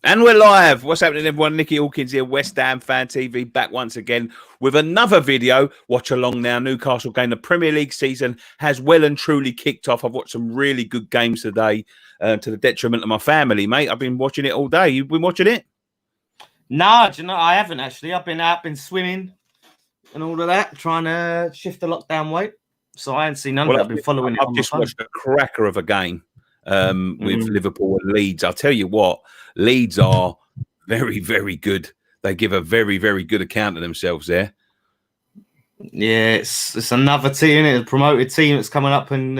And we're live. What's happening, everyone? Nicky Hawkins here, West Ham Fan TV, back once again with another video. Watch along now. Newcastle game. The Premier League season has well and truly kicked off. I've watched some really good games today, to the detriment of my family, mate. I've been watching it all day. You've been watching it? No, do you know, I haven't actually. I've been out, been swimming and all of that, trying to shift the lockdown weight. So I haven't seen none of it. I've been following it. I've just watched a cracker of a game with Liverpool and Leeds. I'll tell you what, Leeds are very, very good. They give a very, very good account of themselves there. Yeah, it's another team, a promoted team that's coming up and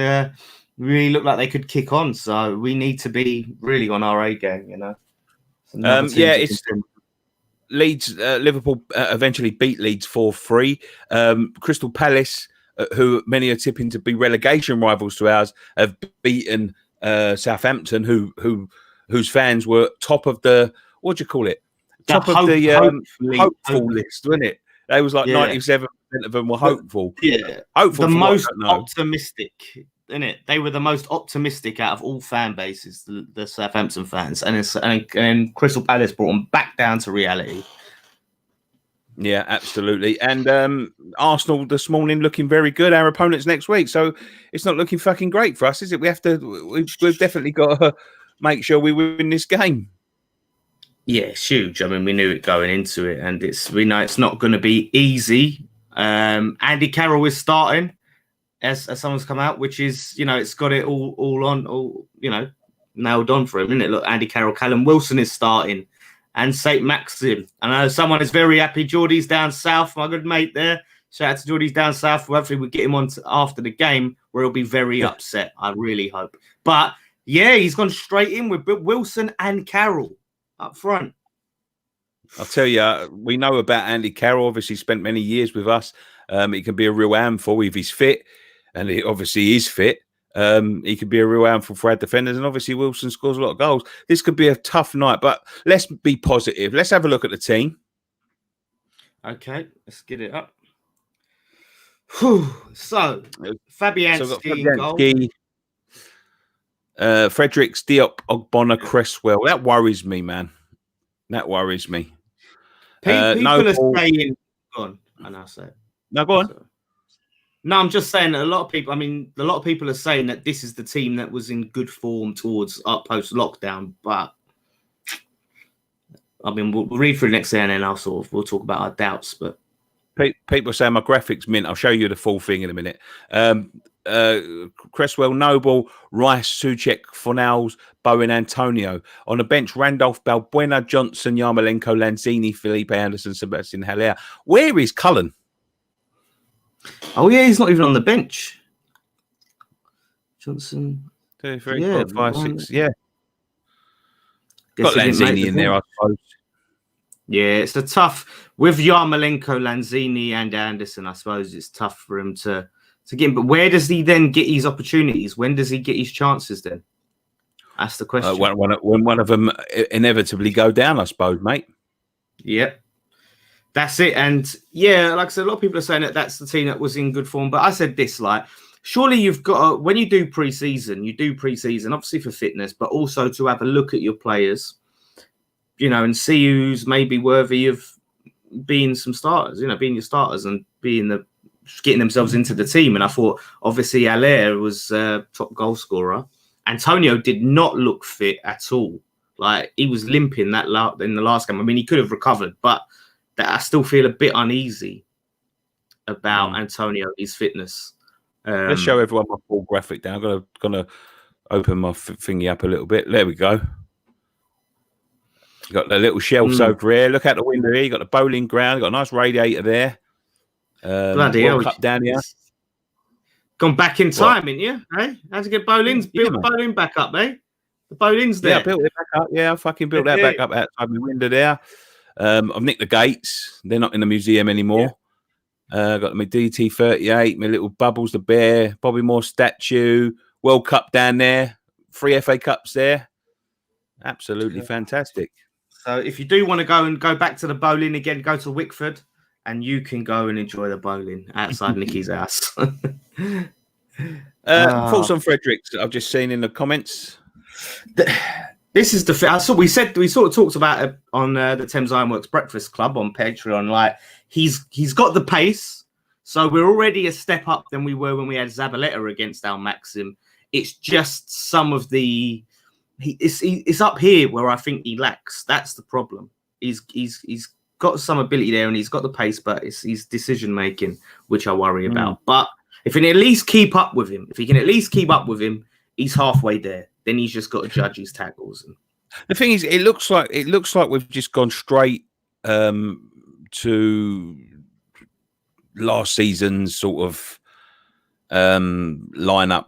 really look like they could kick on. So we need to be really on our A game, you know. It's Leeds. Liverpool eventually beat Leeds 4-3. Crystal Palace, who many are tipping to be relegation rivals to ours, have beaten Southampton, whose fans were top of the, what do you call it? Top of the hopeful list, wasn't it? They was like 97% of them were hopeful. Yeah, hopeful. The most optimistic, isn't it? They were the most optimistic out of all fan bases, the Southampton fans, and Crystal Palace brought them back down to reality. Yeah, absolutely. And Arsenal this morning looking very good. Our opponents next week, so it's not looking fucking great for us, is it? We've definitely got to make sure we win this game. Yeah, it's huge. I mean, we knew it going into it, and we know it's not going to be easy. Andy Carroll is starting, as someone's come out, which is, you know, it's got it all nailed on for him, isn't it? Look, Andy Carroll, Callum Wilson is starting, and St. Maxim. I know someone is very happy. Geordie's down south, my good mate there. Shout out to Geordie's down south. Hopefully we'll get him on after the game, where he'll be very upset. I really hope. But yeah, he's gone straight in with Wilson and Carroll up front. I'll tell you, we know about Andy Carroll. Obviously, spent many years with us. He can be a real handful if he's fit, and he obviously is fit. He could be a real handful for our defenders, and obviously Wilson scores a lot of goals. This could be a tough night, but let's be positive. Let's have a look at the team. Okay, let's get it up. Whew. So, Fabianski in goal. Fredericks, Diop, Ogbonna, Cresswell. That worries me, man. That worries me. People are saying, go on. I know, say it. No, go on. No, I'm just saying that a lot of people are saying that this is the team that was in good form towards post lockdown. But I mean, we'll read through next year, and then we'll talk about our doubts. But people are saying my graphics mint. I'll show you the full thing in a minute. Cresswell, Noble, Rice, Souček, Fornals, Bowen, Antonio. On the bench, Randolph, Balbuena, Johnson, Yarmolenko, Lanzini, Felipe Anderson, Sebastian Haller. Where is Cullen? Oh, yeah, he's not even on the bench. Johnson. 2, 3, 4, 5, 6. Yeah. Got Lanzini in there, I suppose. Yeah, it's a tough, with Yarmolenko, Lanzini, and Anderson, I suppose it's tough for him to get him. But where does he then get his opportunities? When does he get his chances then? That's the question. When one of them inevitably go down, I suppose, mate. Yeah. That's it. And yeah, like I said, a lot of people are saying that that's the team that was in good form. But I said this, like, surely you've got when you do pre-season, obviously for fitness, but also to have a look at your players, you know, and see who's maybe worthy of being some starters, you know, being your starters and getting themselves into the team. And I thought, obviously, Haller was top goal scorer. Antonio did not look fit at all. Like, he was limping in the last game. I mean, he could have recovered, but I still feel a bit uneasy about Antonio, his fitness. Let's show everyone my full graphic down. I'm gonna open my thingy up a little bit. There we go. You got the little shelves over here. Look out the window here. You got the bowling ground. You got a nice radiator there. Bloody hell, Cup down here. Gone back in time, ain't you? Hey, how'd you get bowlings? Built the bowling back up, eh? The bowling's there. Yeah, I built it back up. Yeah, I fucking built that back up outside the window there. I've nicked the gates. They're not in the museum anymore. Got my DT38, my little Bubbles the Bear, Bobby Moore statue, World Cup down there, 3 FA Cups there. Absolutely fantastic. So if you do want to go back to the bowling again, go to Wickford and you can go and enjoy the bowling outside Nicky's house. Thoughts on Fredericks that I've just seen in the comments? This is the. I saw. We sort of talked about it on the Thames Ironworks Breakfast Club on Patreon. Like he's got the pace, so we're already a step up than we were when we had Zabaleta against Al Maxim. It's just some of the. It's up here where I think he lacks. That's the problem. He's got some ability there and he's got the pace, but it's his decision making which I worry about. But if he can at least keep up with him, he's halfway there. Then he's just got to judge his tackles. And the thing is, it looks like we've just gone straight to last season's sort of lineup.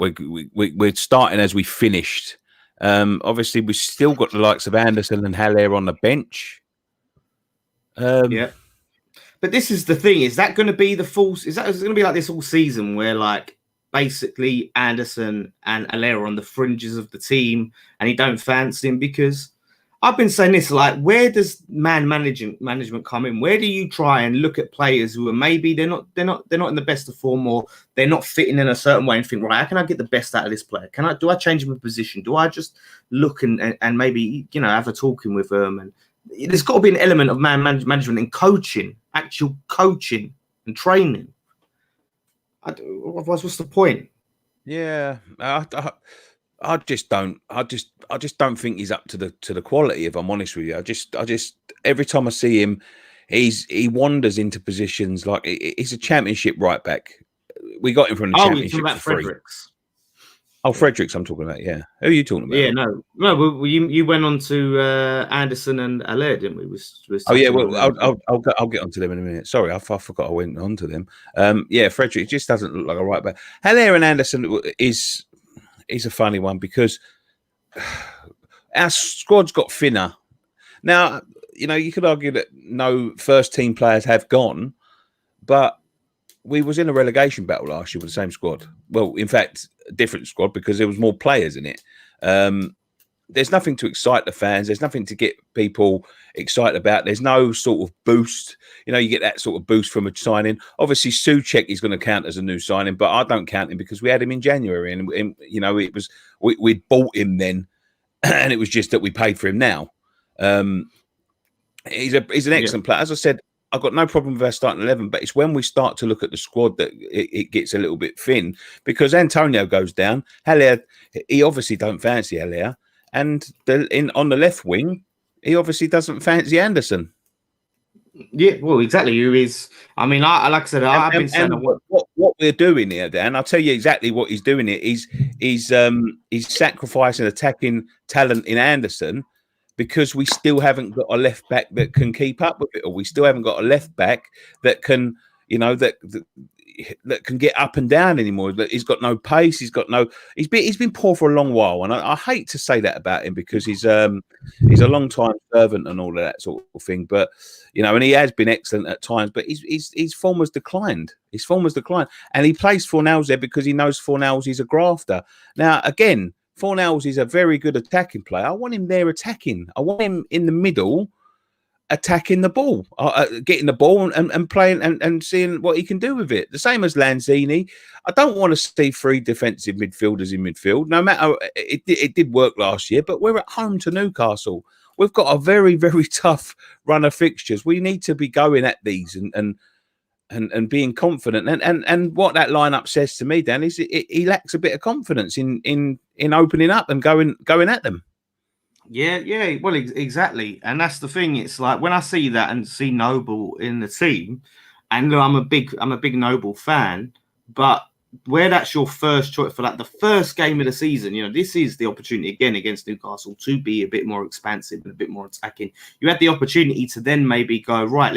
We're starting as we finished. Obviously, we've still got the likes of Anderson and Haller on the bench. Yeah. But this is the thing. Is that going to be the false? Is going to be like this all season where like basically Anderson and Haller are on the fringes of the team and he don't fancy him? Because I've been saying this, like, where does management come in? Where do you try and look at players who are maybe they're not in the best of form or they're not fitting in a certain way and think, right, how can I get the best out of this player? Do I change him a position? Do I just look and maybe, you know, have a talking with them? And there's got to be an element of management and coaching, actual coaching and training. Otherwise, what's the point? Yeah, I just don't think he's up to the quality. If I'm honest with you, I just every time I see him, he wanders into positions like he's a championship right back. We got him from the championship for free. Fredericks. Oh, Fredericks, I'm talking about. Yeah, who are you talking about? Yeah, no. You went on to Anderson and Haller, didn't we? Oh yeah, well, I'll get onto them in a minute. Sorry, I forgot I went on to them. Yeah, Fredericks just doesn't look like a right back. Haller and Anderson is a funny one because our squad's got thinner. Now, you know, you could argue that no first team players have gone, but we was in a relegation battle last year with the same squad. Well, in fact, a different squad because there was more players in it. There's nothing to excite the fans. There's nothing to get people excited about. There's no sort of boost. You know, you get that sort of boost from a signing. Obviously, Souček is going to count as a new signing, but I don't count him because we had him in January, and you know, it was we'd bought him then, and it was just that we paid for him now. He's an excellent player. As I said, I've got no problem with our starting 11, but it's when we start to look at the squad that it gets a little bit thin because Antonio goes down. Haller, he obviously don't fancy Haller. And on the left wing, he obviously doesn't fancy Anderson. Yeah, well, exactly. Who is? I mean, like I said, I've been saying what we're doing here, Dan. I'll tell you exactly what he's doing. He's sacrificing attacking talent in Anderson because we still haven't got a left back that can keep up with it, or we still haven't got a left back that can, you know, that can get up and down anymore. That he's got no pace. He's been poor for a long while, and I hate to say that about him because he's a long time servant and all of that sort of thing. But you know, and he has been excellent at times, but his form has declined. His form has declined, and he plays Fornals there because he knows Fornals is a grafter. Now, again, Fornals is a very good attacking player. I want him there attacking. I want him in the middle, attacking the ball, getting the ball and playing and seeing what he can do with it. The same as Lanzini. I don't want to see three defensive midfielders in midfield. No matter, it did work last year, but we're at home to Newcastle. We've got a very, very tough run of fixtures. We need to be going at these and being confident. And what that lineup says to me, Dan, is he lacks a bit of confidence in opening up and going at them. Yeah. Well, exactly. And that's the thing. It's like when I see that and see Noble in the team, and I'm a big Noble fan, but where that's your first choice for like the first game of the season, you know, this is the opportunity again against Newcastle to be a bit more expansive and a bit more attacking. You had the opportunity to then maybe go, right,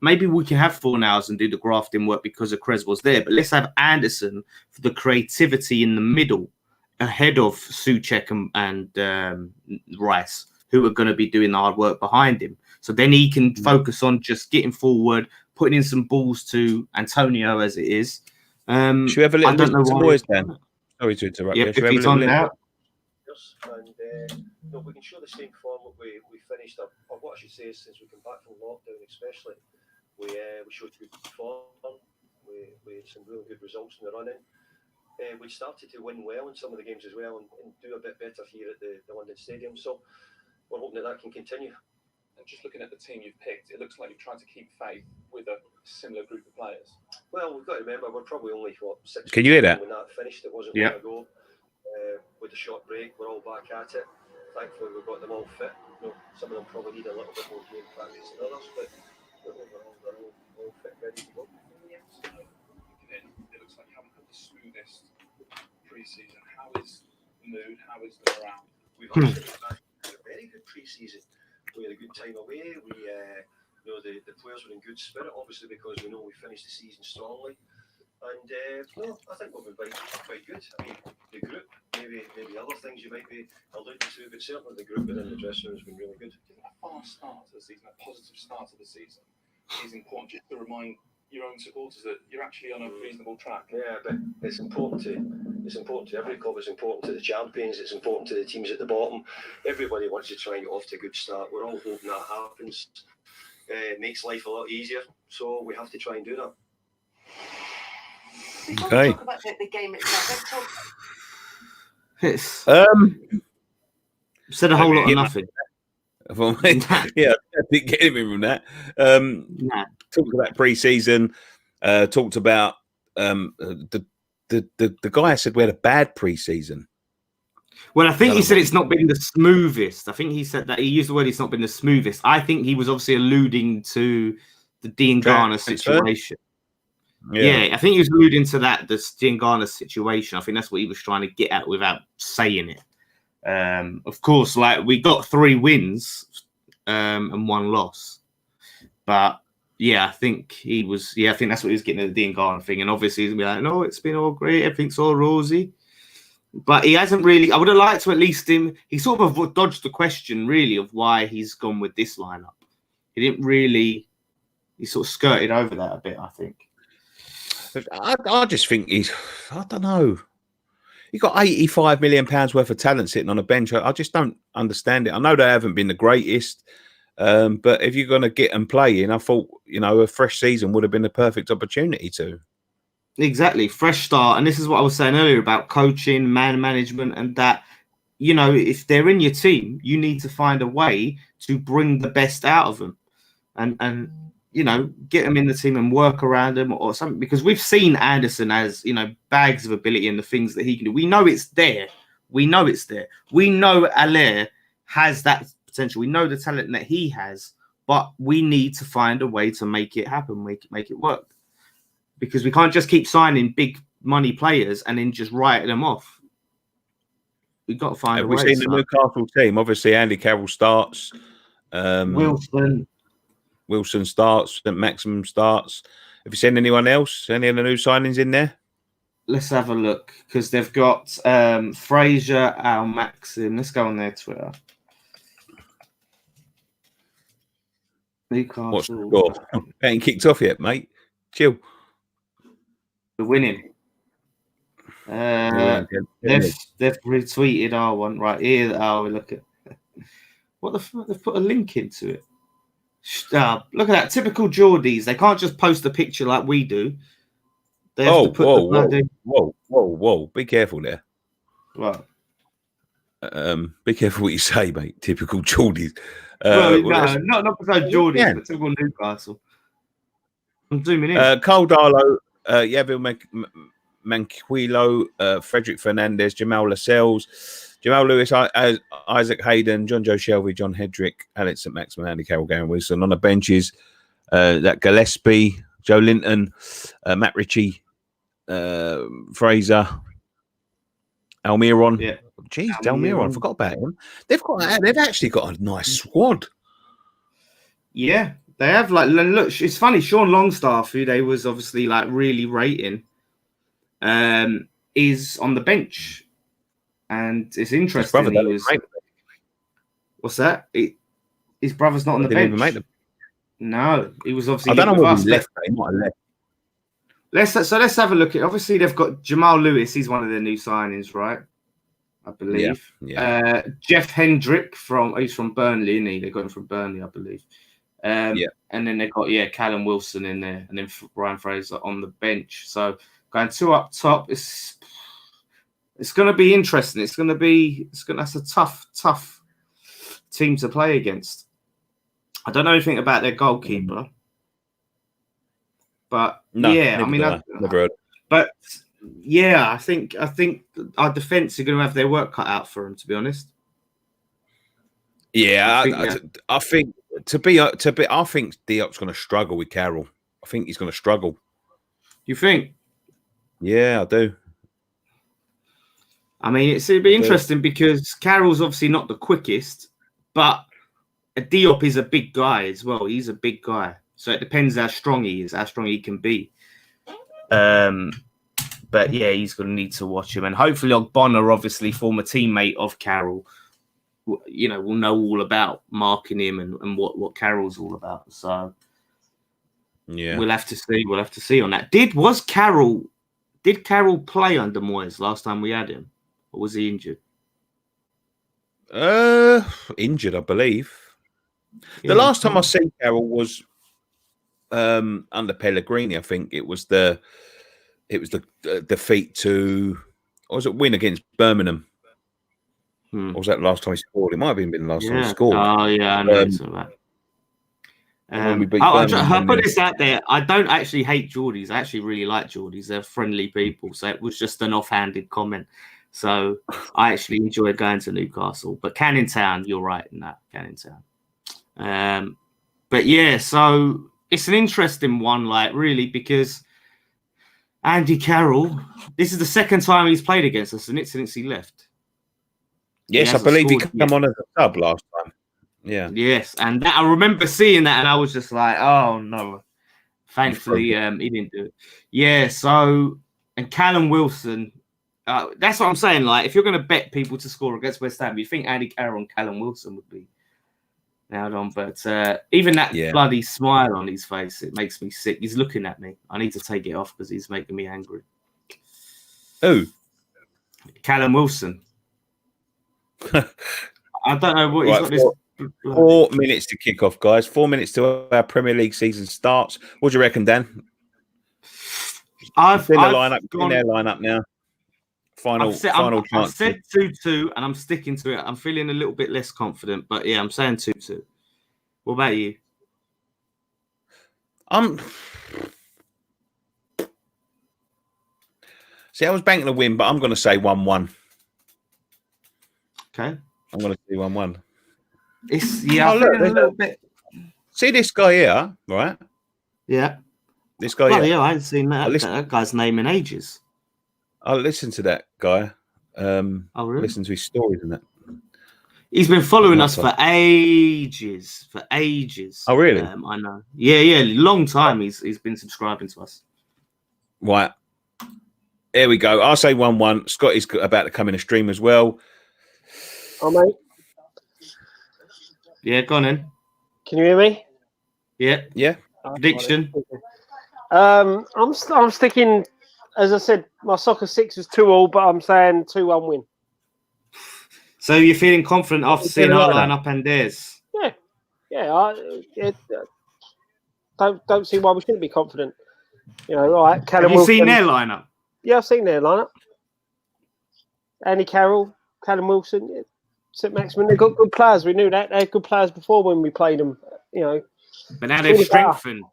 maybe we can have Fornals and do the grafting work because of Creswell's there, but let's have Anderson for the creativity in the middle ahead of Souček and Rice, who are going to be doing the hard work behind him. So then he can focus on just getting forward, putting in some balls to Antonio as it is. Should we have a little listen to boys, Dan? Sorry to interrupt. Yeah, if he's on now. And no, we can show the same form that we finished up. Or what I should say is, since we come back from lockdown, especially, we showed good form. We had some really good results in the running. we'd started to win well in some of the games as well and do a bit better here at the London Stadium. So we're hoping that can continue. And just looking at the team you've picked, it looks like you've tried to keep faith with a similar group of players. Well, we've got to remember we're probably only 6 Can you hear that? When that finished, it wasn't Yeah. long ago. With the short break, we're all back at it. Thankfully, we've got them all fit. You know, some of them probably need a little bit more game practice than others, but overall, they're all fit, ready to go. It looks like you haven't had the smoothest pre-season. How is the mood? How is the morale? We've actually had a very good pre-season. We had a good time away. We, the players were in good spirit, obviously, because we know we finished the season strongly. And I think we've been quite good. I mean, the group, maybe other things you might be alluding to, but certainly the group within the dressing room has been really good. A fast start to the season, a positive start to the season, is important just to remind your own supporters that you're actually on a reasonable track. Yeah, but it's important to every club. It's important to the champions. It's important to the teams at the bottom. Everybody wants to try and get off to a good start. We're all hoping that happens. It makes life a lot easier, so we have to try and do that. Before we talk about the game itself, let's talk. It's said a whole lot of nothing. Yeah, I didn't get anything from that. Talked about pre-season. Talked about the guy said we had a bad pre-season. Well, I think he said it's not been the smoothest. I think he said that he used the word it's not been the smoothest. I think he was obviously alluding to the Dean Garner situation. Yeah, I think he was alluding to that, the Dean Garner situation. I think that's what he was trying to get at without saying it. Of course, like we got 3 wins and 1 loss. But yeah, I think he was. Yeah, I think that's what he was getting at the Dean Garner thing. And obviously, he's gonna be like, "No, it's been all great. Everything's all rosy." But he hasn't really. I would have liked to at least him. He sort of dodged the question, really, of why he's gone with this lineup. He didn't really. He sort of skirted over that a bit, I think. I just think I don't know. He got £85 million worth of talent sitting on a bench. I just don't understand it. I know they haven't been the greatest, but if you're going to get and play in, I thought, a fresh season would have been the perfect opportunity to. Exactly. Fresh start. And this is what I was saying earlier about coaching, man management, and that, if they're in your team, you need to find a way to bring the best out of them and get them in the team and work around them or something. Because we've seen Anderson as, bags of ability and the things that he can do. We know it's there. We know Allaire has that potential. We know the talent that he has, but we need to find a way to make it happen, make it work. Because we can't just keep signing big money players and then just write them off. We've got to find a way. We've seen the Newcastle team. Obviously, Andy Carroll starts. Wilson starts. St. Maximum starts. Have you seen anyone else? Any of the new signings in there? Let's have a look. Because they've got Fraser, Al Maxim. Let's go on their Twitter. Newcastle. What's the score? Ain't kicked off yet, mate. Chill. We're winning. They've retweeted our one right here. We look at what the fuck. They've put a link into it. Look at that. Typical Geordies. They can't just post a picture like we do. They have to put whoa. Be careful there. What? Be careful what you say, mate. Typical Geordies. Not because Geordies, but typical Newcastle. I'm zooming in. Cole Darlow. Yavil Manquillo, Frederick Fernandez, Jamal Lascelles, Jamal Lewis, Isaac Hayden, John Joe Shelby, John Hedrick, Alex St. Maximin, Andy Carroll, Garen Wilson. On the benches, that Gillespie, Joe Linton, Matt Ritchie, Fraser, Almiron. Yeah. Jeez, Almiron, forgot about him. They've actually got a nice squad. Yeah. They have look. It's funny. Sean Longstaff, who they was obviously really rating, is on the bench, and it's interesting. What's that? His brother's not on the bench. No, he was obviously. I don't know where he left. He might have left. Let's have a look at. Obviously, they've got Jamal Lewis. He's one of their new signings, right? I believe. Yeah. Jeff Hendrick he's from Burnley, isn't he? They got him from Burnley, I believe. And then they've got Callum Wilson in there, and then Brian Fraser on the bench. So going 2 up top, It's going to be interesting. That's a tough team to play against. I don't know anything about their goalkeeper, but yeah, I mean, never heard. But yeah, I think our defense are going to have their work cut out for them. To be honest. Yeah, I think Diop's going to struggle with Carroll. I think he's going to struggle. You think? Yeah, I do. I mean, it'd be interesting because Carroll's obviously not the quickest, but Diop is a big guy as well. He's a big guy, so it depends how strong he is, how strong he can be. But yeah, he's going to need to watch him, and hopefully, Ogbonna, obviously former teammate of Carroll, you know, will know all about marking him and what Carroll's all about. So yeah, we'll have to see. We'll have to see on that. Did Carroll play under Moyes last time we had him? Or was he injured? Injured, I believe. The last time I seen Carroll was under Pellegrini. I think it was the defeat to, or was it win against Birmingham? Or was that the last time he scored? It might have been the last time he scored. Oh yeah, I know it's all right. I'll put this out there. I don't actually hate Geordies. I actually really like Geordies. They're friendly people. So it was just an offhanded comment. So I actually enjoy going to Newcastle. But Canning Town, you're right in that. Canning Town. But yeah, so it's an interesting one, like really, because Andy Carroll, this is the second time he's played against us, and it's since he left. Yes, I believe he came on as a sub last time. Yeah. Yes, and I remember seeing that, and I was just like, "Oh no!" Thankfully, he didn't do it. Yeah. So, and Callum Wilson, that's what I'm saying. Like, if you're going to bet people to score against West Ham, you think Andy Carroll and Callum Wilson would be nailed on. But even that bloody smile on his face, it makes me sick. He's looking at me. I need to take it off because he's making me angry. Who? Callum Wilson. I don't know what he's got this. 4 minutes to kick off, guys. 4 minutes to our Premier League season starts. What do you reckon, Dan? I've in their lineup now. Final chance. I've said 2-2, and I'm sticking to it. I'm feeling a little bit less confident, but yeah, I'm saying 2-2. What about you? See, I was banking a win, but I'm going to say 1-1. Okay. I'm going to say 1-1. A little bit. See this guy here, right? Yeah. This guy here. Yeah, I haven't seen that guy's name in ages. I'll listen to that guy. Really? Listen to his stories and that. He's been following us for ages. Oh, really? I know. Yeah, long time. He's been subscribing to us. Right. There we go. I'll say 1-1. Scott is about to come in a stream as well. Oh, mate. Yeah, go on in. Can you hear me? Yeah. Prediction. I'm sticking, as I said, my soccer 6 is 2-2, but I'm saying 2-1 win. So you're feeling confident after seeing our lineup and theirs? Yeah. Don't see why we shouldn't be confident. You know, right? Have you seen their lineup? Yeah, I've seen their lineup. Andy Carroll, Callum Wilson, St. Maximin, they've got good players. We knew that. They had good players before when we played them, you know. But now they've strengthened.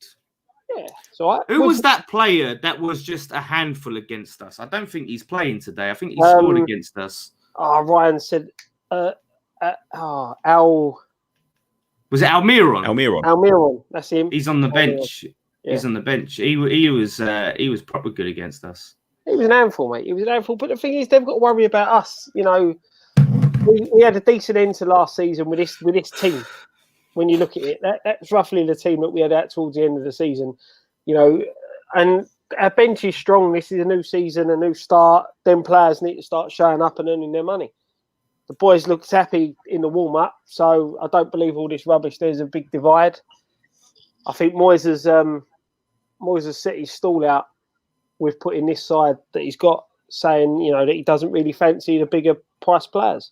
Yeah. So who was that player that was just a handful against us? I don't think he's playing today. I think he scored against us. Ryan said, Was it Almiron? Almiron. That's him. He's on the bench. Yeah. He's on the bench. He was proper good against us. He was an handful, mate. He was an handful. But the thing is, they've got to worry about us. You know, we had a decent end to last season with this team. When you look at it, that's roughly the team that we had out towards the end of the season. You know, and our bench is strong. This is a new season, a new start. Them players need to start showing up and earning their money. The boys looked happy in the warm-up, so I don't believe all this rubbish. There's a big divide. I think Moyes has set his stall out with putting this side that he's got, saying, you know, that he doesn't really fancy the bigger price players.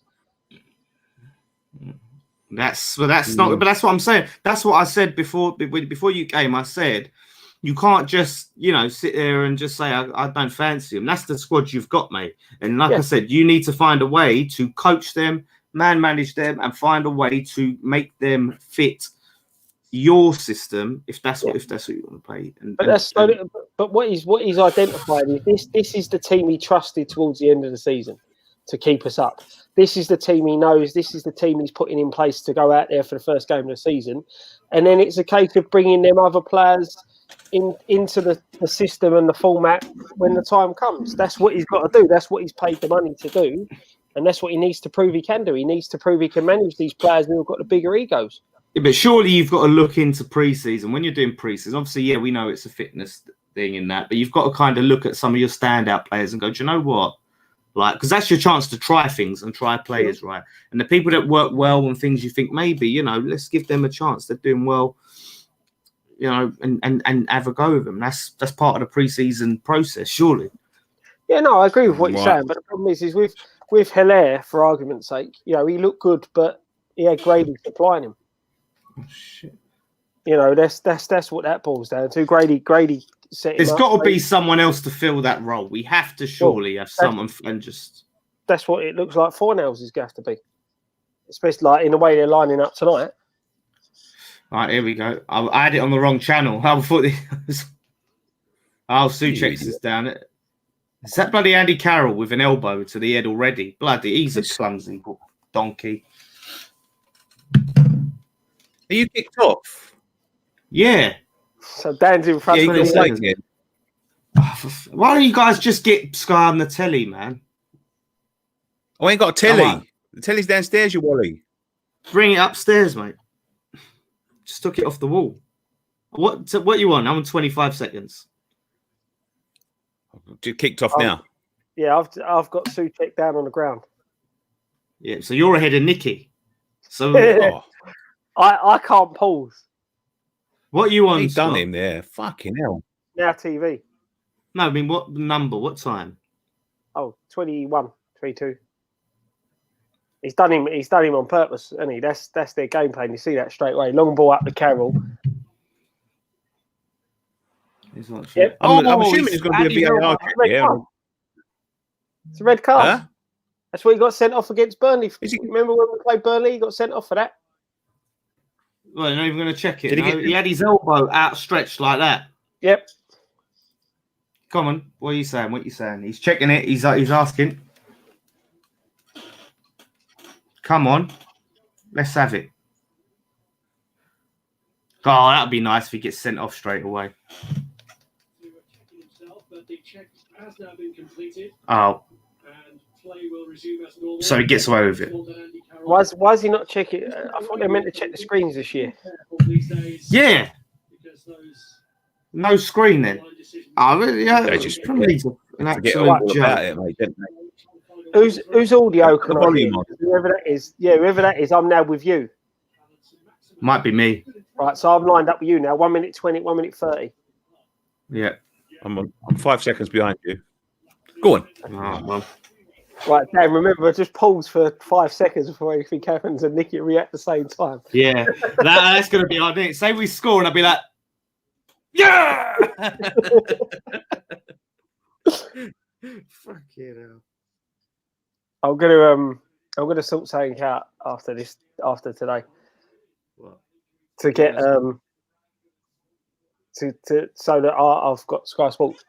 That's not. But that's what I'm saying. That's what I said before you came. I said You can't just, sit there and just say, I don't fancy them. That's the squad you've got, mate. And like I said, you need to find a way to coach them, manage them, and find a way to make them fit your system if that's what you want to play. But what he's identified is this is the team he trusted towards the end of the season to keep us up. This is the team he knows. This is the team he's putting in place to go out there for the first game of the season. And then it's a case of bringing them other players into the system and the format when the time comes. That's what he's got to do. That's what he's paid the money to do. And that's what he needs to prove he can do. He needs to prove he can manage these players who have got the bigger egos. Yeah, but surely you've got to look into pre-season. When you're doing pre-season, obviously, we know it's a fitness thing in that, but you've got to kind of look at some of your standout players and go, do you know what? Like, because that's your chance to try things and try players, right? And the people that work well on things you think maybe, let's give them a chance. They're doing well, and have a go with them. That's part of the pre-season process, surely. Yeah, no, I agree with what you're saying. But the problem is with Hilaire, for argument's sake, he looked good, but he had Grady supplying him. Oh, shit. That's what that boils down to. Grady set him There's up, got to be someone else to fill that role. We have to surely have someone and just. That's what it looks like. Fornells is going to have to be, especially like in the way they're lining up tonight. All right, here we go. I had it on the wrong channel. I thought it was. Oh, Souček's is down it. Is that bloody Andy Carroll with an elbow to the head already? Bloody, he's a clumsy donkey. Are you kicked off? Yeah. So Dan's in front of me. Why don't you guys just get Sky on the telly, man? I ain't got a telly. The telly's downstairs, you Wally. Bring it upstairs, mate. Just took it off the wall. What you want? I'm on 25 seconds. Kicked off now. Yeah, I've got Souček down on the ground. Yeah, so you're ahead of Nicky. So I can't pause. What you on? He's done him there. Fucking hell. Now TV. No, I mean what number? What time? Oh, 21, 22. He's done him on purpose, hasn't he? That's their game plan. You see that straight away. Long ball up to Carroll. He's not sure. Yep. I'm assuming it's going to be a VAR check. Yeah. It's a red card. Huh? That's what he got sent off against Burnley. Remember when we played Burnley? He got sent off for that. Well, you're not even going to check it. He had his elbow outstretched like that. Yep. Come on. What are you saying? What are you saying? He's checking it. He's asking. Come on. Let's have it. Oh, that'd be nice if he gets sent off straight away. Oh. So he gets away with it. Why is he not checking? I thought they meant to check the screens this year. Yeah. No screen then. Oh, really? Yeah. They just an absolute joke. Who's audio? Whoever that is. Yeah, whoever that is, I'm now with you. Might be me. Right, so I'm lined up with you now. 1 minute 20, 1 minute 30. Yeah. I'm 5 seconds behind you. Go on. Oh, well. Right, Dan, remember, just pause for 5 seconds before anything happens and Nicky react at the same time. Yeah, that's going to be our thing. Say we score and I'll be like, yeah! Fuck it hell. I'm gonna sort something out after today. What? To get to so that I've got Sky Sports.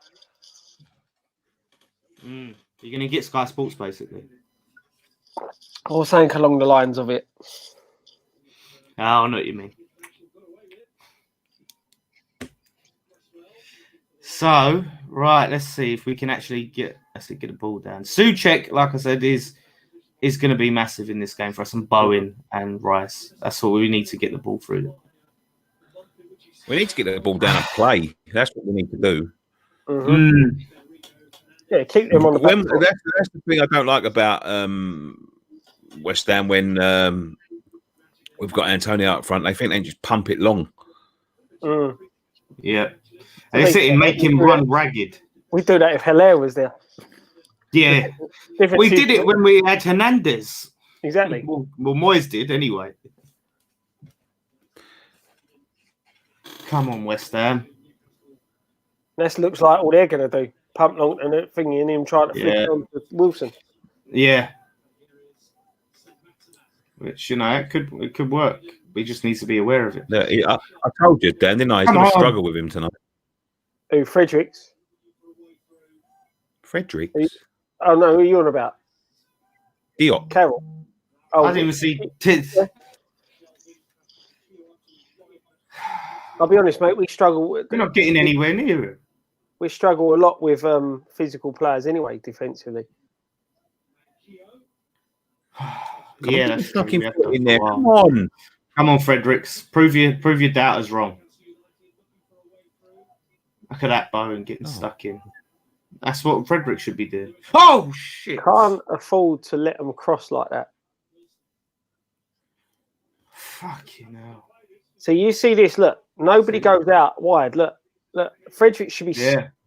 You're gonna get Sky Sports basically. I was saying along the lines of it. Oh, I know what you mean. So, right, let's see if we can actually get the ball down. Souček, like I said, is going to be massive in this game for us, and Bowen and Rice. That's what we need to get the ball through. We need to get the ball down and play. That's what we need to do. Mm-hmm. Yeah, keep them on the back. That's the thing I don't like about West Ham when we've got Antonio up front. They think they just pump it long. Mm. Yeah. They sit and make him run ragged. We do that if Hilaire was there. Yeah. We did it when we had Hernandez. Exactly. Well, Moyes did anyway. Come on, West Ham. This looks like all they're going to do. Pump long and a thingy and him trying to flick it on to Wilson. Yeah. Which, it could work. We just need to be aware of it. Look, I told you, Dan, didn't I? He's going to struggle with him tonight. Who, Fredericks? Fredericks? Oh, no, who are you on about? Diop. Carroll. Oh, I didn't even see tits. I'll be honest, mate, we struggle. We're not getting anywhere near it. We struggle a lot with physical players anyway, defensively. Yeah, that's fucking true. in there. Come on, Fredericks. Prove your doubters wrong. Look at that Bowen getting stuck in. That's what Fredericks should be doing. Oh shit! Can't afford to let them cross like that. Fucking hell. So you see this? Look, nobody goes out wide. Look. Fredericks should be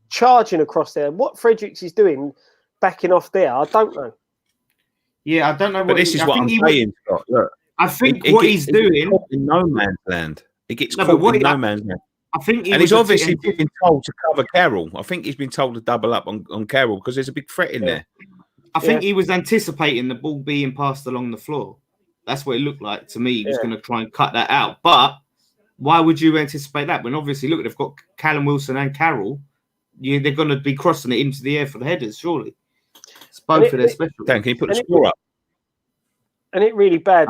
charging across there. What Fredericks is doing, backing off there, I don't know. Yeah, I don't know. But this is what I'm saying, Scott. Look, I think what he's doing in no man's land. He gets caught in no man's land. I think he's obviously been told to cover Carroll. I think he's been told to double up on Carroll because there's a big threat in there. I think he was anticipating the ball being passed along the floor. That's what it looked like to me. He was going to try and cut that out. But why would you anticipate that when obviously, look, they've got Callum Wilson and Carroll. They're going to be crossing it into the air for the headers, surely. It's both of their special. Dan, can you put the score up? And it really bad.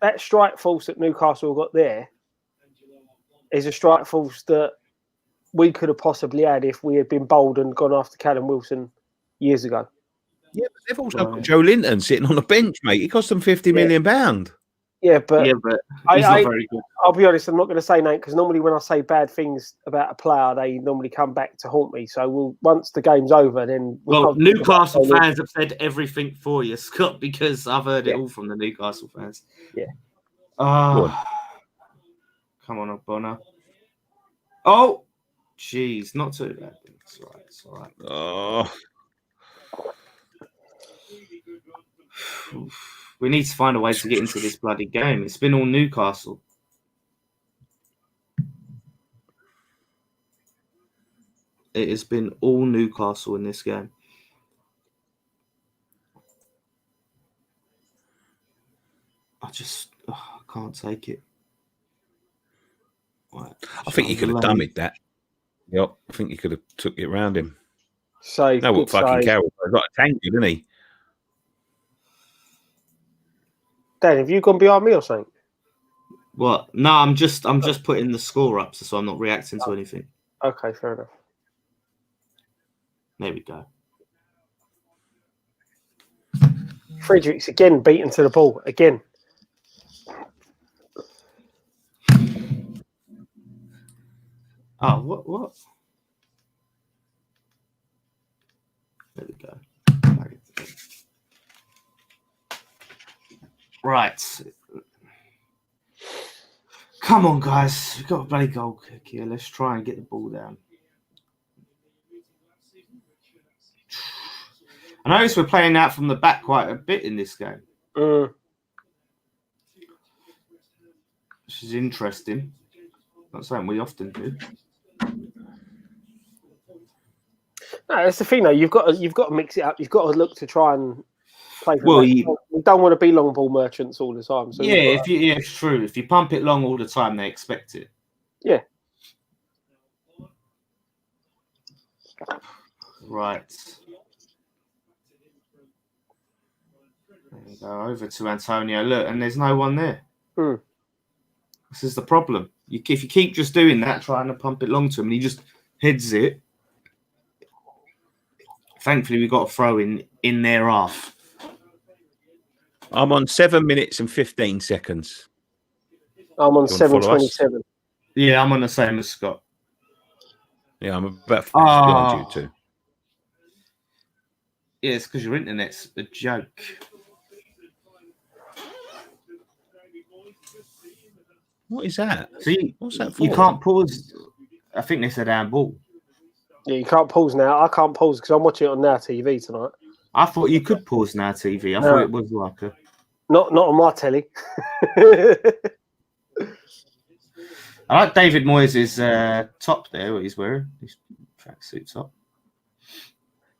That strike force that Newcastle got there is a strike force that we could have possibly had if we had been bold and gone after Callum Wilson years ago. Yeah, but they've also got Joe Linton sitting on the bench, mate. He cost them £50 million. Yeah, but he's not very good. I'll be honest, I'm not going to say that because normally when I say bad things about a player, they normally come back to haunt me. So once the game's over, then Newcastle fans have said everything for you, Scott, because I've heard it all from the Newcastle fans. Yeah. Come on, Bonner. Oh, jeez, not too bad. It's all right. Oh. We need to find a way to get into this bloody game. It's been all Newcastle. It has been all Newcastle in this game. I can't take it. Right, I think you could have dummied that. Yep, I think you could have took it round him. No, what fucking Carroll? He's got a tank, didn't he? Dan, have you gone behind me or something? What? No, I'm just putting the score up, so I'm not reacting to anything. Okay, fair enough. There we go. Fredericks again beaten to the ball again. Oh, what? There we go. Right. Come on, guys. We've got a bloody goal kick here. Let's try and get the ball down. I notice we're playing out from the back quite a bit in this game. Which is interesting. Not something we often do. No, that's the thing, though. You've got to mix it up. You've got to look to try and play. We don't want to be long ball merchants all the time. So it's true. If you pump it long all the time, they expect it. Yeah. Right. There we go. Over to Antonio. Look, and there's no one there. This is the problem. If you keep just doing that, trying to pump it long to him, and he just heads it. Thankfully, we got a throw in their half. I'm on 7 minutes and 15 seconds. I'm on 7:27. Yeah, I'm on the same as Scott. Yeah, I'm about behind you too. Yeah, it's because your internet's a joke. What is that? See, what's that for? You can't pause. I think they said handball. Yeah, you can't pause now. I can't pause because I'm watching it on Now TV tonight. I thought you could pause Now TV. I thought it was like a... Not on my telly. I like David Moyes' top there, what he's wearing. He's tracksuit top.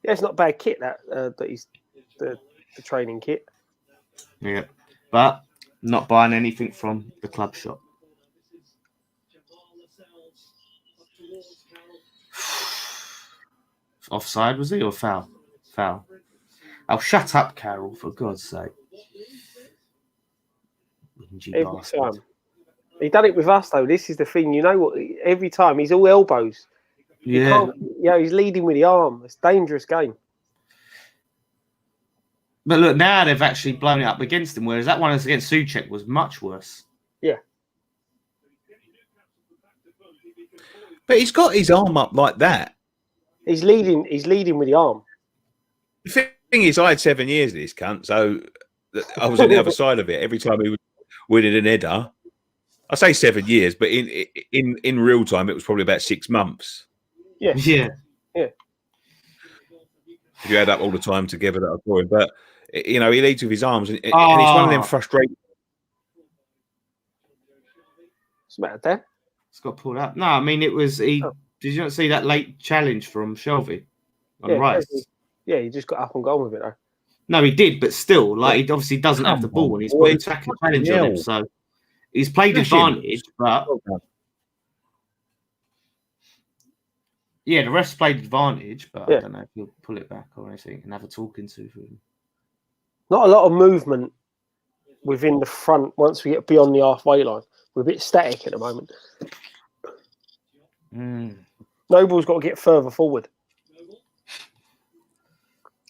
Yeah, it's not a bad kit that he's the training kit. Yeah, but not buying anything from the club shop. Offside, was he, or foul? Foul. Oh, shut up, Carol, for God's sake. Every time. He done it with us, though. This is the thing. You know what? Every time, he's all elbows. Yeah. He's leading with the arm. It's a dangerous game. But look, now they've actually blown it up against him, whereas that one against Souček was much worse. Yeah. But he's got his arm up like that. He's leading with the arm. The thing is, I had 7 years of this cunt, so I was on the other side of it. Every time he was winning an header, I say 7 years, but in real time, it was probably about 6 months. Yeah. Yeah. Yeah. If you add up all the time together that I saw him. But, you know, he leads with his arms, and he's one of them frustrating. What's the matter, Dan? It's got pulled up. No, I mean, it was... Did you not see that late challenge from Shelby on Rice? Yeah, he just got up and gone with it, though. No, he did, but still, like, he obviously doesn't have the ball, and he's got an attacking challenge on him, so he's played advantage, but... Yeah, the refs played advantage, but I don't know if he'll pull it back or anything and have a talking to him. Not a lot of movement within the front once we get beyond the halfway line. We're a bit static at the moment. Noble's got to get further forward.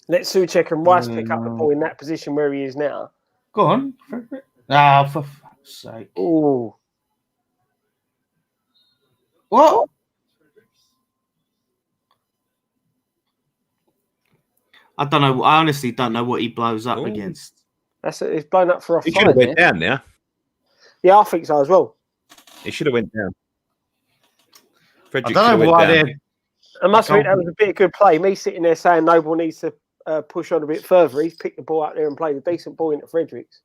Let Souček and Rice pick up the ball in that position where he is now. Go on. Ah, for fuck's sake. Oh. What? I don't know. I honestly don't know what he blows up against. It's blown up for a He should have went down now. Yeah, I think so as well. He should have went down. I don't know why they're... I must admit, that was a bit of good play. Me sitting there saying Noble needs to push on a bit further. He's picked the ball out there and played a decent ball into Fredericks.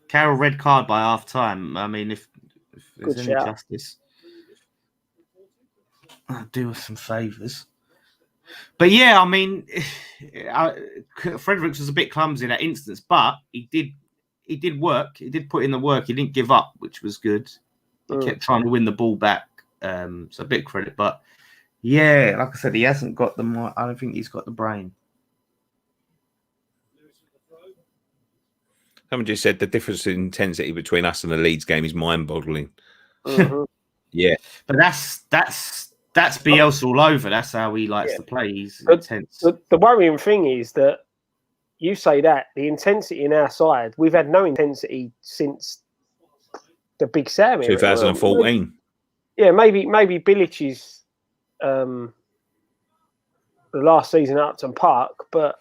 Carroll red card by half time. I mean, if there's any justice, I'll do us some favours. But yeah, I mean, Fredericks was a bit clumsy in that instance, but he did work. He did put in the work. He didn't give up, which was good. He kept trying to win the ball back. So a bit of credit, but yeah, like I said, he hasn't got the. I don't think he's got the brain. Someone just said the difference in intensity between us and the Leeds game is mind-boggling. Yeah, but that's Bielsa all over. That's how he likes to play. He's intense. The worrying thing is that you say that the intensity in our side, we've had no intensity since the Big Sam era. 2014. Yeah, maybe Billich's the last season at Upton Park, but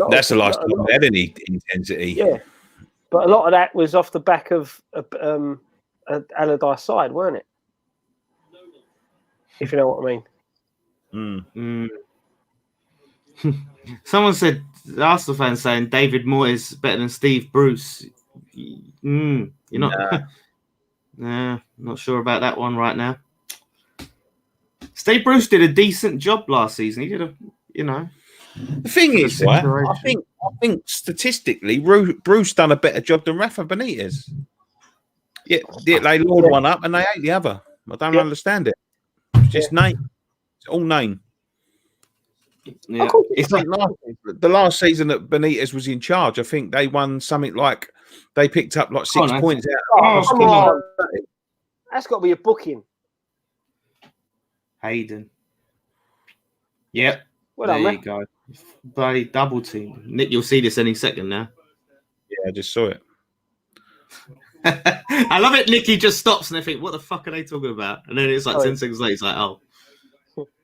that's the last time we had any intensity. Yeah, but a lot of that was off the back of Allardyce side, weren't it? If you know what I mean. Someone said, the Arsenal fan saying David Moyes better than Steve Bruce. You're not. Nah, not sure about that one right now. Steve Bruce did a decent job last season. He did The thing is, right? I think statistically, Bruce done a better job than Rafa Benitez. Yeah, they lured one up and they ate the other. I don't understand it. It's just name. It's all name. Yeah. It's like the last season that Benitez was in charge. I think they won something like they picked up like 6 points out. Come on. That's got to be a booking. Hayden. Yep. Well there done, you go. Bloody double team. Nick, you'll see this any second now. Yeah, I just saw it. I love it. Nicky just stops and they think, what the fuck are they talking about? And then it's like 10 seconds later, it's like, oh.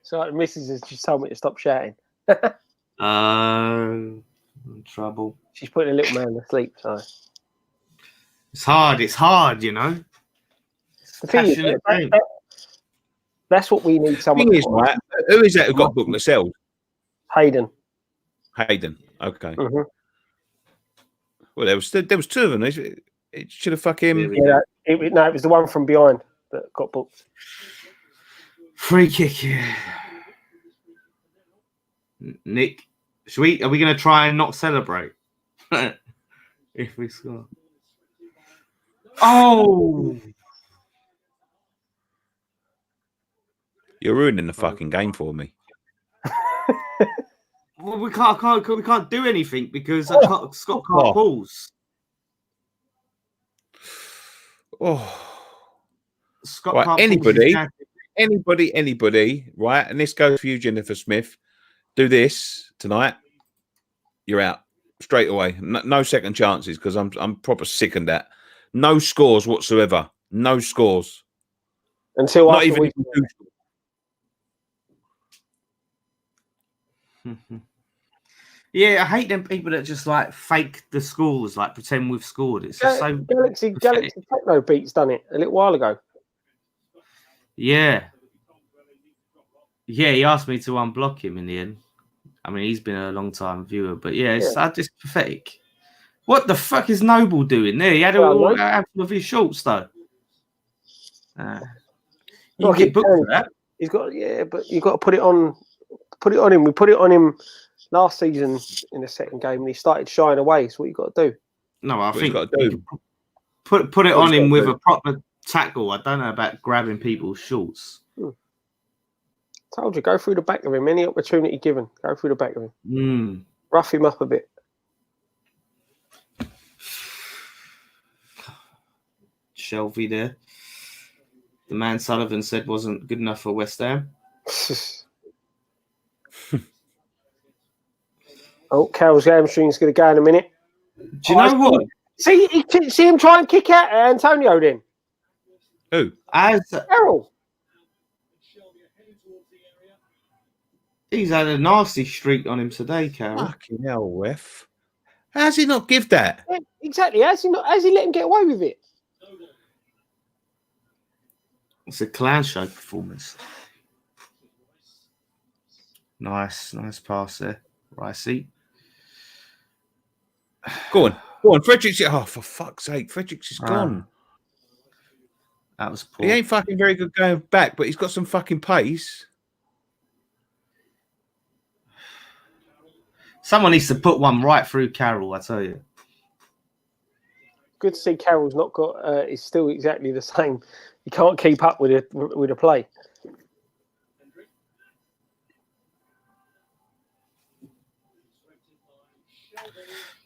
So the missus has just told me to stop shouting. Trouble. She's putting a little man to sleep, so. It's hard, you know. The thing is, that's what we need someone the thing is, right, who is that who got booked themselves? Hayden. Okay. Mm-hmm. Well, there was two of them. It should have fucking... Yeah, it was the one from behind that got booked. Free kick. Yeah. Nick, are we going to try and not celebrate if we score? Oh, You're ruining the fucking game for me. well, we can't do anything because Scott can't pause. Oh, Scott right. can't Anybody, right? And this goes for you, Jennifer Smith. Do this tonight. You're out straight away. No second chances because I'm proper sick of that. No scores whatsoever. No scores. Until Not after even. Yeah, I hate them people that just like fake the scores, like pretend we've scored. It's just so Galaxy Techno Beats done it a little while ago. Yeah, he asked me to unblock him in the end. I mean, he's been a long time viewer, but it's just pathetic. What the fuck is Noble doing there? He had all of his shorts though. You can get booked for that. He's got but you got to put it on him. We put it on him last season in the second game, and he started shying away. So what you got to do? No, I think put it on him with a proper tackle. I don't know about grabbing people's shorts. Told you, go through the back of him. Any opportunity given, go through the back of him. Rough him up a bit. Shelby there. The man Sullivan said wasn't good enough for West Ham. Oh, Carroll's hamstring's going to go in a minute. Do you know what? See him try and kick out Antonio then. Who? Carroll. He's had a nasty streak on him today, Carroll. Fucking hell, ref. How's he not give that? Yeah, exactly. How's he let him get away with it? It's a clown show performance. Nice pass there. Ricey. Go on. Fredericks. Oh, for fuck's sake. Fredericks is gone. That was poor. He ain't fucking very good going back, but he's got some fucking pace. Someone needs to put one right through Carroll, I tell you. Good to see Carroll's not got. Is still exactly the same. He can't keep up with a play.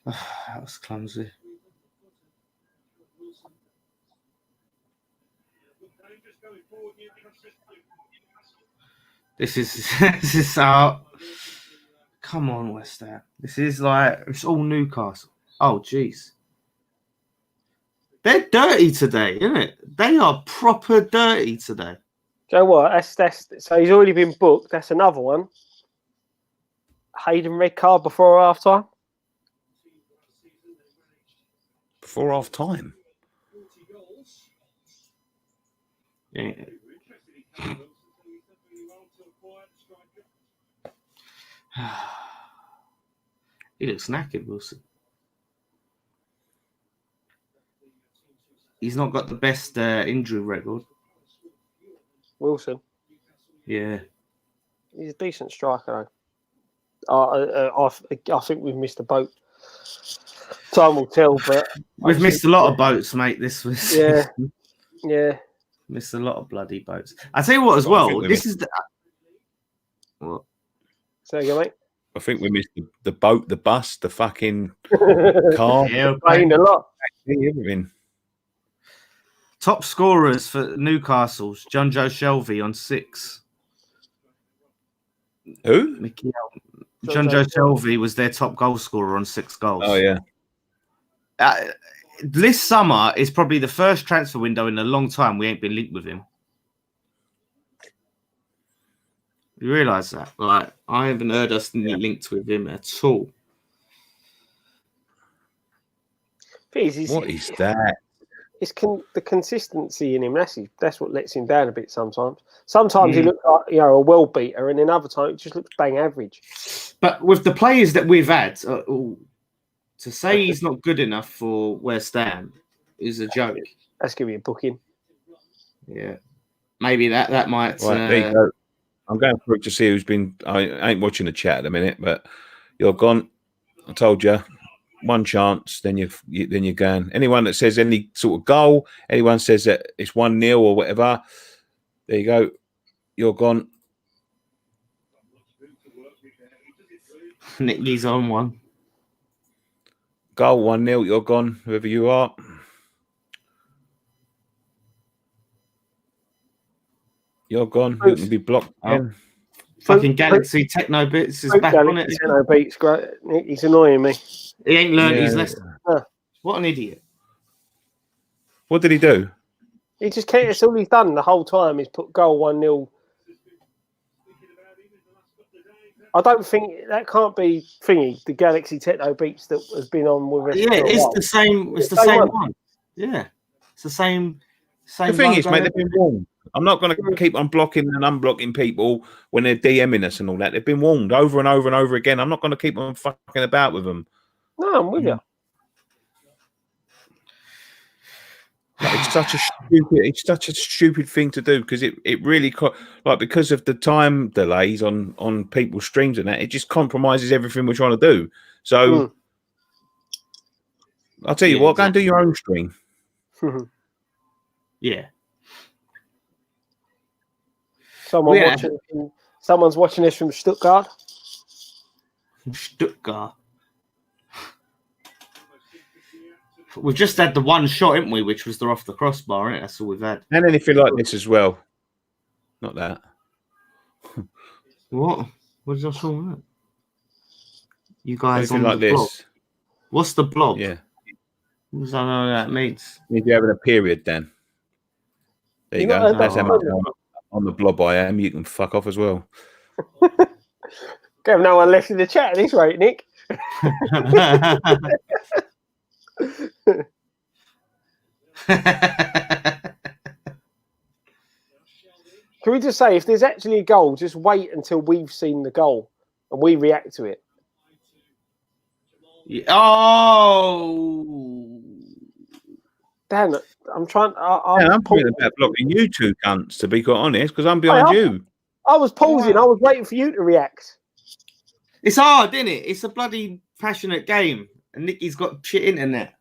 That was clumsy. This is our. Come on, West Ham. This is like it's all Newcastle. Oh, jeez. They're dirty today, isn't it? They are proper dirty today. Do you know what? That's so he's already been booked. That's another one. Hayden red card before half time. Before half time. Yeah. He looks knackered, Wilson. He's not got the best injury record. Wilson. Yeah. He's a decent striker, though. I think we've missed a boat. Time will tell, but we've missed a lot of boats, mate. This was yeah. Missed a lot of bloody boats. I tell you what, as well. This is the what? Say again, mate. I think we missed the boat, the bus, the fucking car. Yeah, playing a lot. Everything. Top scorers for Newcastle's John Joe Shelby on 6. Who? Mickey John Joe Shelby was their top goal scorer on 6 goals. Oh, yeah. This summer is probably the first transfer window in a long time we ain't been linked with him. You realise that? Like, I haven't heard us linked with him at all. What is that? It's the consistency in him. That's what lets him down a bit sometimes. Sometimes he looks like a world beater, and then other times it just looks bang average. But with the players that we've had, to say he's not good enough for West Ham is a joke. That's going to be a booking. Yeah. maybe that might. Right, there you go. I'm going through to see who's been. I ain't watching the chat at the minute, but you're gone. I told you, one chance, then you're going. Anyone that says any sort of goal, anyone says that it's 1-0 or whatever, there you go. You're gone. Nicky's on one. Goal 1-0. You're gone. Whoever you are. You're gone. You can be blocked again. Fucking Galaxy Techno Bits is back on it. Techno Beats, great. He's annoying me. He ain't learned his lesson. What an idiot. What did he do? He just can't. It's all he's done the whole time is put goal 1-0. I don't think that can't be thingy. The Galaxy Techno Beats that has been on with us. Yeah, it's the same. It's the same one. Yeah, it's the same. The thing is, mate, they've been warned. I'm not going to keep on blocking and unblocking people when they're DMing us and all that. They've been warned over and over and over again. I'm not going to keep on fucking about with them. No, I'm with you. It's such a stupid thing to do because it really because of the time delays on people's streams and that, it just compromises everything we're trying to do. So I'll tell you what, go and do your own stream. Yeah. Someone's watching this from Stuttgart. Stuttgart. We've just had the one shot, haven't we? Which was the off the crossbar, isn't it? That's all we've had. And anything like this as well. Not that. What? What is that wrong with that? You guys anything on like the this. blog. What's the blog? Yeah. What does that know what that means? Means you're having a period, Dan. There you go. That's how much on the blob I am. You can fuck off as well. Have no one left in the chat at this rate, Nick. Can we just say, if there's actually a goal, just wait until we've seen the goal and we react to it? Yeah. Oh, damn it! I'm trying. I'm thinking about blocking you two cunts, to be quite honest, because I'm behind you. I was pausing. Yeah. I was waiting for you to react. It's hard, isn't it? It's a bloody passionate game, and Nicky's got shit internet.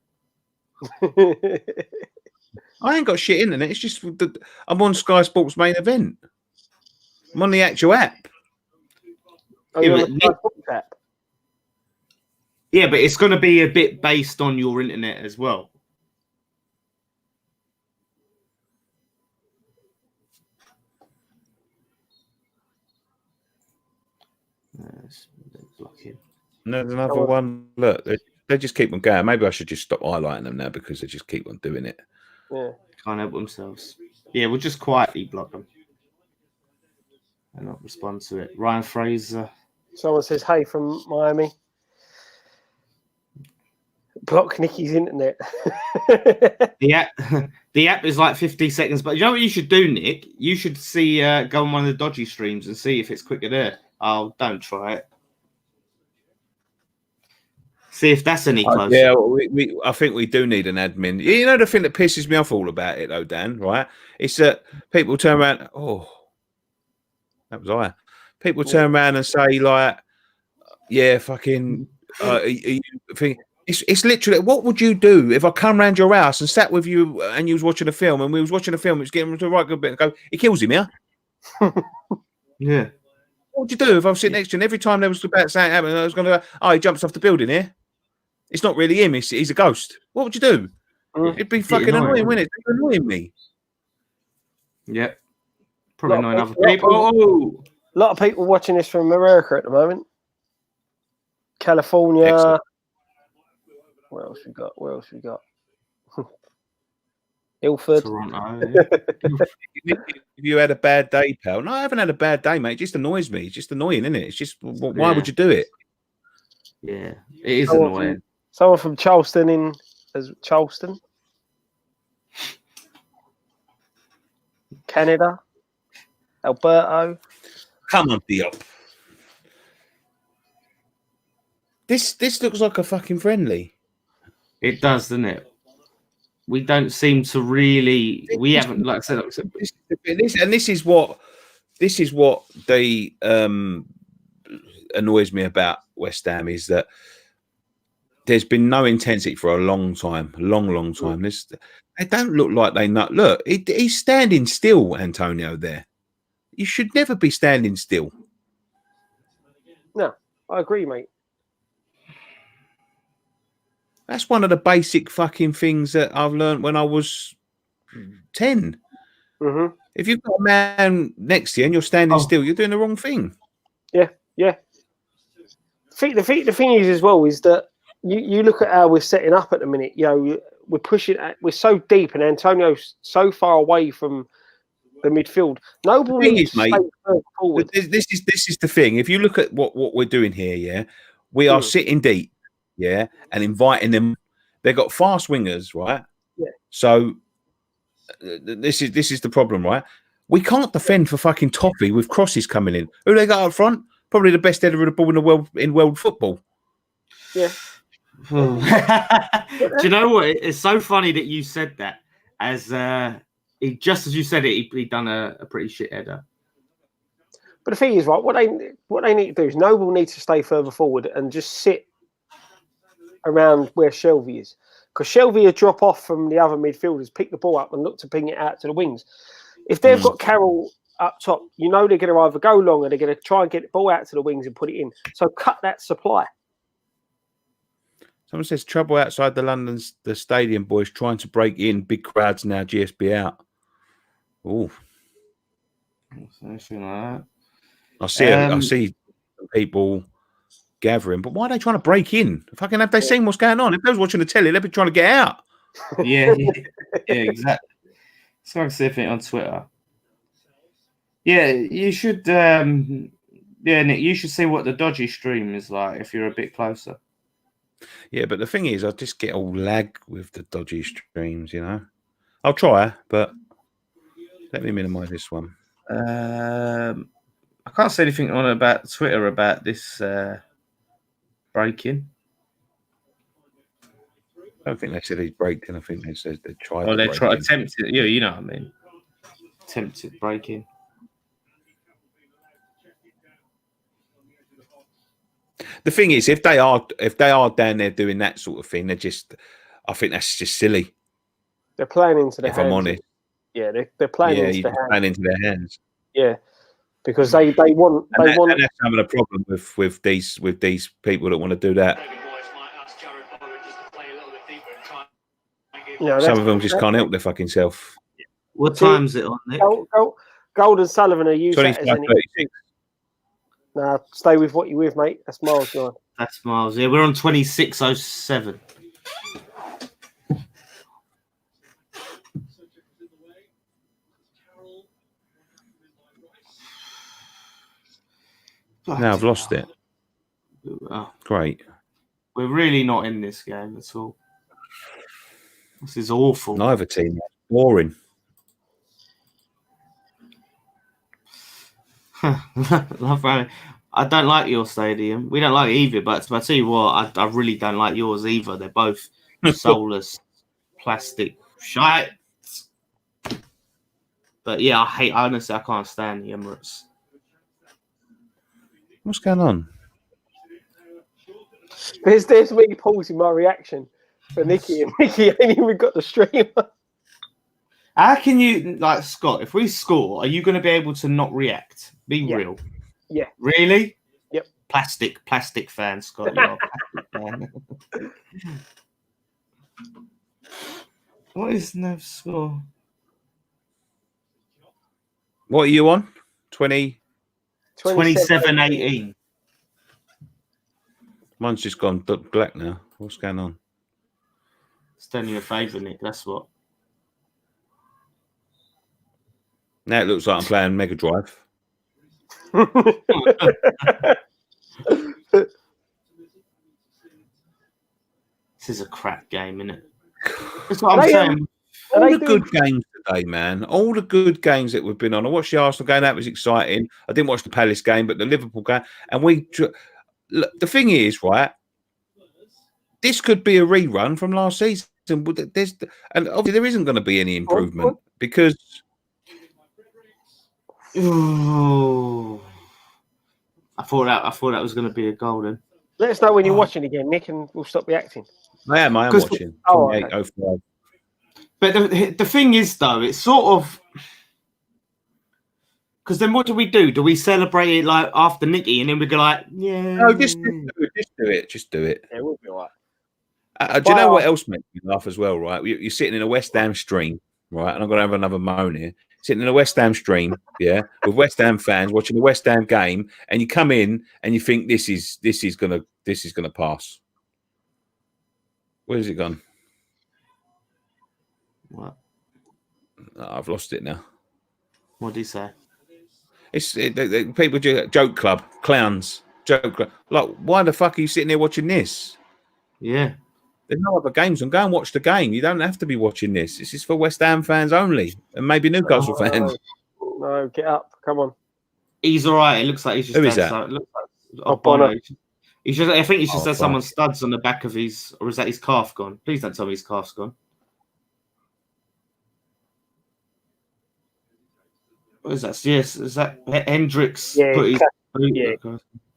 I ain't got shit internet. It's just I'm on Sky Sports main event. I'm on the actual app. Yeah, but it's going to be a bit based on your internet as well. There's another one. Look, they just keep on going. Maybe I should just stop highlighting them now because they just keep on doing it. Yeah, can't help themselves. Yeah, we'll just quietly block them and not respond to it. Ryan Fraser. Someone says, "Hey from Miami." Block Nicky's internet. The app is like 50 seconds. But you know what you should do, Nick? You should see go on one of the dodgy streams and see if it's quicker there. Oh, don't try it. See if that's any closer. Yeah, I think we do need an admin. You know the thing that pisses me off all about it, though, Dan, right? It's that people turn around. Oh, that was I. People turn around and say, like, yeah, fucking, you think. It's literally, what would you do if I come round your house and sat with you and you was watching a film and we was watching a film, it was getting to the right good bit and go, he kills him, yeah? Yeah. What would you do if I was sitting next to him every time there was about something happening? I was going to go, oh, he jumps off the building here. It's not really him, he's a ghost. What would you do? It'd be fucking annoying, wouldn't it? It'd be annoying me. Yep. Probably annoying other people. A lot of people watching this from America at the moment. California. Excellent. What else we got? Ilford. Toronto. Yeah. If you had a bad day, pal. No, I haven't had a bad day, mate. It just annoys me. It's just annoying, isn't it? It's just, why would you do it? Yeah, it is annoying. Someone from Charleston Charleston, Canada, Alberto. Come on, Diop. This looks like a fucking friendly. It does, doesn't it? we don't seem to really. We haven't, like I said, this is what they annoys me about West Ham is that there's been no intensity for a long time, long time. They don't look like they know. Look, he's standing still, Antonio. There, you should never be standing still. No, I agree, mate. That's one of the basic fucking things that I've learned when I was 10. Mm-hmm. If you've got a man next to you and you're standing still, you're doing the wrong thing. Yeah. The thing is as well is that you look at how we're setting up at the minute. You know, we're pushing. We're so deep, and Antonio's so far away from the midfield. Noble needs to stay forward. This is the thing. If you look at what we're doing here, yeah, we are sitting deep. Yeah, and inviting them. They've got fast wingers, right? Yeah. So this is the problem, right? We can't defend for fucking Toffee with crosses coming in. Who they got up front? Probably the best header of the ball in the world in world football. Yeah. Do you know what? It's so funny that you said that. As just as you said it, he done a pretty shit header. But the thing is, right? What they need to do is Noble needs to stay further forward and just sit around where Shelvey is, because Shelvey will drop off from the other midfielders, pick the ball up and look to ping it out to the wings. If they've got Carroll up top, you know they're going to either go long or they're going to try and get the ball out to the wings and put it in. So cut that supply. Someone says trouble outside the stadium, boys, trying to break in. Big crowds now, GSB out. Oh, something like that. I see people gathering, but why are they trying to break in? Fucking have they seen what's going on? If they was watching the telly, they'd be trying to get out. Yeah, exactly. So I can see it on Twitter. Yeah, you should. Nick, you should see what the dodgy stream is like if you're a bit closer. Yeah, but the thing is, I just get all lag with the dodgy streams. You know, I'll try, but let me minimise this one. I can't say anything on about Twitter about this. Breaking. I don't think they said he's breaking. I think they said they tried. Oh, they tried attempted. You know what I mean? Attempted breaking. The thing is, if they are down there doing that sort of thing, I think that's just silly. They're playing into their hands. If I'm honest. Yeah, they're playing into their hands. Playing into their hands. Yeah. Because they want and that's having a problem with these people that want to do that. Some of them just can't help their fucking self. What time's it on, Nick? Gold and Sullivan are using that as any. 36. Nah, stay with what you're with, mate. That's Miles, John. That's Miles. Yeah, we're on 26:07. Now I've lost it. Great. We're really not in this game at all. This is awful. Neither team. Boring. I don't like your stadium. We don't like it either, but I tell you what, I really don't like yours either. They're both soulless plastic shite. But yeah, honestly, I can't stand the Emirates. What's going on? There's me pausing my reaction for Nicky, and Nicky ain't even got the stream. How can you, like, Scott, if we score, are you going to be able to not react? Be real. Yeah. Really? Yep. Plastic fan, Scott. You're a plastic fan. What is no score? What are you on? 27-18. Mine's just gone black now. What's going on? It's done you a favour, Nick. That's what. Now it looks like I'm playing Mega Drive. This is a crap game, isn't it? That's what I'm saying. All the good games today, man. All the good games that we've been on. I watched the Arsenal game. That was exciting. I didn't watch the Palace game, but the Liverpool game. And the thing is, right, this could be a rerun from last season. there's and obviously there isn't going to be any improvement because. Ooh. I thought that was going to be a goal then. Let us know when you're watching again, Nick, and we'll stop reacting. I am watching. Oh, okay. But the thing is, though, it's sort of because then what do we do? Do we celebrate it like after Nicky, and then we go like, yeah? No, just do it. Just do it. Yeah, we'll be all right. Do you know what else makes me laugh as well? Right, you're sitting in a West Ham stream, right, and I'm going to have another moan here. Sitting in a West Ham stream, yeah, with West Ham fans watching a West Ham game, and you come in and you think this is gonna pass. Where's it gone? What? Oh, I've lost it now. What did he say? It's people joke club clowns joke club. Like, why the fuck are you sitting there watching this? Yeah. There's no other games on. Go and watch the game. You don't have to be watching this. This is for West Ham fans only, and maybe Newcastle fans. No, get up. Come on. He's all right. It looks like he's just. Who is that? So, it looks like, Bono. He's just. I think he's just had fuck. someone's studs on the back of his, or is that his calf gone? Please don't tell me his calf's gone. What is that? Yes, is that Hendricks? Yeah, put his,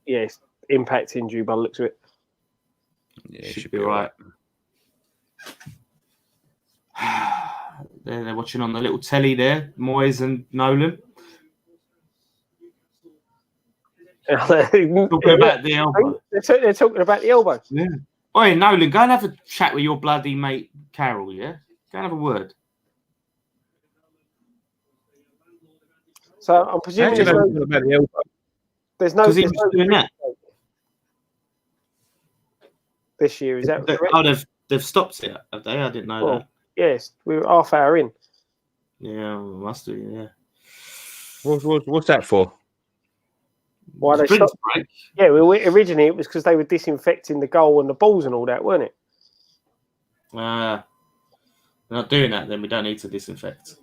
yeah, it's impact injury by the looks of it. Yeah, should be right. They're watching on the little telly there, Moyes and Nolan. Talking about the elbow. They're talking about the elbow. Yeah. Oi, Nolan, go and have a chat with your bloody mate Carol, yeah? Go and have a word. So I'm presuming there's no doing that this year. Is that correct? Oh, they've stopped it, have they? I didn't know that. Yes, we were half hour in. Yeah, must do. Yeah. What's that for? Why they stopped? Yeah, originally it was because they were disinfecting the goal and the balls and all that, weren't it? They're not doing that. Then we don't need to disinfect.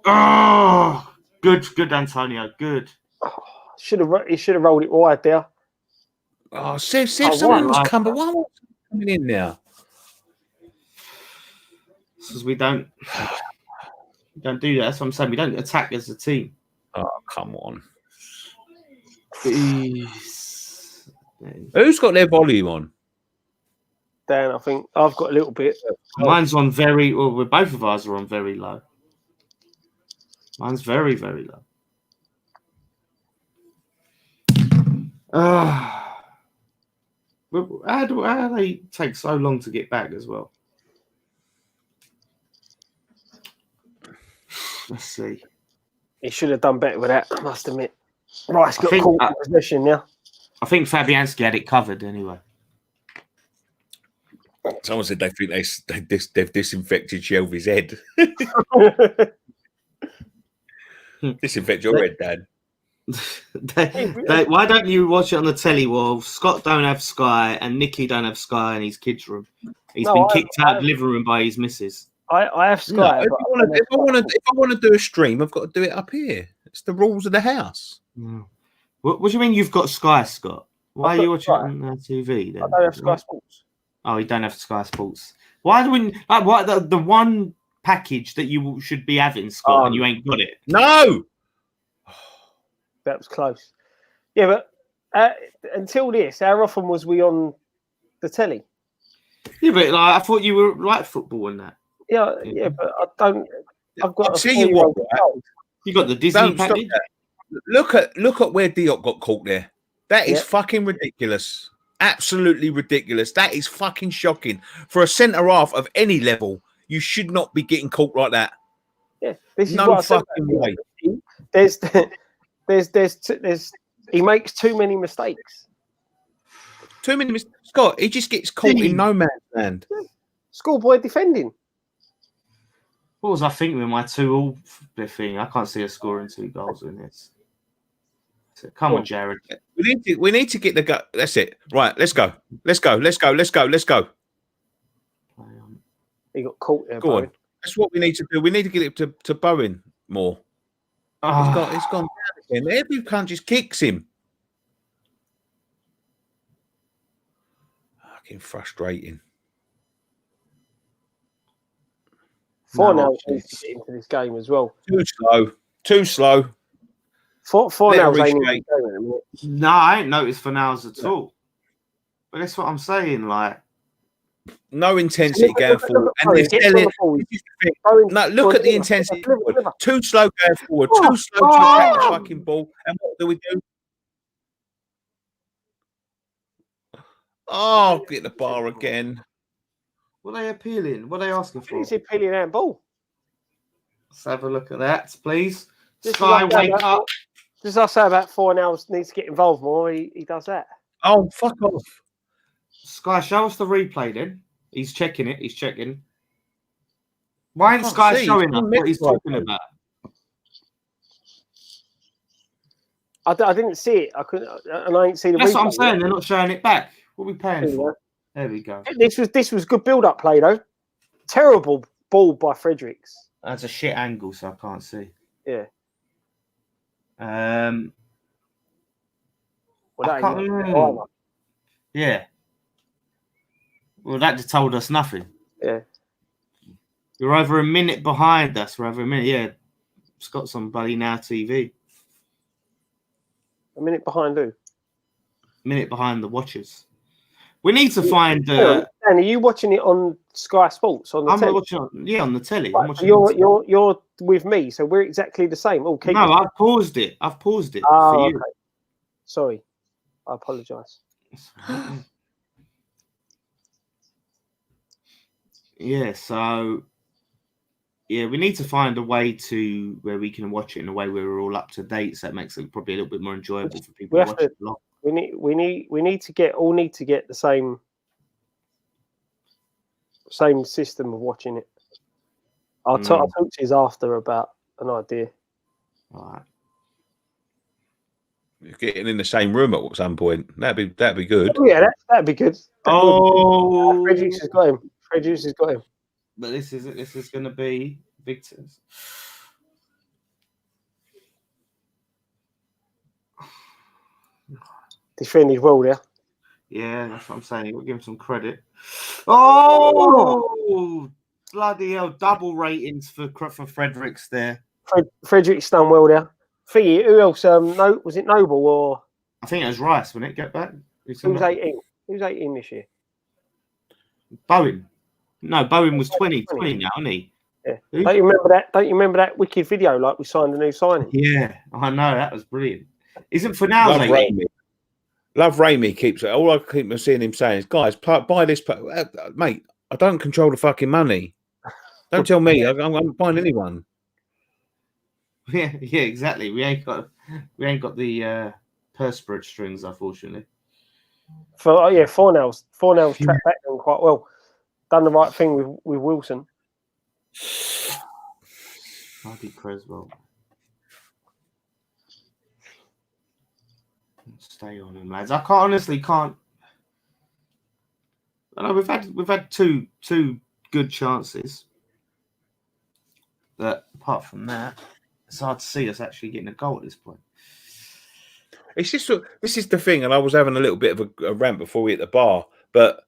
Oh, good, Antonio. Good. Oh, he should have rolled it wide there. Oh, see if someone was coming. Why was coming in now? Because we don't do that. That's what I'm saying. We don't attack as a team. Oh, come on. Who's got their volume on? Dan, I think I've got a little bit. Mine's on very. Well, both of ours are on very low. Mine's very, very low. How do they take so long to get back as well? Let's see. He should have done better with that, I must admit. Rice got caught in possession now. I think Fabianski had it covered anyway. Someone said they think they've disinfected Shelby's head. Disinfect your head, Dad. Why don't you watch it on the telly? Well, Scott don't have Sky and Nicky don't have Sky in his kids' room. He's been kicked out of the living room by his missus. I have Sky. No, if I want to do a stream, I've got to do it up here. It's the rules of the house. What do you mean you've got Sky, Scott? Why are you watching on TV then? I don't have Sky Sports. Oh, you don't have Sky Sports. Why do we what the one package that you should be having, Scott, and you ain't got it? No. That was close. Yeah, but until this, how often was we on the telly? Yeah, but I thought you were like football and that. Yeah, but I don't. I've got. I'll tell you what. You got the Disney package. Look at where Diop got caught there. That is fucking ridiculous. Absolutely ridiculous. That is fucking shocking for a centre half of any level. You should not be getting caught like that. Yeah, this is no what fucking way. There's he makes too many mistakes. Too many mistakes. Scott, he just gets caught in no man's land. Schoolboy defending. What was I thinking with my 2-2 thing? I can't see us scoring 2 goals in this. So, come on, Jared. We need to get the go. That's it. Right, let's go. Let's go. He got caught there. Go on. That's what we need to do. We need to get it to Bowen more. It's gone down again. Every cunt just kicks him. Fucking frustrating. Fornals needs to get into this game as well. Too slow. Fornals ain't in the game. No, I ain't noticed Fornals at all. But that's what I'm saying. Like, no intensity going forward. And they're selling. No, look at the intensity. Too slow going forward. Too slow to attack the fucking ball. And what do we do? Oh, get the bar again. What are they appealing? What are they asking for? He's appealing that ball. Let's have a look at that, please. Sky, wake up. Just I say about Fornals needs to get involved more. He does that. Oh, fuck off. Sky, show us the replay then. He's checking it. He's checking. Why ain't Sky showing us what he's talking about? I didn't see it. I couldn't, and I ain't seen the replay. That's what I'm saying. They're not showing it back. What are we paying for? There we go. This was good build-up play though. Terrible ball by Fredericks. That's a shit angle, so I can't see. Yeah. I Well, can't remember. Yeah. Well, that just told us nothing. Yeah. You're over a minute behind us. We're over a minute. Yeah. It's got somebody now TV. A minute behind who? A minute behind the watchers. We need to find. Dan, are you watching it on Sky Sports on the telly? Watching on the telly. Right, I'm watching you're with me, so we're exactly the same. Oh, no, I've paused it. for you. Okay. Sorry, I apologise. Yeah, so we need to find a way to where we can watch it in a way where we're all up to date. So that makes it probably a little bit more enjoyable for people to watch it along. We need to get the same system of watching it. I'll talk to you after about an idea. All right. You're getting in the same room at some point. That'd be good. Oh, yeah, that'd be good. Fredericks has got him. But this is going to be Victor's. Defended well there. Yeah, that's what I'm saying. We'll give him some credit. Oh, bloody hell! Double ratings for Fredericks there. Fredericks done well there. Thingy, who else? Was it Noble or? I think it was Rice. When it get back, who was 18? Who's 18 this year? Bowen. No, Bowen was 20 now, isn't he? Yeah. Don't you remember that wicked video? Like we signed a new signing. Yeah, I know that was brilliant. Isn't Fornals 18? Love Ramey keeps it. All I keep seeing him saying is, guys, buy this. Mate, I don't control the fucking money. Don't tell me. I'm buying anyone. Yeah, exactly. We ain't got the perspirate strings, unfortunately. Fornals tracked back them quite well. Done the right thing with Wilson. Bloody Creswell. Stay on him, lads. I honestly can't. I know we've had two good chances. But apart from that, it's hard to see us actually getting a goal at this point. It's just this is the thing, and I was having a little bit of a rant before we hit the bar, but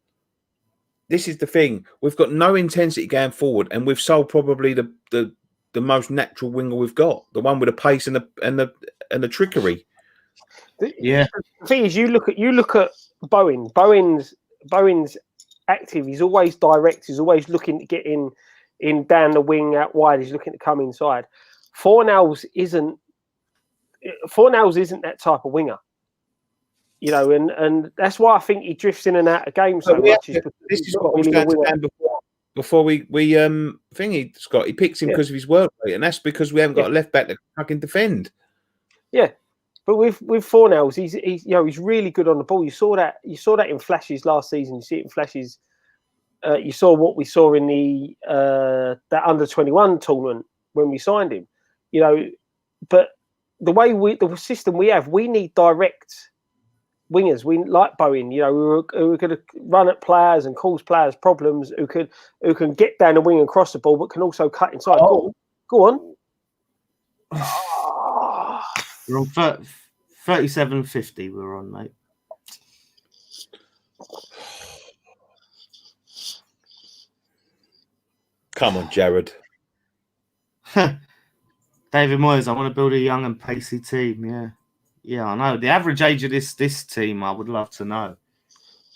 this is the thing: we've got no intensity going forward, and we've sold probably the most natural winger we've got, the one with the pace and the trickery. Yeah. The thing is, you look at Bowen. Bowen's active. He's always direct. He's always looking to get in down the wing, out wide. He's looking to come inside. Fornals isn't that type of winger, you know, and that's why I think he drifts in and out of games so much. This is what I was going to say before we thingy, Scott. He picks him because of his work rate, and that's because we haven't got a left back to fucking defend. Yeah. But with Fornals, he's really good on the ball. You saw that in flashes last season. You see it in flashes. You saw what we saw in the that under-21 tournament when we signed him. You know, but the system we have, we need direct wingers. We like Bowen. You know, who are going to run at players and cause players problems. Who can get down the wing and cross the ball, but can also cut inside. Go on. We're on 37.50. We're on, mate. Come on, Jared. David Moyes, I want to build a young and pacey team. Yeah, I know. The average age of this team, I would love to know.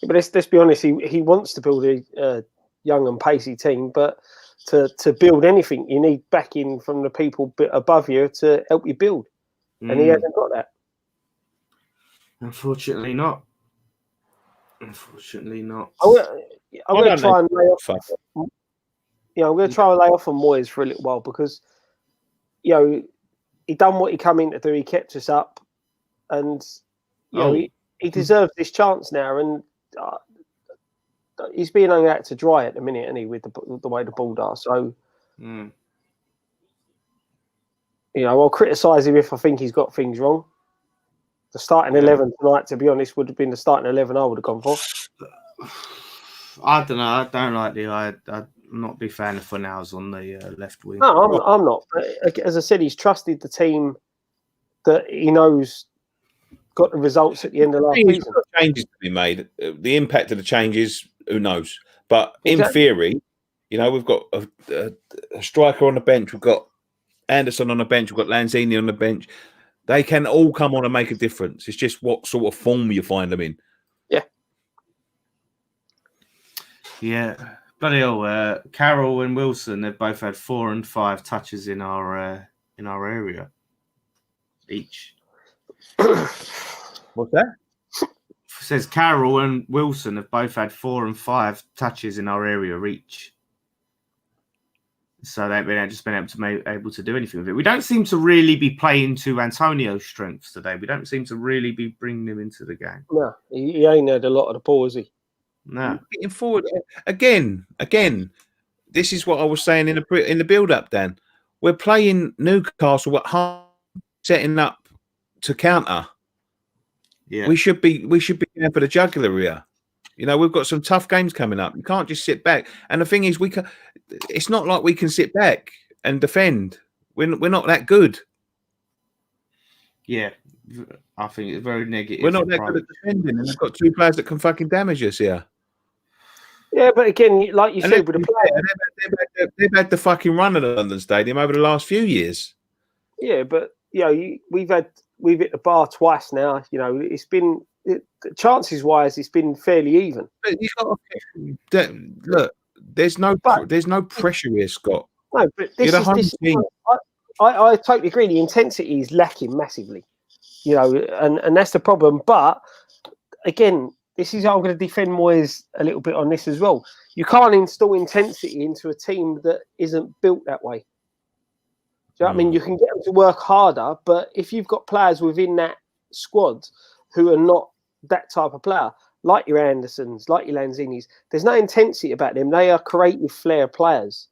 Yeah, but let's be honest. He wants to build a young and pacey team, but to build anything, you need backing from the people above you to help you build, and he hasn't got that. Unfortunately, not. Unfortunately, not. I'm going to try and lay off. I'm going to try and lay off on Moyes for a little while because, he done what he come in to do. He kept us up, and he deserves this chance now. And he's being hung out to dry at the minute, isn't he, with the way the ball does. So, I'll criticise him if I think he's got things wrong. The starting 11 tonight, to be honest, would have been the starting 11 I would have gone for. I don't know. I don't like I'm not a big fan of Fornals on the left wing. No, I'm not. But as I said, he's trusted the team that he knows got the results at the end of last season. Changes to be made. The impact of the changes, who knows? But in theory, we've got a striker on the bench. We've got Anderson on the bench. We've got Lanzini on the bench. They can all come on and make a difference. It's just what sort of form you find them in. Yeah. Bloody hell, Carroll and Wilson, they've both had 4 and 5 touches in our area each. What's that? It says Carroll and Wilson have both had 4 and 5 touches in our area each. So they've been able to do anything with it. We don't seem to really be playing to Antonio's strengths today. We don't seem to really be bringing him into the game. No, he ain't had a lot of the ball, has he? No. Getting forward again. This is what I was saying in the build-up, Dan. We're playing Newcastle at home, setting up to counter. Yeah, we should be going for the jugular here. We've got some tough games coming up. You can't just sit back. And the thing is, it's not like we can sit back and defend. We're not that good. Yeah, I think it's very negative. We're not that good at defending, and we've got 2 players that can fucking damage us here. Yeah, but again, like you said, with the players, they've had the fucking run at the London Stadium over the last few years. Yeah, but we've hit the bar twice now. It's been chances wise, it's been fairly even. But look, there's no pressure here, Scott. No, but I totally agree. The intensity is lacking massively, and that's the problem. But again, this is how I'm going to defend Moyes a little bit on this as well. You can't install intensity into a team that isn't built that way. Do you know what I mean? You can get them to work harder, but if you've got players within that squad who are not that type of player, like your Andersons, like your Lanzinis, there's no intensity about them. They are creative flair players.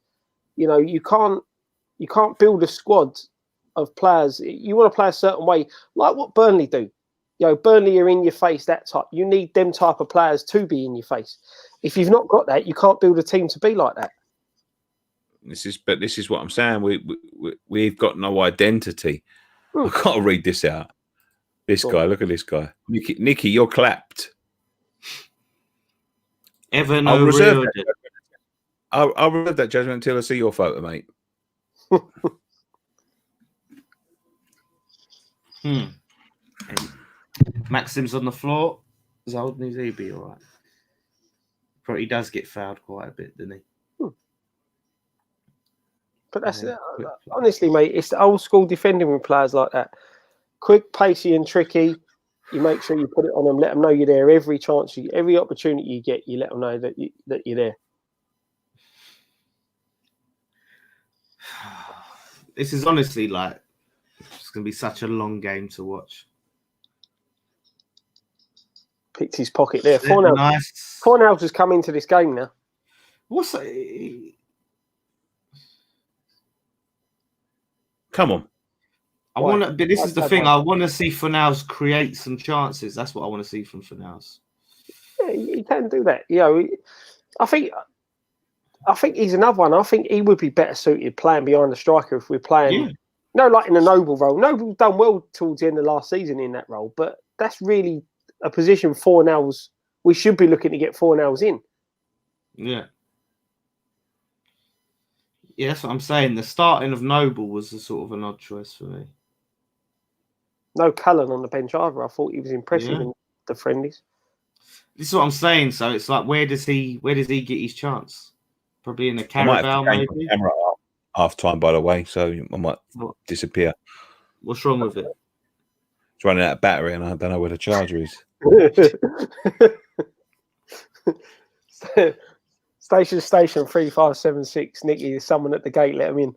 You can't build a squad of players. You want to play a certain way, like what Burnley do. Burnley are in your face, that type. You need them type of players to be in your face. If you've not got that, you can't build a team to be like that. This is what I'm saying. We've got no identity. I've got to read this out. This guy, look at this guy. Nicky, you're clapped. I'll reserve that judgment until I see your photo, mate. Maxim's on the floor. Is old news he'd be all right. Probably does get fouled quite a bit, doesn't he? But that's honestly, mate. It's the old school defending with players like that. Quick, pacey, and tricky. You make sure you put it on them. Let them know you're there. Every chance, every opportunity you get, you let them know that you're there. This is honestly it's going to be such a long game to watch. Picked his pocket there. Fornals has come into this game now. What's that? Come on. But this is the thing. I want to see Fornals create some chances. That's what I want to see from Fornals. Yeah, he can do that. I think he's another one. I think he would be better suited playing behind the striker if we're playing. Like in a Noble role. Noble's done well towards the end of last season in that role, but that's really a position Fornals. We should be looking to get Fornals in. Yeah. Yeah, that's what I'm saying. The starting of Noble was a sort of an odd choice for me. No Cullen on the bench either. I thought he was impressive Yeah. in the friendlies. This is what I'm saying. So it's like, where does he get his chance? Probably in the I might have Carabao, to change maybe. my camera at half time, by the way, so I might disappear. What's wrong with it? It's running out of battery, and I don't know where the charger is. Station 3576. Nicky, there's someone at the gate. Let him in.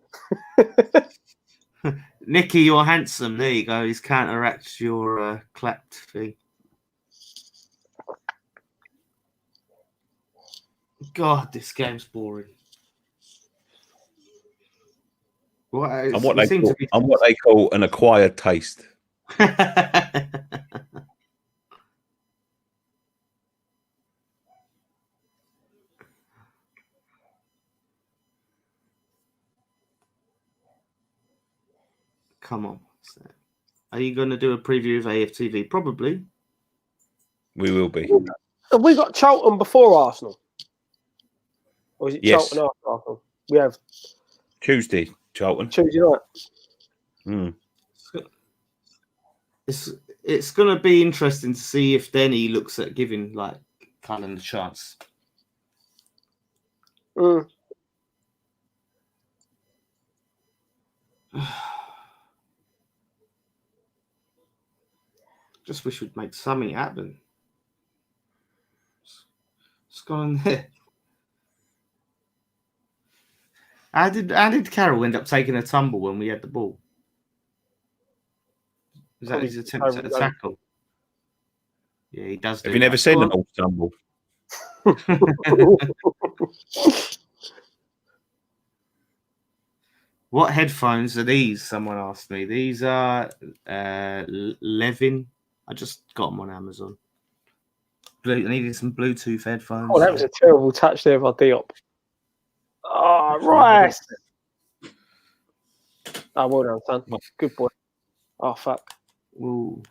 Nicky, you're handsome. There you go. He's counteracts your clapped thing. God, this game's boring. I'm what they call an acquired taste. Come on. Are you going to do a preview of AFTV? Probably. We will be. Have we got Charlton before Arsenal? Or is it Yes. Charlton after Arsenal? We have Tuesday, Charlton. Tuesday night. It's going to be interesting to see if Denny looks at giving like Cullen a chance. Just wish we'd make something happen. What's going on there? How did Carroll end up taking a tumble when we had the ball? Was that his attempt at a tackle? Yeah, he does. Have you never seen an old tumble? What headphones are these? Someone asked me. These are Levin. I just got them on Amazon. I needed some Bluetooth headphones. Oh, that was a terrible touch there by Diop. Oh, Rice. Oh, well done, son. Good boy. Oh, fuck. Ooh.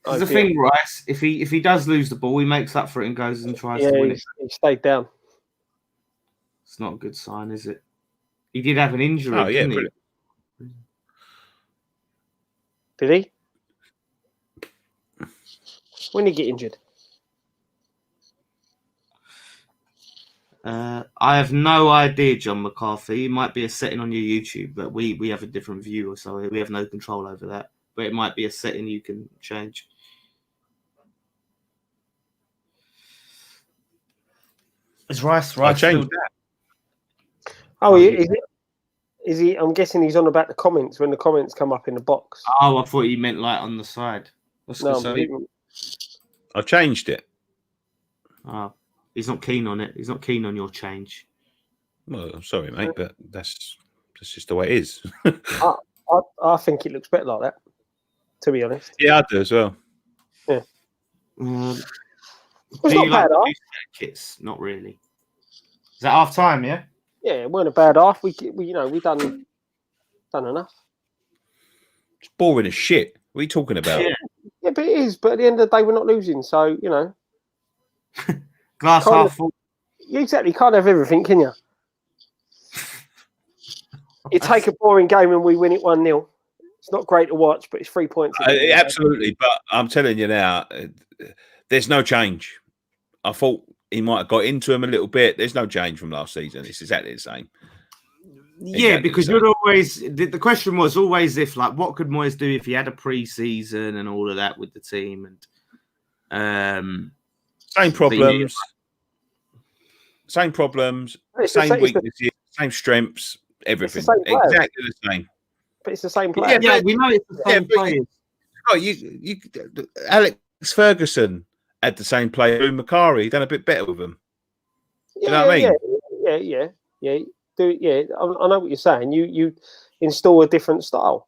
The thing, Rice, if he does lose the ball, he makes up for it and goes and tries to win it. He stayed down. It's not a good sign, is it? He did have an injury, didn't he? Did he? When did he get injured? I have no idea, John McCarthy. It might be a setting on your YouTube, but we have a different view, so we have no control over that. But it might be a setting you can change. Is Rice still down? Oh, is he? I'm guessing he's on about the comments when the comments come up in the box. Oh, I thought you meant like on the side. I changed it. Oh, he's not keen on it. He's not keen on your change. Well, I'm sorry, mate, but that's just the way it is. I think it looks better like that, to be honest. Yeah, I do as well. Yeah. It's not bad, kits? Not really. Is that half time? Yeah. Yeah, it weren't a bad half. We done enough. It's boring as shit. What are you talking about? Yeah, but it is. But at the end of the day, we're not losing. So glass half full. You exactly can't have everything, can you? You take a boring game and we win it 1-0. It's not great to watch, but it's 3 points. Absolutely, but I'm telling you now, there's no change. I thought he might have got into him a little bit. There's no change from last season. It's exactly the same. Yeah, because you'd always the question was always if what could Moyes do if he had a pre-season and all of that with the team and same problems, same weaknesses, same strengths, everything exactly the same. But it's the same player. Yeah, we know it's the same players. Oh, you Alex Ferguson had the same player. Macari, he done a bit better with him. You know what I mean? Yeah. I know what you're saying. You install a different style.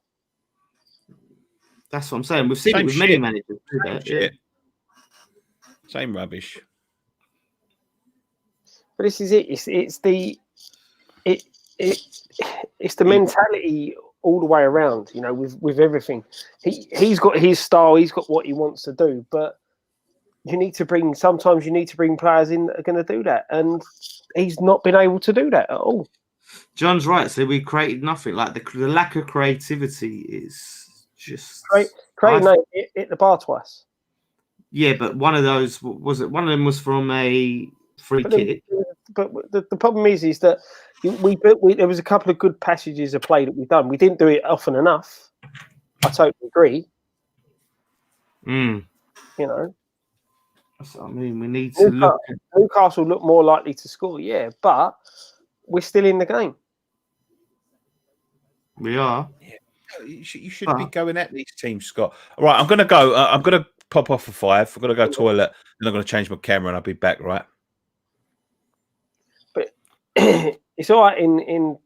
That's what I'm saying. We've seen it with many managers do that. Yeah. Same rubbish. But this is it. It's the mentality all the way around. With everything. He's got his style. He's got what he wants to do. But sometimes you need to bring players in that are going to do that, and he's not been able to do that at all. John's right. So we created nothing. Like the lack of creativity is just Creating hit the bar twice. Yeah, but one of those was it. One of them was from a free kick. But the problem is that there was a couple of good passages of play that we've done. We didn't do it often enough. I totally agree. You know, I mean, we need to look. Newcastle look more likely to score, yeah, but we're still in the game. We are. Yeah. You should be going at these teams, Scott. All right, I'm going to go. I'm going to pop off for 5. I'm going to go to the toilet, and I'm going to change my camera, and I'll be back, right? But it's all right in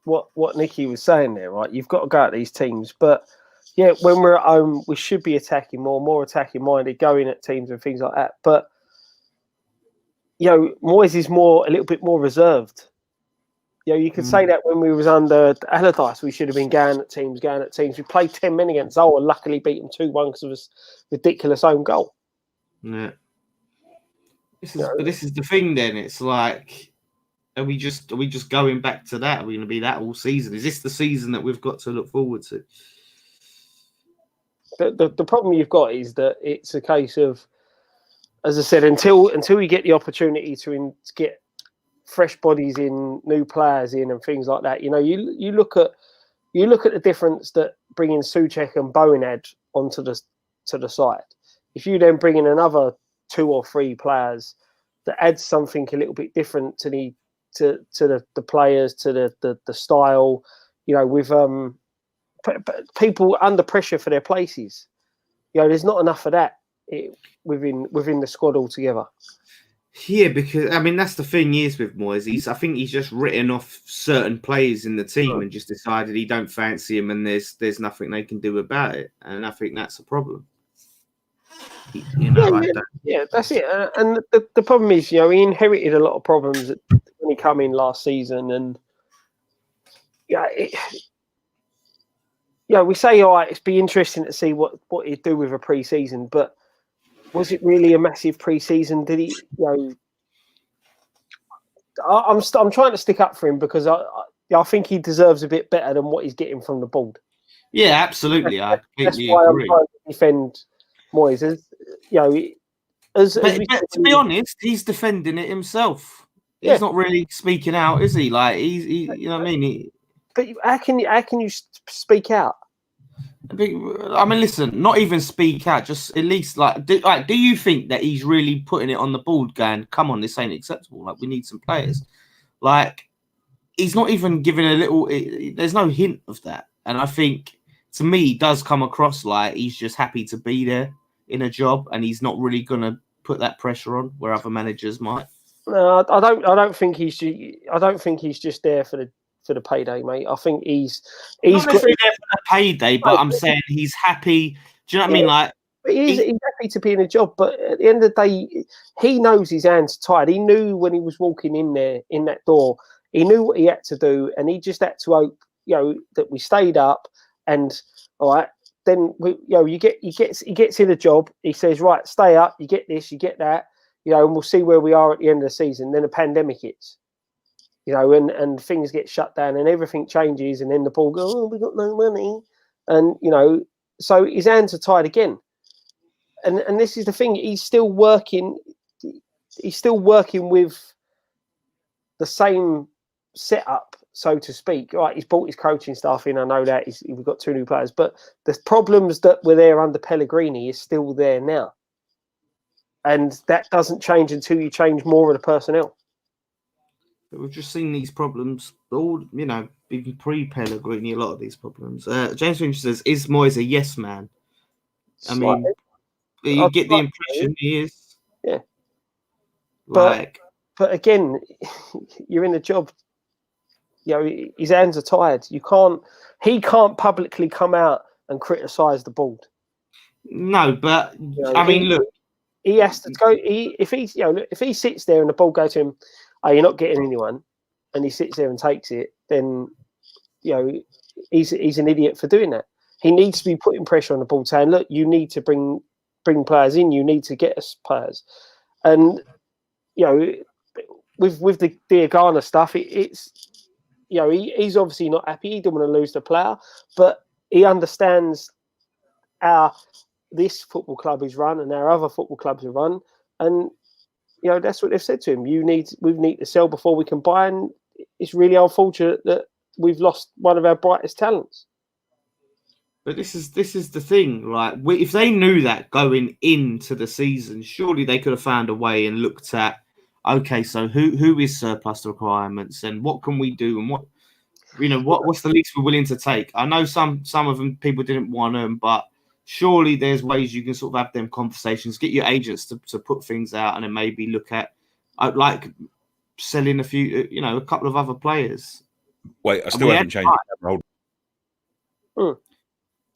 what Nicky was saying there, right? You've got to go at these teams, but yeah, when we're at home, we should be attacking more attacking minded, going at teams and things like that. But you know, Moyes is a little bit more reserved. You know, you could say that when we was under Allardyce, we should have been going at teams. We played 10 men against Hull and luckily beat them 2-1 because of this ridiculous own goal. Yeah. This is the thing. Then it's like, are we just going back to that? Are we going to be that all season? Is this the season that we've got to look forward to? The problem you've got is that it's a case of, as I said, until we get the opportunity to get fresh bodies in, new players in, and things like that. You know, you look at the difference that bringing Souček and Bowen had onto the side. If you then bring in another 2 or 3 players that adds something a little bit different to the players, to the style, you know, with people under pressure for their places. You know, there's not enough of that within the squad altogether. Yeah, because I mean that's the thing is with Moyes. I think he's just written off certain players in the team and just decided he don't fancy him, and there's nothing they can do about it. And I think that's a problem. You know, that's it. And the problem is, you know, he inherited a lot of problems when he came in last season, and we say, all right, it's be interesting to see what he'd do with a pre-season, but was it really a massive pre-season? Did he, you know? I'm trying to stick up for him because I think he deserves a bit better than what he's getting from the board. Yeah, absolutely. I completely That's why agree. I'm trying to defend Moyes. To be honest, he's defending it himself. He's not really speaking out, is he? Like you know what I mean? But how can you speak out? I mean, listen, not even speak out, just at least do you think that he's really putting it on the board going, come on, this ain't acceptable, like we need some players? Like he's not even giving a little, there's no hint of that. And I think to me it does come across like he's just happy to be there in a job and he's not really going to put that pressure on where other managers might. No, I don't think he's just there for the payday, mate. I think he's not necessarily there for the payday, but I'm saying he's happy. Do you know what I mean? Like he's happy to be in a job, but at the end of the day, he knows his hands are tied. He knew when he was walking in there in that door, he knew what he had to do, and he just had to hope, you know, that we stayed up. And all right, then he gets in a job. He says, right, stay up. You get this, you get that, you know, and we'll see where we are at the end of the season. Then a pandemic hits. You know, and things get shut down and everything changes, and then the ball goes, oh, we got no money, and you know, so his hands are tied again. And this is the thing, he's still working with the same setup, so to speak. Right, he's brought his coaching staff in. I know that we've got 2 new players, but the problems that were there under Pellegrini is still there now, and that doesn't change until you change more of the personnel. But we've just seen these problems, all, you know, even pre-Pellegrini, a lot of these problems. James Finch says, is Moyes a yes man? I mean, you get the impression he is. Yeah. But again, you're in a job, you know, his hands are tied. He can't publicly come out and criticise the board. No, but, you know, I mean, look. He has to go, if he sits there and the ball goes to him, oh, you're not getting anyone, and he sits there and takes it, then, you know, he's an idiot for doing that. He needs to be putting pressure on the ball, saying, look, you need to bring bring players in. You need to get us players, and with the Diagana stuff, it's he's obviously not happy. He didn't want to lose the player, but he understands how this football club is run and our other football clubs are run, and that's what they've said to him. We need to sell before we can buy, and it's really unfortunate that we've lost one of our brightest talents. But this is the thing. Like, if they knew that going into the season, surely they could have found a way and looked at, okay, so who is surplus requirements and what can we do and what's the least we're willing to take. I know some of them people didn't want them, but surely there's ways you can sort of have them conversations, get your agents to put things out, and then maybe look at like selling a couple of other players. Wait, I still haven't changed the role.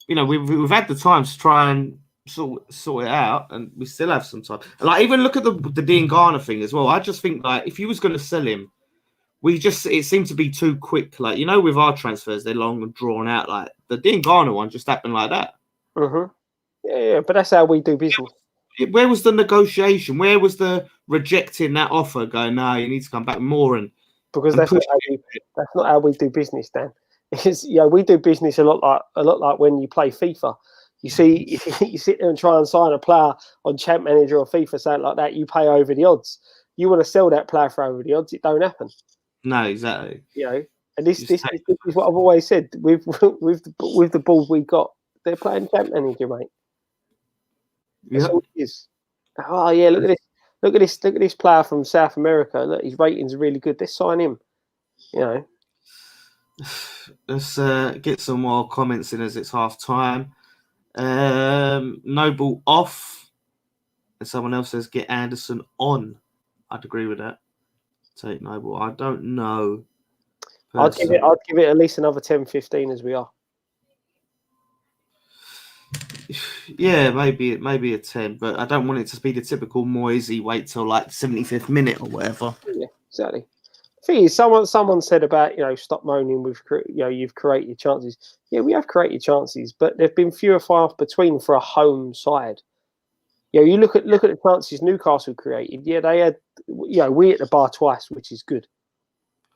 We've had the time to try and sort it out, and we still have some time. Like, even look at the Diangana thing as well. I just think, like, if you was going to sell him, it seemed to be too quick. Like, with our transfers, they're long and drawn out. Like, the Diangana one just happened like that. Yeah, but that's how we do business. Where was the negotiation? Where was the rejecting that offer? Going, no, you need to come back more because that's not how we do business, Dan. It's, we do business a lot like when you play FIFA. You see, you sit there and try and sign a player on Champ Manager or FIFA, something like that. You pay over the odds. You want to sell that player for over the odds. It don't happen. No, exactly. And this is what I've always said. With the balls we got, they're playing Champ Manager, mate. That's all it is. Oh yeah, look at this player from South America. Look, his ratings are really good. Let's sign him. Let's get some more comments in as it's half time. Noble off, and someone else says get Anderson on. I'd agree with that. Take Noble. I don't know. I'd give it at least another 10-15 as we are. Yeah, maybe a 10, but I don't want it to be the typical Moisey wait till like 75th minute or whatever. Yeah, exactly. The thing is, someone said about stop moaning with you've created chances. Yeah, we have created chances, but they've been few and far between for a home side. You look at the chances Newcastle created. Yeah, they had we hit the bar twice, which is good.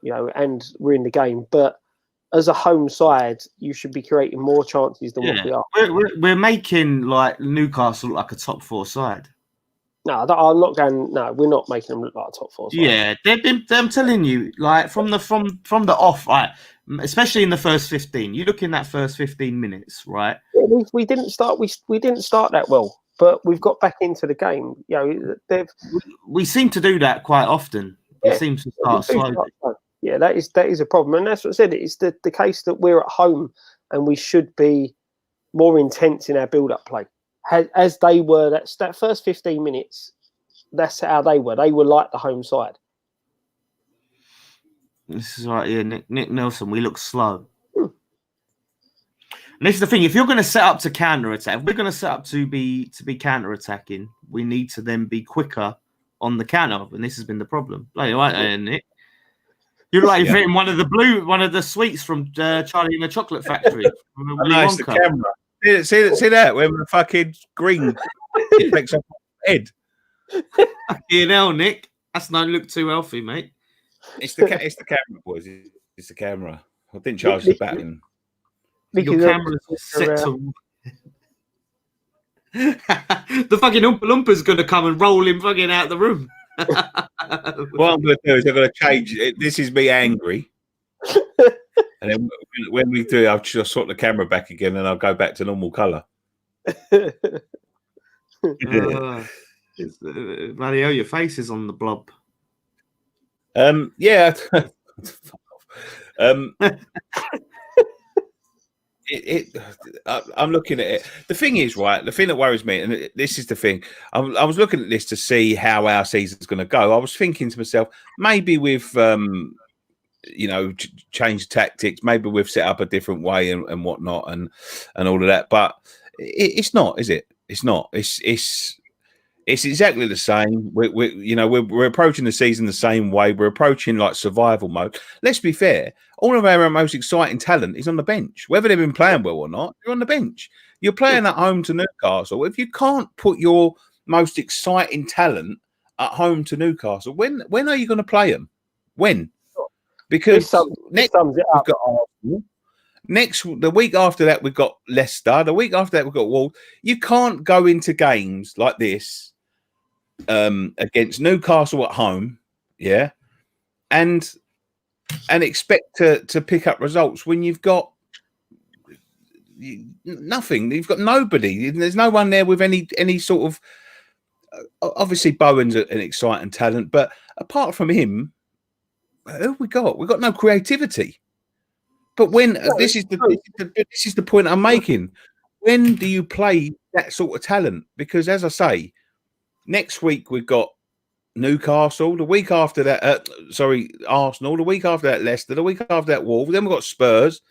And we're in the game, but as a home side, you should be creating more chances than what we are. We're making like Newcastle look like a top 4 side. No, I'm not going. No, we're not making them look like a top 4 side. Yeah, I'm telling you, like from the off, right, especially in the first 15. You look in that first 15 minutes, right? Yeah, we didn't start. We didn't start that well, but we've got back into the game. We seem to do that quite often. We seem to start slowly. Yeah, that is a problem, and that's what I said. It's the case that we're at home, and we should be more intense in our build-up play, as they were. That first 15 minutes, that's how they were. They were like the home side. This is right. Yeah, Nick Nelson. We look slow. And this is the thing. If you're going to set up to counter-attack, if we're going to set up to be counter-attacking, we need to then be quicker on the counter, and this has been the problem. Like, right, Nick. You're like you've eaten one of the sweets from Charlie and the Chocolate Factory. Nice, the camera. See that when the fucking green reflects off my head. Nick, that's not look too healthy, mate. It's the camera, boys. It's the camera. I didn't charge the batting. Your camera's set to. The fucking Oompa Loompa's going to come and roll him fucking out the room. What I'm going to do is I'm going to change it. This is me angry. And then when we do, I'll just sort the camera back again and I'll go back to normal colour. Mario, your face is on the blob. Yeah. I'm looking at it. The thing is, right, the thing that worries me, and this is the thing, I was looking at this to see how our season's going to go. I was thinking to myself, maybe we've, changed tactics, maybe we've set up a different way and whatnot and all of that. But it's not, is it? It's not. It's exactly the same. We're approaching the season the same way. We're approaching like survival mode. Let's be fair. All of our most exciting talent is on the bench. Whether they've been playing well or not, they're on the bench. You're playing at home to Newcastle. If you can't put your most exciting talent at home to Newcastle, when are you going to play them? When? Because next we've got Arsenal. The week after that, we've got Leicester. The week after that, we've got Wolves. You can't go into games like this against Newcastle at home, yeah, and expect to pick up results when you've got nothing. You've got nobody. There's no one there with any sort of. Obviously, Bowen's an exciting talent, but apart from him, who have we got? We've got no creativity. But when this is the point I'm making. When do you play that sort of talent? Because as I say, next week we've got Newcastle. The week after that, Arsenal. The week after that, Leicester. The week after that, Wolves. Then we've got Spurs.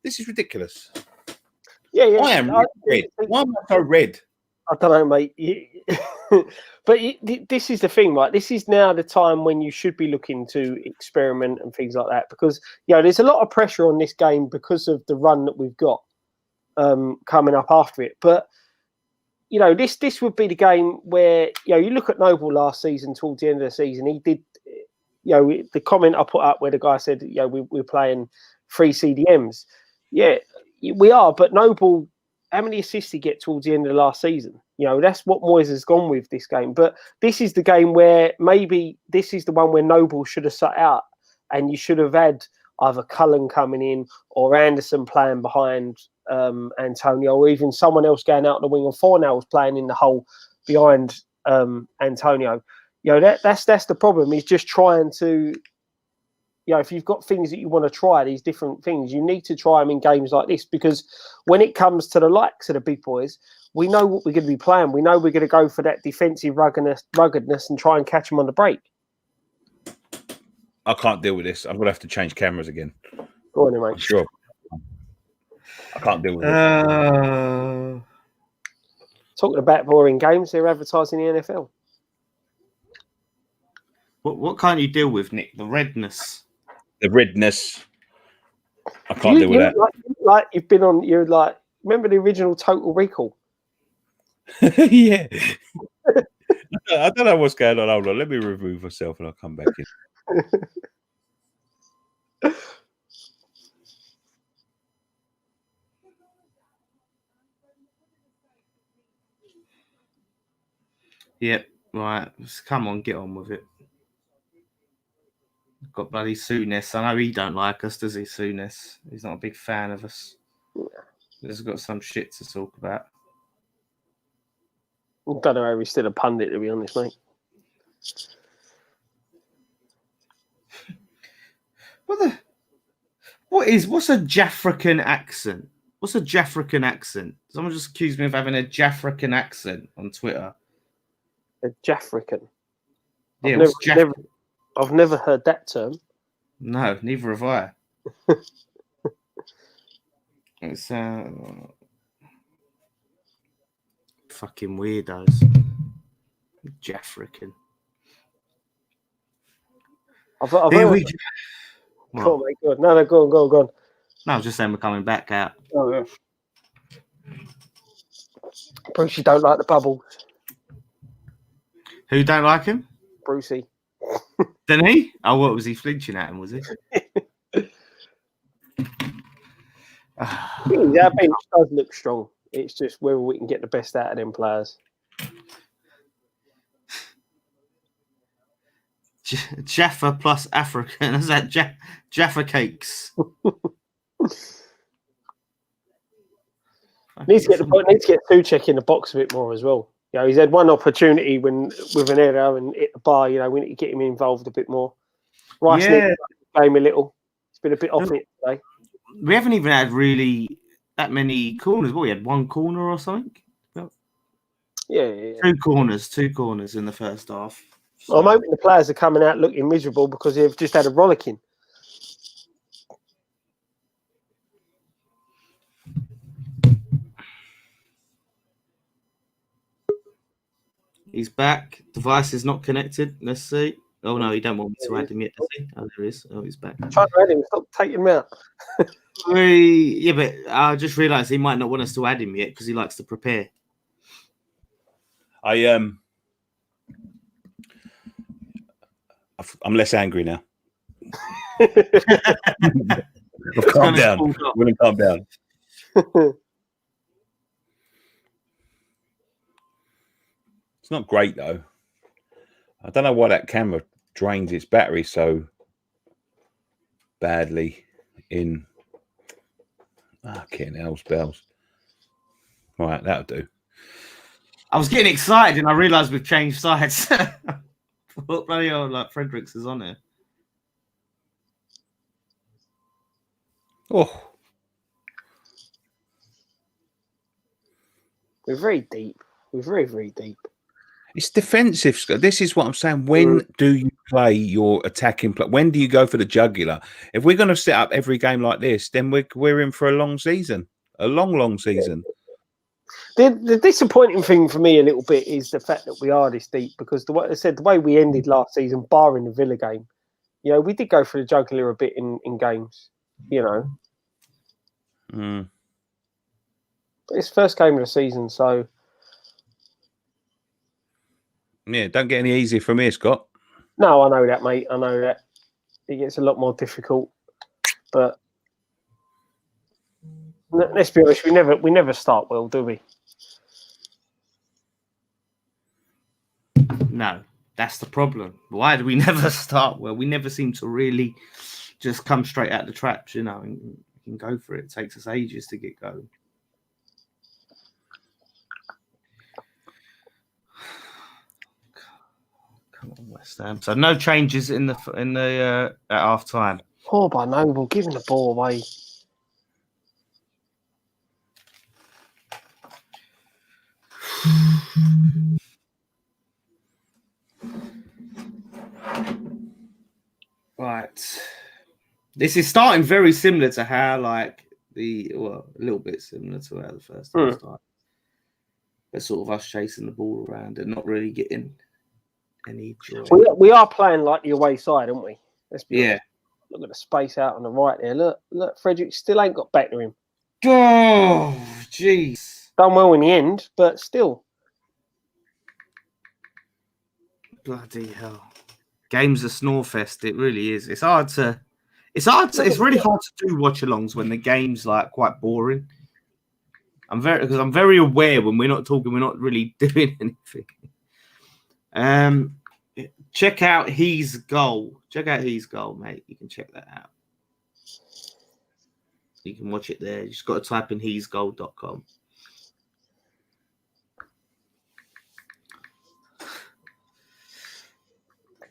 This is ridiculous. Yeah. I am red. Why am I so red? I don't know, mate. But this is the thing, right? This is now the time when you should be looking to experiment and things like that, because there's a lot of pressure on this game because of the run that we've got coming up after it. But this would be the game where you look at Noble last season towards the end of the season. He did, the comment I put up where the guy said, we're playing 3 CDMs. Yeah, we are. But Noble, how many assists he get towards the end of the last season? That's what Moyes has gone with this game. But this is the game where maybe this is the one where Noble should have sat out, and you should have had either Cullen coming in or Anderson playing behind Antonio, or even someone else going out the wing, and Fornell's playing in the hole behind Antonio. That's the problem. Is just trying to, if you've got things that you want to try, these different things, you need to try them in games like this, because when it comes to the likes of the big boys, we know what we're going to be playing. We know we're going to go for that defensive ruggedness and try and catch them on the break. I can't deal with this. I'm going to have to change cameras again. Go on, mate. I'm sure. I can't deal with it. Talking about boring games, they're advertising the NFL. What can't you deal with, Nick? The redness. The redness. I can't deal with that. Like you've been on. You're like, remember the original Total Recall? Yeah. I don't know what's going on. Hold on. Let me remove myself and I'll come back in. Yep. Right. Come on, get on with it. Got bloody Souness. I know he don't like us, does he, Souness? He's not a big fan of us. He's got some shit to talk about. I don't know how he's still a pundit, to be honest, mate. What's a Jaffrican accent? What's a Jaffrican accent? Someone just accused me of having a Jaffrican accent on Twitter. A Jaffrican? Yeah, I've never heard that term. No, neither have I. It's fucking weirdos. Jaffrican. I've heard. Go on, mate, go on. No, go on. No, I was just saying we're coming back out. Oh, yeah. Brucey don't like the bubbles. Who don't like him? Brucey. Didn't he? Oh, what was he flinching at him? Was he? Our bench does look strong. It's just whether we can get the best out of them players. Jaffa plus African. Is that Jaffa cakes? Needs to get Suchek in the box a bit more as well. He's had one opportunity with an error and hit the bar. We need to get him involved a bit more. Rice needs to game a little. It's been a bit off it today. We haven't even had really that many corners. Well, we had one corner or something. Yeah. Two corners in the first half. So. I'm hoping the players are coming out looking miserable because they've just had a rollicking. He's back. Device is not connected. Let's see. Oh no, he don't want me to add him yet, does he? Oh, there he is. Oh, he's back. Try to add him. Stop taking him out. Yeah, but I just realised he might not want us to add him yet because he likes to prepare. I'm less angry now. Calm down. I'm gonna calm down. It's not great though. I don't know why that camera drains its battery so badly in fucking hell's bells. Right, that'll do. I was getting excited and I realised we've changed sides. What bloody hell, like Fredericks is on there. Oh, We're very deep. We're very, very deep. it's defensive. This is what I'm saying. When do you play your attacking play? When do you go for the jugular? If we're going to set up every game like this, then we're in for a long season, a long season. The disappointing thing for me a little bit is the fact that we are this deep, because the way I said, the way we ended last season, barring the Villa game, you know, we did go for the jugular a bit in games, you know. But it's first game of the season, so yeah, don't get any easier from here, Scott. no, I know that, mate. I know that it gets a lot more difficult, but let's be honest, we never start well, do we? No, that's the problem. Why do we never start well? We never seem to really just come straight out the traps, you know, and can go for it. It takes us ages to get going. Come on, West Ham. So no changes in the at half time. Poor by Noble, giving the ball away. Right. This is starting very similar to how, like, a little bit similar to how the first time started. But sort of us chasing the ball around and not really getting any joy. We are playing like the away side, aren't we? Let's be honest. Yeah. Look at the space out on the right there. Look, Frederick still ain't got back to him. Oh, jeez. Done well in the end, but still. Bloody hell. Game's a snore fest. It really is. It's really hard to do watch-alongs when the game's like quite boring. I'm very aware when we're not talking, we're not really doing anything. Check out his goal. Check out his goal, mate. You can check that out. You can watch it there. You just got to type in hisgoal.com.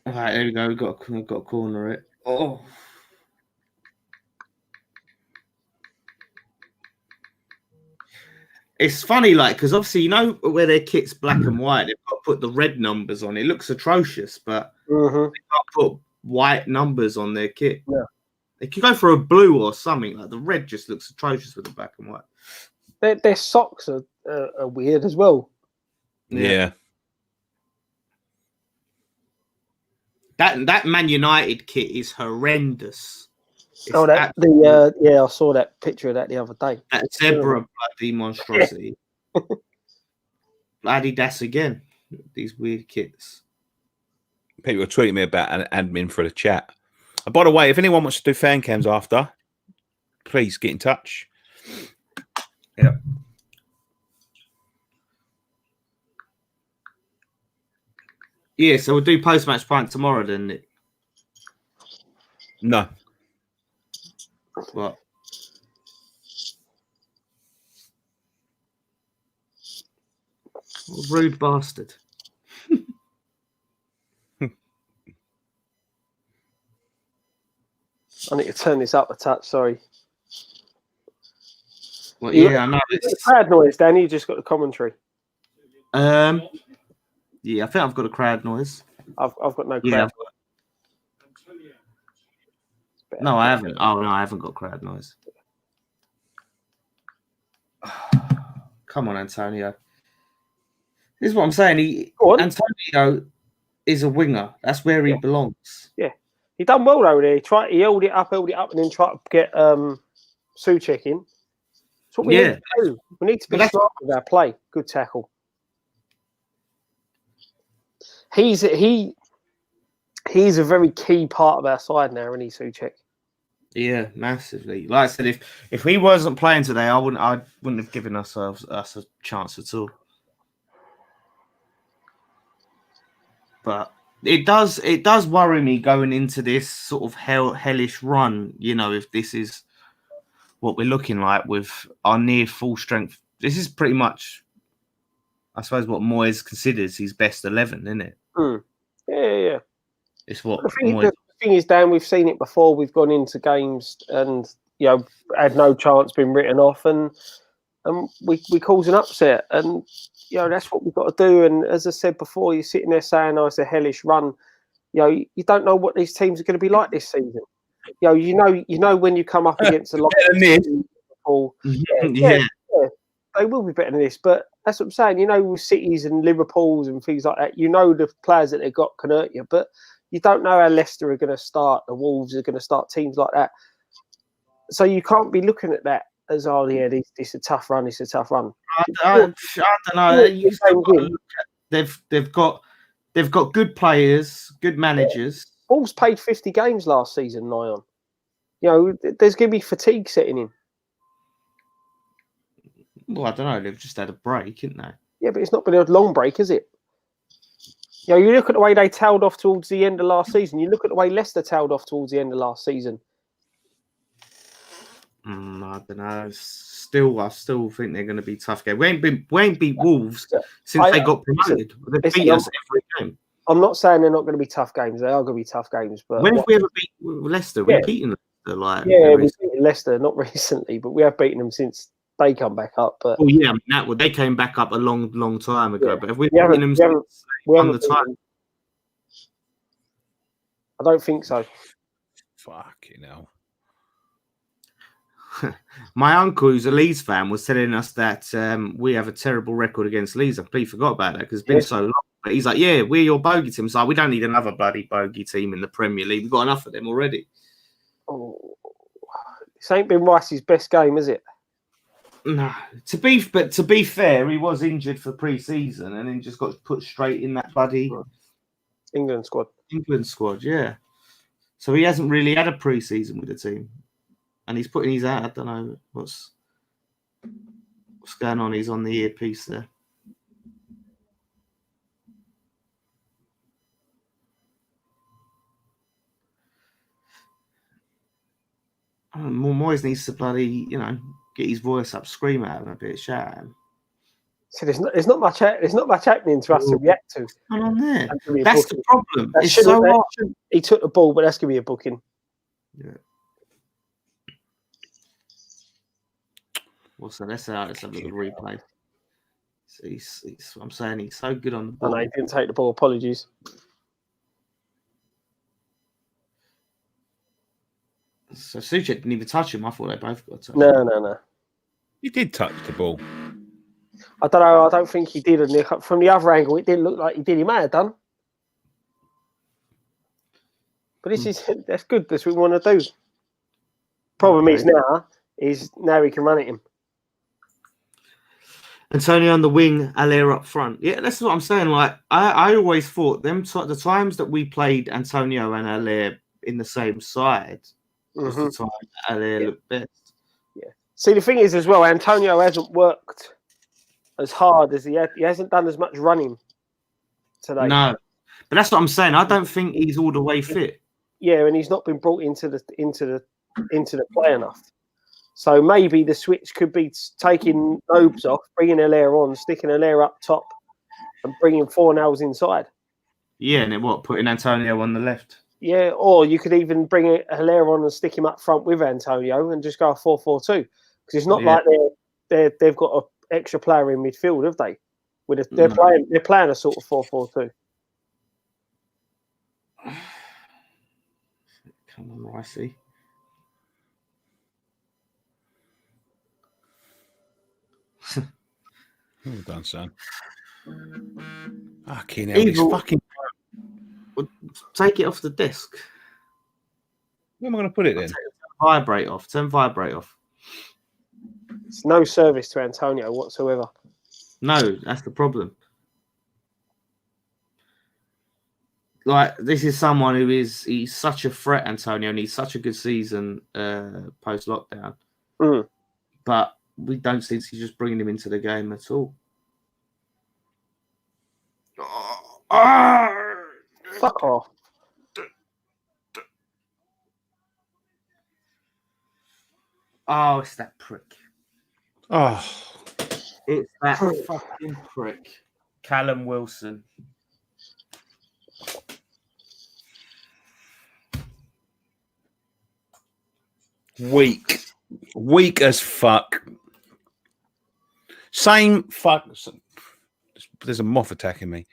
All right, there we go. We've got to corner it. Oh. It's funny, like, because obviously, you know, where their kit's black and white, they've got to put the red numbers on. It looks atrocious, but they can't put white numbers on their kit. Yeah. They could go for a blue or something. Like, the red just looks atrocious with the black and white. Their socks are weird as well. Yeah. That Man United kit is horrendous. I saw that picture of that the other day. That zebra bloody monstrosity. Bloody das again. These weird kits. People are tweeting me about an admin for the chat. And by the way, if anyone wants to do fan cams after, please get in touch. Yeah. Yeah, so we'll do post-match pint tomorrow then, Nick. No. What? What a rude bastard. I need to turn this up a touch, sorry. Well, yeah, I know. The crowd noise, Danny, you just got the commentary. Yeah, I think I've got a crowd noise. I've got no crowd. Yeah, no, I haven't. Oh, no, I haven't got crowd noise. Come on, Antonio. This is what I'm saying. Antonio is a winger. That's where he belongs. Yeah, he done well though. There, he held it up, and then tried to get Souček in. That's what we need to do. We need to be smart with our play. Good tackle. He's a very key part of our side now, isn't he, Souček? Yeah, massively. Like I said, if he wasn't playing today, I wouldn't have given us a chance at all. But it does worry me going into this sort of hellish run. You know, if this is what we're looking like with our near full strength, this is pretty much, I suppose, what Moyes considers his best 11, isn't it? Yeah. It's what the thing is, Dan, we've seen it before. We've gone into games and had no chance, been written off, and we cause an upset, and that's what we've got to do. And as I said before, you're sitting there saying, "Oh, it's a hellish run." You don't know what these teams are going to be like this season. You know when you come up against a lot of Liverpool, they will be better than this. But that's what I'm saying. With Cities and Liverpools and things like that, the players that they've got can hurt you, but you don't know how Leicester are going to start, the Wolves are going to start, teams like that. So you can't be looking at that as, oh yeah, this is a tough run. It's a tough run. I don't know. They've got good players, good managers. Wolves played 50 games last season, Nyon. There's going to be fatigue setting in. Well, I don't know. They've just had a break, haven't they? Yeah, but it's not been a long break, is it? You look at the way they tailed off towards the end of last season. You look at the way Leicester tailed off towards the end of last season. I don't know. I still think they're going to be tough game. We ain't beat Wolves since they got promoted. They beat us every game. I'm not saying they're not going to be tough games. They are going to be tough games. But when have we ever beat Leicester? We've beaten Leicester. We've beaten Leicester, not recently, but we have beaten them since they come back up. But they came back up a long time ago. But have we beaten them since on the time? I don't think so. Fucking hell. My uncle, who's a Leeds fan, was telling us that we have a terrible record against Leeds. I completely forgot about that because it's been so long. But he's like, yeah, we're your bogey team. So we don't need another bloody bogey team in the Premier League. We've got enough of them already. Oh, this ain't been Rice's best game, is it? No. To be fair, he was injured for pre-season and then just got put straight in that bloody England squad, yeah. So he hasn't really had a pre-season with the team. And he's putting his out. I don't know what's going on. He's on the earpiece there. Moyes needs to bloody, get his voice up, scream at him a bit, shout at him. So there's not much happening to us to react to. Come on there. That's the problem. It's so hard. He took the ball, but that's going to be a booking. Yeah. So let's have a little replay. I'm saying he's so good on the ball. No, he didn't take the ball. Apologies. So Souček didn't even touch him. I thought they both got touched. No. He did touch the ball. I don't know. I don't think he did. From the other angle, it didn't look like he did. He may have done. But that's good. That's what we want to do. Problem is now he can run at him. Antonio on the wing, Allaire up front. Yeah, that's what I'm saying. Like I always thought the times that we played Antonio and Allaire in the same side was the time Allaire looked best. Yeah. See, the thing is as well, Antonio hasn't worked as hard as he hasn't done as much running today. No, but that's what I'm saying. I don't think he's all the way fit. Yeah, and he's not been brought into the play enough. So maybe the switch could be taking Nobes off, bringing Allaire on, sticking Allaire up top, and bringing Fornals inside. Yeah, and then putting Antonio on the left. Yeah, or you could even bring Allaire on and stick him up front with Antonio and just go 4-4-2. Because it's not like they've got an extra player in midfield, have they? They're playing a sort of 4-4-2. Come on, Ricey. Well done, son. Fucking hell, he's fucking. Take it off the desk. Where am I going to put it then? Vibrate off. Turn vibrate off. It's no service to Antonio whatsoever. No, that's the problem. Like, this is someone he's such a threat, Antonio, and he's such a good season post lockdown. But we don't seem to just bringing him into the game at all. Fuck off. Oh, it's that prick. Oh, It's that fucking prick. Callum Wilson. weak as fuck. Same fuck. There's a moth attacking me.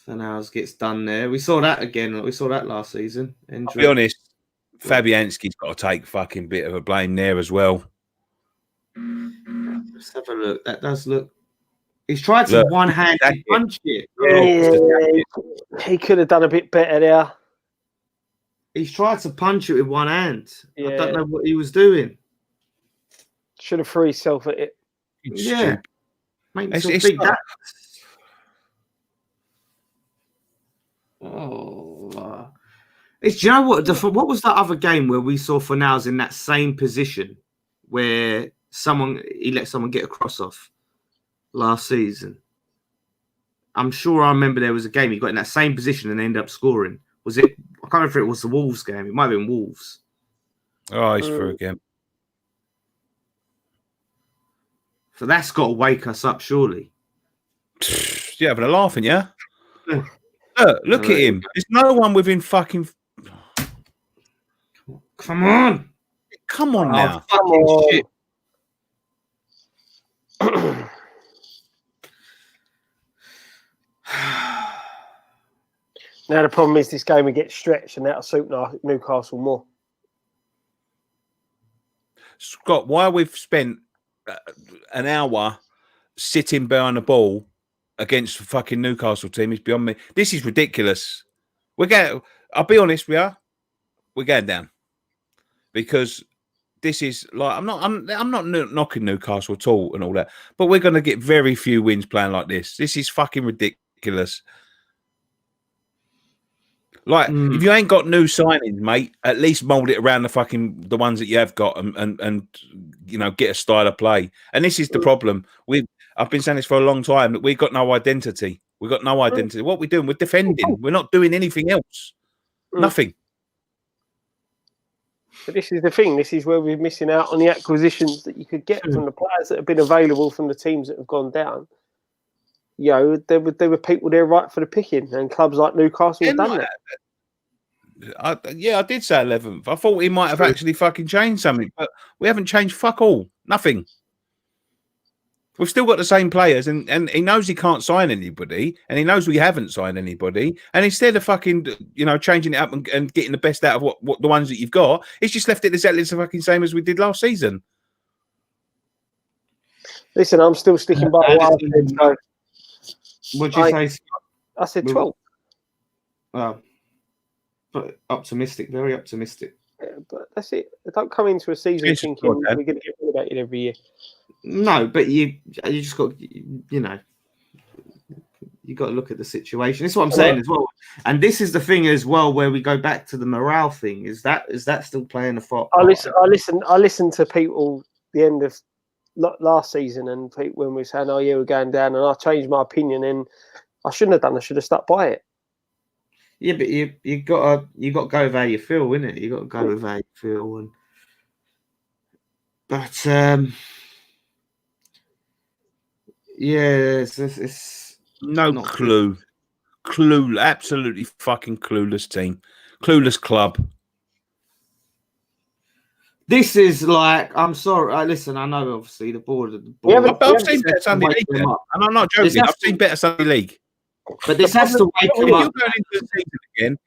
Fanals gets done there. We saw that again. We saw that last season. I'll be honest, Fabianski's got to take fucking bit of a blame there as well. Let's have a look. That does look. He's tried to one-handed punch it. Yeah, he could have done a bit better there. He's tried to punch it with one hand. Yeah. I don't know what he was doing. Should have threw himself at it. Yeah. Make me It's think not- that. Oh. It's, do you know what? What was that other game where we saw Fornals in that same position where he let someone get a cross off last season? I'm sure I remember there was a game he got in that same position and ended up scoring. Was it? I can't remember if it was the Wolves game. It might have been Wolves. Oh, he's through again. So that's got to wake us up, surely. You're having a laugh, aren't you? Yeah. Look at him. There's no one within fucking. Come on. Come on now. Fucking shit. Now the problem is this game will get stretched and that'll suit Newcastle more. Scott, why we've spent an hour sitting behind the ball against the fucking Newcastle team is beyond me. This is ridiculous. I'll be honest with you, we're going down because this is like I'm not knocking Newcastle at all and all that, but we're going to get very few wins playing like this. This is fucking ridiculous. Like, if you ain't got new signings, mate, at least mould it around the ones that you have got and you know, get a style of play. And this is the problem. I've been saying this for a long time, that we've got no identity. We've got no identity. What we're doing, we're defending. We're not doing anything else. Nothing. But this is the thing. This is where we're missing out on the acquisitions that you could get from the players that have been available from the teams that have gone down. You know, there were people there right for the picking, and clubs like Newcastle have done that. I did say 11th. I thought he might have actually fucking changed something, but we haven't changed fuck all. Nothing. We've still got the same players, and he knows he can't sign anybody, and he knows we haven't signed anybody. And instead of fucking, you know, changing it up and getting the best out of what the ones that you've got, he's just left it exactly the fucking same as we did last season. Listen, I'm still sticking by what I said. So What'd you say? I said 12. Oh, but optimistic, very optimistic. Yeah, but that's it. Don't come into a season thinking we're going to get relegated every year. No, but you just got, you know, you got to look at the situation. That's what I'm saying as well. And this is the thing as well, where we go back to the morale thing. Is that still playing a part? I listened to people the end of last season, and people when we were saying, "Oh yeah, we're going down," and I changed my opinion, and I shouldn't have done. I should have stuck by it. Yeah, but you got to go with how you feel, innit? You got to go with how you feel, but yeah, it's no clue. Absolutely fucking clueless team. Clueless club. This is like, I'm sorry. Listen, I know obviously the board. I've seen better Sunday League, and I'm not joking. I've seen better Sunday League. But this has to wake them up.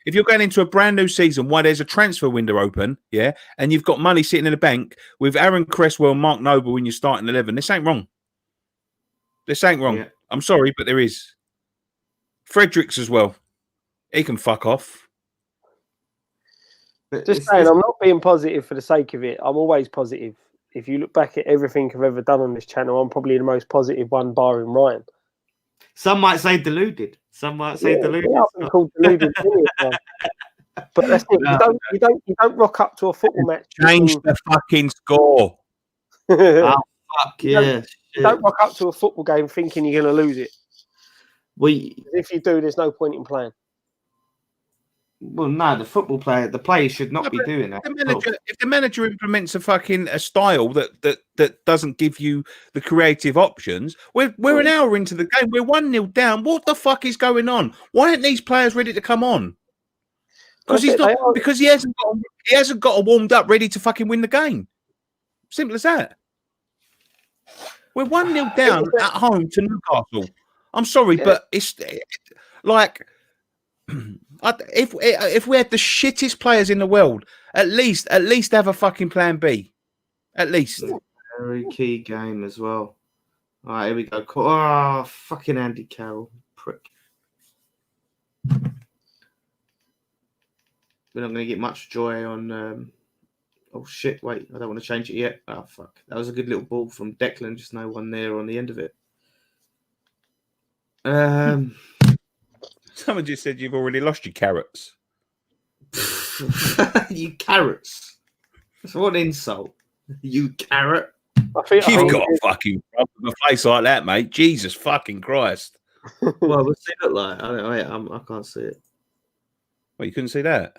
If you're going into a brand new season, why there's a transfer window open, yeah, and you've got money sitting in the bank with Aaron Cresswell, Mark Noble in your starting 11, this ain't wrong. This ain't wrong. Yeah. I'm sorry, but there is. Fredericks as well. He can fuck off. Just saying, I'm not being positive for the sake of it. I'm always positive. If you look back at everything I've ever done on this channel, I'm probably the most positive one, barring Ryan. Some might say deluded. Some might say deluded. Yeah, I've been called deluded. But that's it. You don't rock up to a football match. Change the fucking score. Oh, fuck yeah. You don't rock up to a football game thinking you're going to lose it. If you do, there's no point in playing. Well, no, the players should not be doing that. If the manager implements a style that doesn't give you the creative options, we're an hour into the game. We're 1-0 down. What the fuck is going on? Why aren't these players ready to come on? Because he hasn't got a warmed up ready to fucking win the game. Simple as that. We're 1-0 down at home to Newcastle. I'm sorry, but it's like if we had the shittest players in the world, at least have a fucking plan B. At least. Very key game as well. All right, here we go. Oh, fucking Andy Carroll, prick. We're not going to get much joy on. Oh shit! Wait, I don't want to change it yet. Oh fuck! That was a good little ball from Declan. Just no one there on the end of it. Someone just said you've already lost your carrots. You carrots. That's what an insult. You carrot. You've got a fucking a face like that, mate. Jesus fucking Christ. Well, what's it look like? I can't see it. Well, you couldn't see that?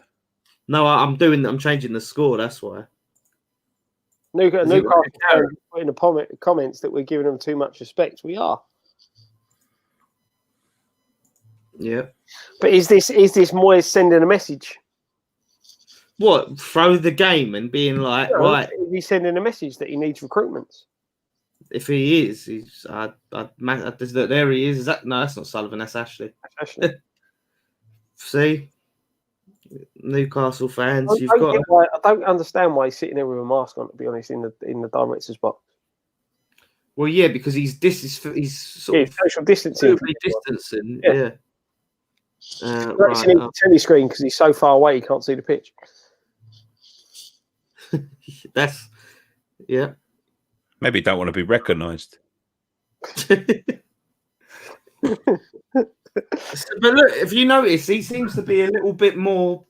No, I'm changing the score. That's why. Newcastle put in the comments that we're giving them too much respect. We are. Yeah. But is this Moyes sending a message? What? Throw the game and being like, right? Is he sending a message that he needs recruitments? If he is, there he is. No, that's not Sullivan. That's Ashley. See, Newcastle fans, I don't understand why he's sitting there with a mask on. To be honest, in the director's box. Well, yeah, because he's sort of social distancing. Yeah. The telly screen because he's so far away he can't see the pitch. Yeah. Maybe he don't want to be recognised. But look, if you notice, he seems to be a little bit more,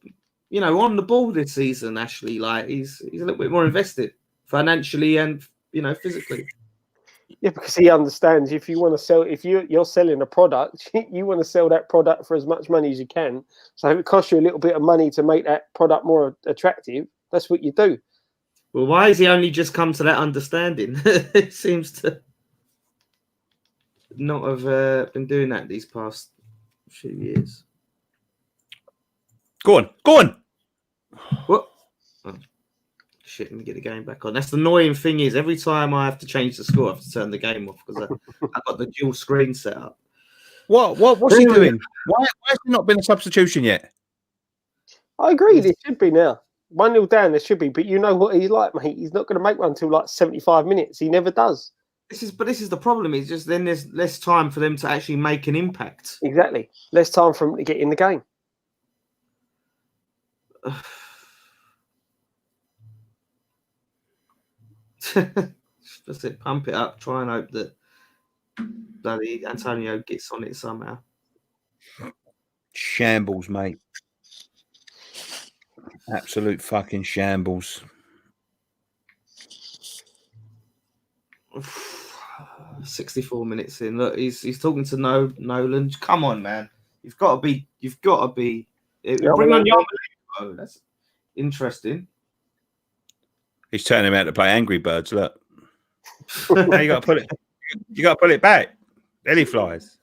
on the ball this season. Ashley, like he's a little bit more invested financially and physically. Yeah, because he understands if you want to sell, if you're selling a product, you want to sell that product for as much money as you can. So if it costs you a little bit of money to make that product more attractive, that's what you do. Well, why has he only just come to that understanding? It seems to not have been doing that these past few years. Go on. What? Oh, shit, let me get the game back on. That's the annoying thing is every time I have to change the score, I have to turn the game off because I've got the dual screen set up. What's he doing? Why has there not been a substitution yet? I agree. There should be now. 1-0 down, there should be. But you know what he's like, mate. He's not going to make one until like 75 minutes. He never does. This is the problem. It's just then there's less time for them to actually make an impact. Exactly. Less time for them to get in the game. Just it, pump it up. Try and hope that bloody Antonio gets on it somehow. Shambles, mate. Absolute fucking shambles. 64 minutes in. Look, he's talking to Nolan. Come on, man. You've got to be. Bring on Yarmolenko. That's interesting. He's turning him out to play Angry Birds. Look, now you got to put it. You got to pull it back. Then he flies.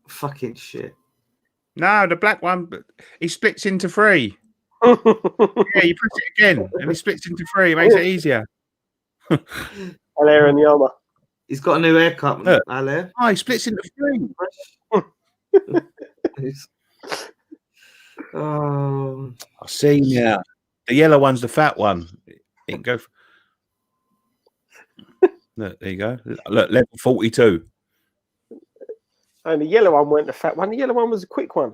Fucking shit. No, the black one, he splits into three. Yeah, you press it again, and he splits into three. It makes it easier. Alaire and Yama. He's got a new haircut, Alaire. Oh, he splits into three. Oh, I see now. The yellow one's the fat one. It can go. Look, there you go. Look, level 42. And the yellow one weren't the fat one. The yellow one was a quick one.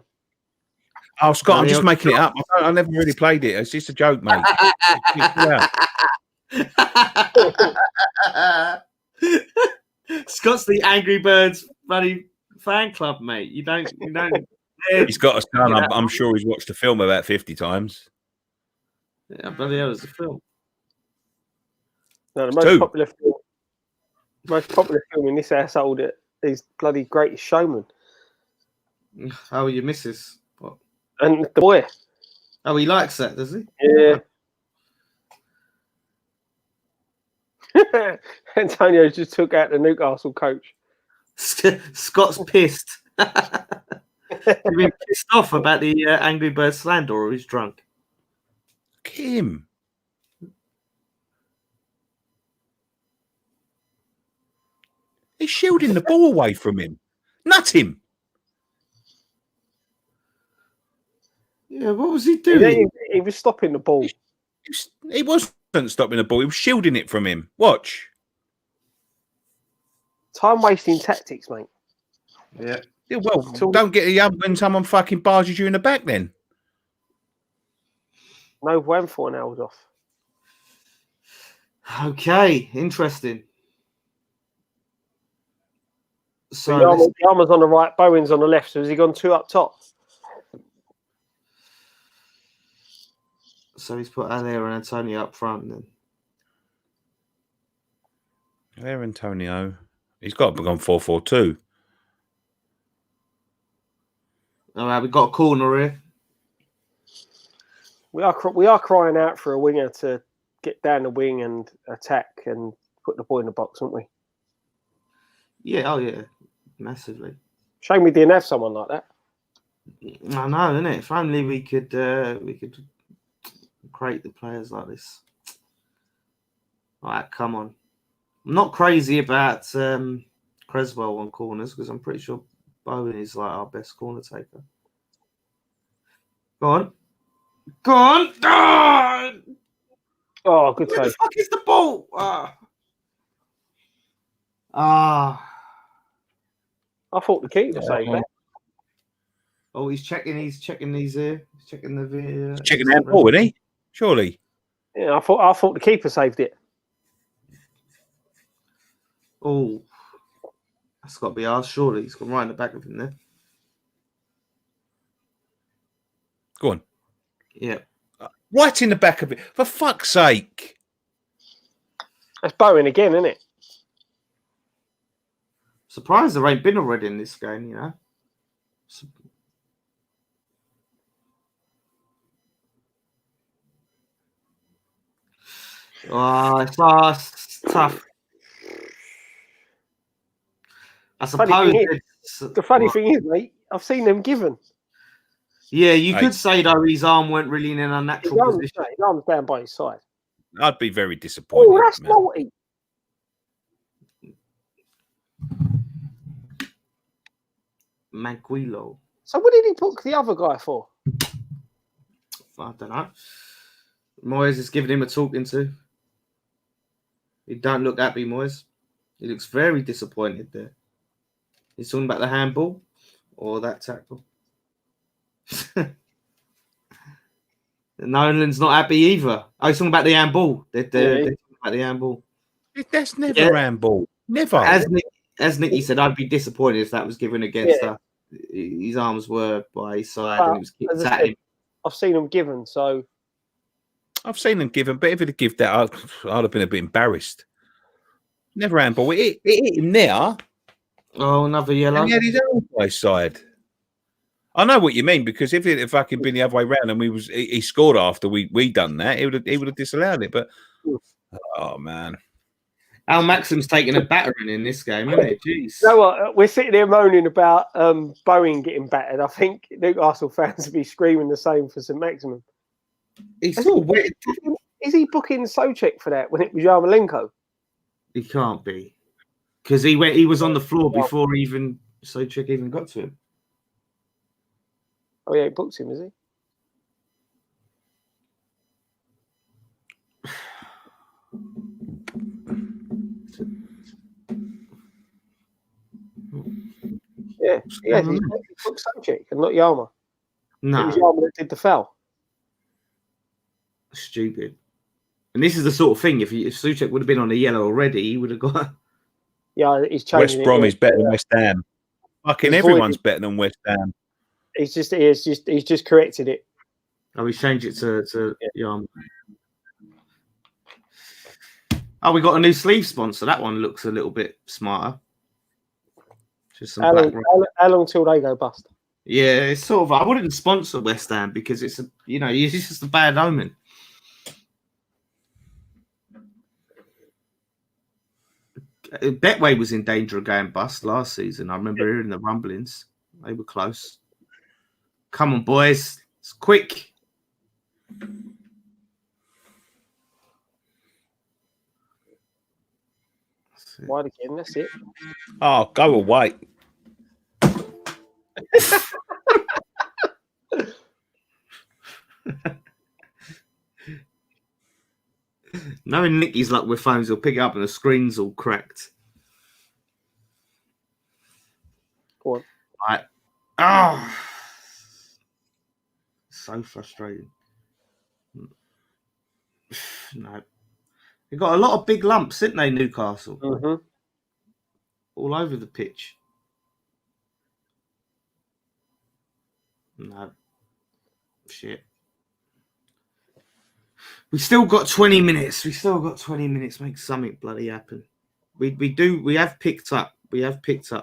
Oh, Scott, I'm just making it up. I never really played it. It's just a joke, mate. Scott's the Angry Birds bloody fan club, mate. You don't. He's got a son. I'm sure he's watched the film about 50 times. Yeah, bloody hell, it's a film. No, the most popular film in this household is bloody Greatest Showman. Oh, your missus. What? And the boy. Oh, he likes that, does he? Yeah. Antonio just took out the Newcastle coach. Scott's pissed. He's been pissed off about the Angry Birds slander, or he's drunk. Kim. He's shielding the ball away from him. Nut him. Yeah, what was he doing? He was stopping the ball. He wasn't stopping the ball. He was shielding it from him. Watch. Time wasting tactics, mate. Yeah. Yeah, well, don't get a yum when someone fucking barges you in the back then. No when 4 hours off. Okay, interesting. So Yarma's on the right, Bowen's on the left. So has he gone 2 up top? So he's put Alair and Antonio up front then. There, Antonio. He's got to be gone 4-4-2. All right, we've got a corner here. We are crying out for a winger to get down the wing and attack and put the ball in the box, aren't we? Yeah, oh yeah, massively. Shame we didn't have someone like that. I know, isn't it? If only we could create the players like this. All right, come on. I'm not crazy about Creswell on corners because I'm pretty sure Bowen is like our best corner taker. Go on. Go on. Oh, good Where save. the fuck is the ball? I thought the keeper saved that. Oh, he's checking these here. He's checking the Checking that ball, isn't he? Surely. Yeah, I thought the keeper saved it. Oh, that's got to be ours, surely. He's gone right in the back of him there. Go on. Yeah. Right in the back of it. For fuck's sake. That's Bowen again, isn't it? Surprised there ain't been a red in this game, you know. Oh, it's tough. I suppose. The funny thing is, mate, I've seen them given. Yeah, you could say, though, his arm weren't really in an unnatural position. His arm's down by his side. I'd be very disappointed. Oh, that's naughty. Manquillo. So what did he book the other guy for? I don't know. Moyes is giving him a talking to. He don't look happy, Moyes. He looks very disappointed there. He's talking about the handball or that tackle. Nolan's not happy either. Oh, he's talking about the handball. They're talking about the handball. That's never handball. Never. As Nicky said, I'd be disappointed if that was given against us. His arms were by his side and it was kicked at him. I've seen them given, so. I've seen them given, but if he'd have given that, I'd have been a bit embarrassed. Never handball. It hit him there. Oh, another yellow. And he had his arm by his side. I know what you mean, because if it had fucking been the other way around and he scored after we done that, he would have disallowed it. But oh man. Al Maxim's taking a battering in this game, isn't it? Jeez. You know what? We're sitting there moaning about Bowen getting battered. I think Newcastle fans would be screaming the same for St Maximum. Is he booking Souček for that when it was Yarmolenko? He can't be. Because he was on the floor before even Souček even got to him. Oh, yeah, he booked him, is he? Yeah, he took Souček and not Yama. No, It was Yama that did the foul. Stupid. And this is the sort of thing. If Souček would have been on a yellow already, he would have got. Yeah, he's changing. West Brom is better than West Ham. Fucking everyone's better than West Ham. He's just corrected it. Oh, we changed it to Yama. Oh, we got a new sleeve sponsor. That one looks a little bit smarter. Just some how long till they go bust? Yeah, it's sort of. I wouldn't sponsor West Ham because it's it's just a bad omen. Betway was in danger of going bust last season. I remember hearing the rumblings. They were close. Come on, boys. It's quick. Wide again, that's it. Oh, go away. Knowing Nicky's luck with phones, he'll pick it up and the screen's all cracked. Go on. Right. Oh, so frustrating. No. They got a lot of big lumps, didn't they, Newcastle? Mm-hmm. All over the pitch. No. Shit. We still got 20 minutes. Make something bloody happen. We have picked up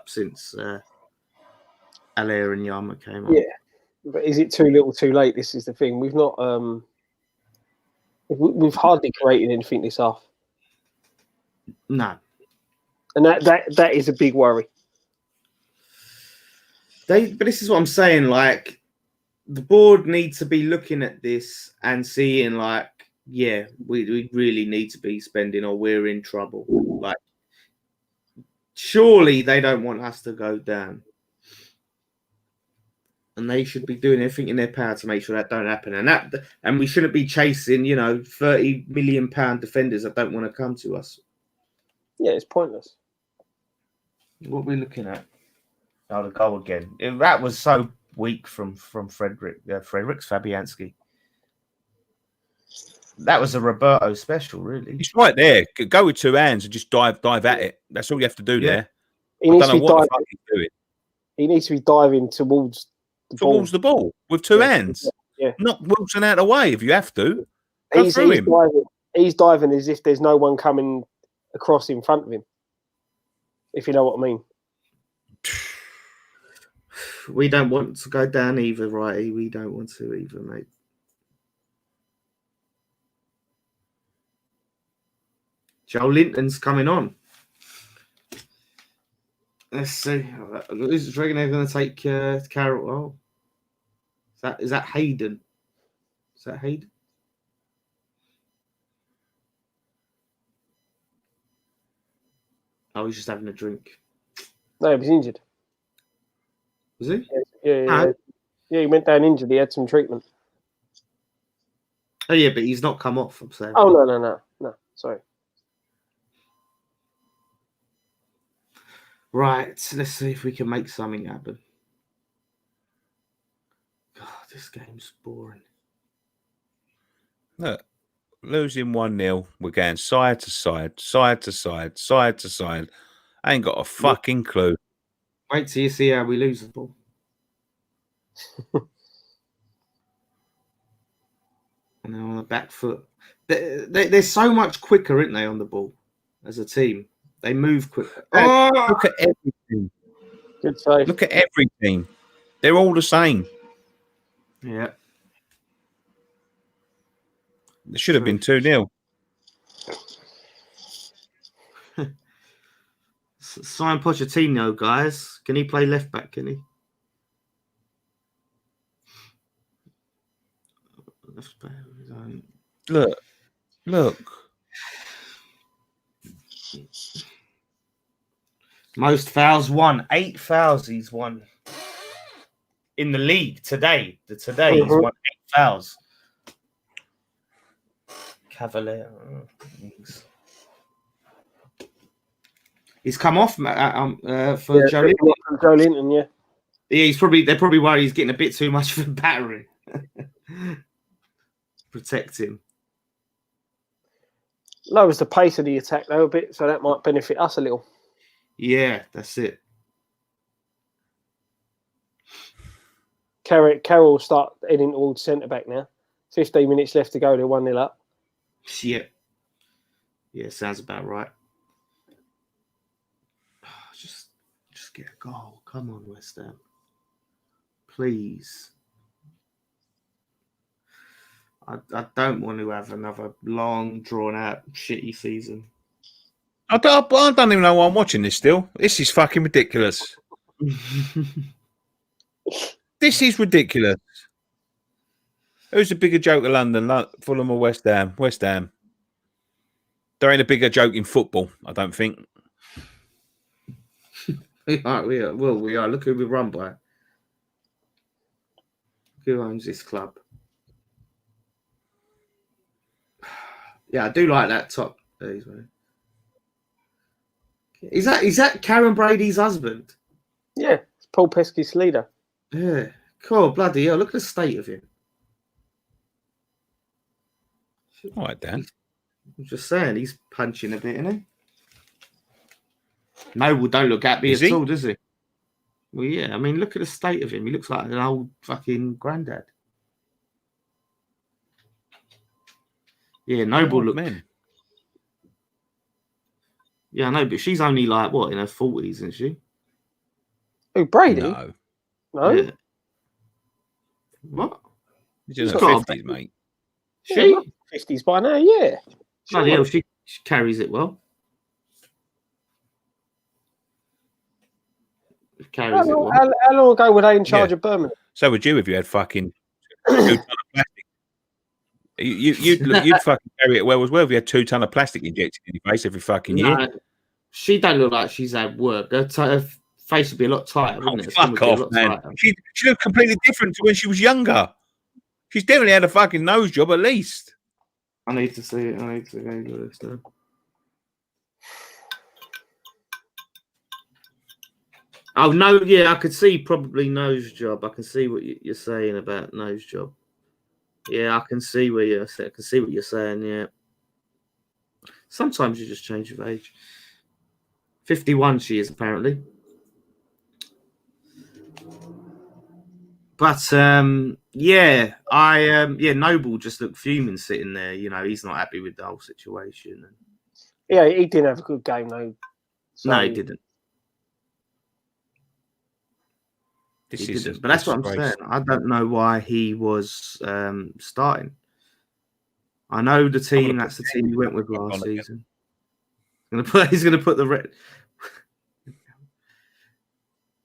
since Allaire and Yama came on. Yeah. But is it too little too late? This is the thing. We've not we've hardly created anything this half. No. And that is a big worry. But this is what I'm saying, like the board needs to be looking at this and seeing like, yeah, we really need to be spending or we're in trouble. Like surely they don't want us to go down. And they should be doing everything in their power to make sure that don't happen. And we shouldn't be chasing, £30 million defenders that don't want to come to us. Yeah, it's pointless. What are we looking at? Oh, the goal again. That was so weak from Fredericks Fabianski. That was a Roberto special, really. It's right there. Go with two hands and just dive at it. That's all you have to do there. He I don't know what the fuck he's doing. He needs to be diving towards the ball with two hands. Yeah. Not Wilson out of the way if you have to. He's diving as if there's no one coming across in front of him. If you know what I mean. We don't want to go down either, right? We don't want to either, mate. Joe Linton's coming on. Let's see. Who's the reckon they're going to take Carroll? Oh, is that Hayden? Is that Hayden? Oh, he's just having a drink. No, he was injured. Was he? Yeah, he went down injured. He had some treatment. Oh, yeah, but he's not come off, I'm saying. Oh, no. Sorry. Right, let's see if we can make something happen. God, this game's boring. Look, losing 1-0, we're going side to side, side to side, side to side. I ain't got a fucking clue. Wait till you see how we lose the ball. And they're on the back foot. They're so much quicker, aren't they, on the ball as a team? They move quicker. Oh! Look at everything. Good save. Look at everything. They're all the same. Yeah. It should have been 2-0. Sign Pochettino, guys. Can he play left back? Can he? Left back. Look. Most fouls won. 8 fouls he's won in the league today. He's won 8 fouls. Cavalier. He's come off for Joe Linton. Joe Linton, yeah. Yeah, they're probably worried he's getting a bit too much for battery. Protect him. Lowers the pace of the attack though a bit, so that might benefit us a little. Yeah, that's it. Carroll will start heading towards centre back now. 15 minutes left to go. They're 1-0 up. Yeah. Yeah, sounds about right. Just get a goal. Come on, West Ham. Please. I don't want to have another long, drawn-out, shitty season. I don't even know why I'm watching this still. This is fucking ridiculous. This is ridiculous. Who's a bigger joke of London, Fulham or West Ham? West Ham. There ain't a bigger joke in football, I don't think. We are. Well, we are. Look who we run by. Who owns this club? Yeah, I do like that top. Is that Karen Brady's husband? Yeah, it's Paul Pesky's leader. Yeah, cool. Bloody hell! Look at the state of him. All right, Dan. I'm just saying, he's punching a bit, isn't he? Noble don't look happy Is at he? all, does he? Well, yeah. I mean, look at the state of him. He looks like an old fucking granddad. Yeah, Noble look. Man. Yeah, I know, but she's only like what, in her 40s, isn't she? Who, Brady? No. No. Yeah. What? She's in She's her got a 50s, mate. She? Yeah, 50s by now, yeah. Bloody hell, she carries it well. Carries it well. How long ago were they in charge of Birmingham? So would you if you had fucking 2 ton of plastic. You'd fucking carry it well as well if you had 2 ton of plastic injected in your face every fucking year. No, she don't look like she's had work. Her face would be a lot tighter, wouldn't it? Fuck off, man. She looked completely different to when she was younger. She's definitely had a fucking nose job at least. I need to see it. I need to go to this stuff. Oh no, yeah, I could see probably nose job. I can see what you're saying about nose job. Yeah, I can see what you're saying. Yeah. Sometimes you just change of age. 51 she is apparently. But Noble just looked fuming sitting there. You know, he's not happy with the whole situation. Yeah, he didn't have a good game though. So, No, he didn't. But that's what I'm saying. I don't know why he was starting. I know the team. That's the team he went with last season. He's going to put the red.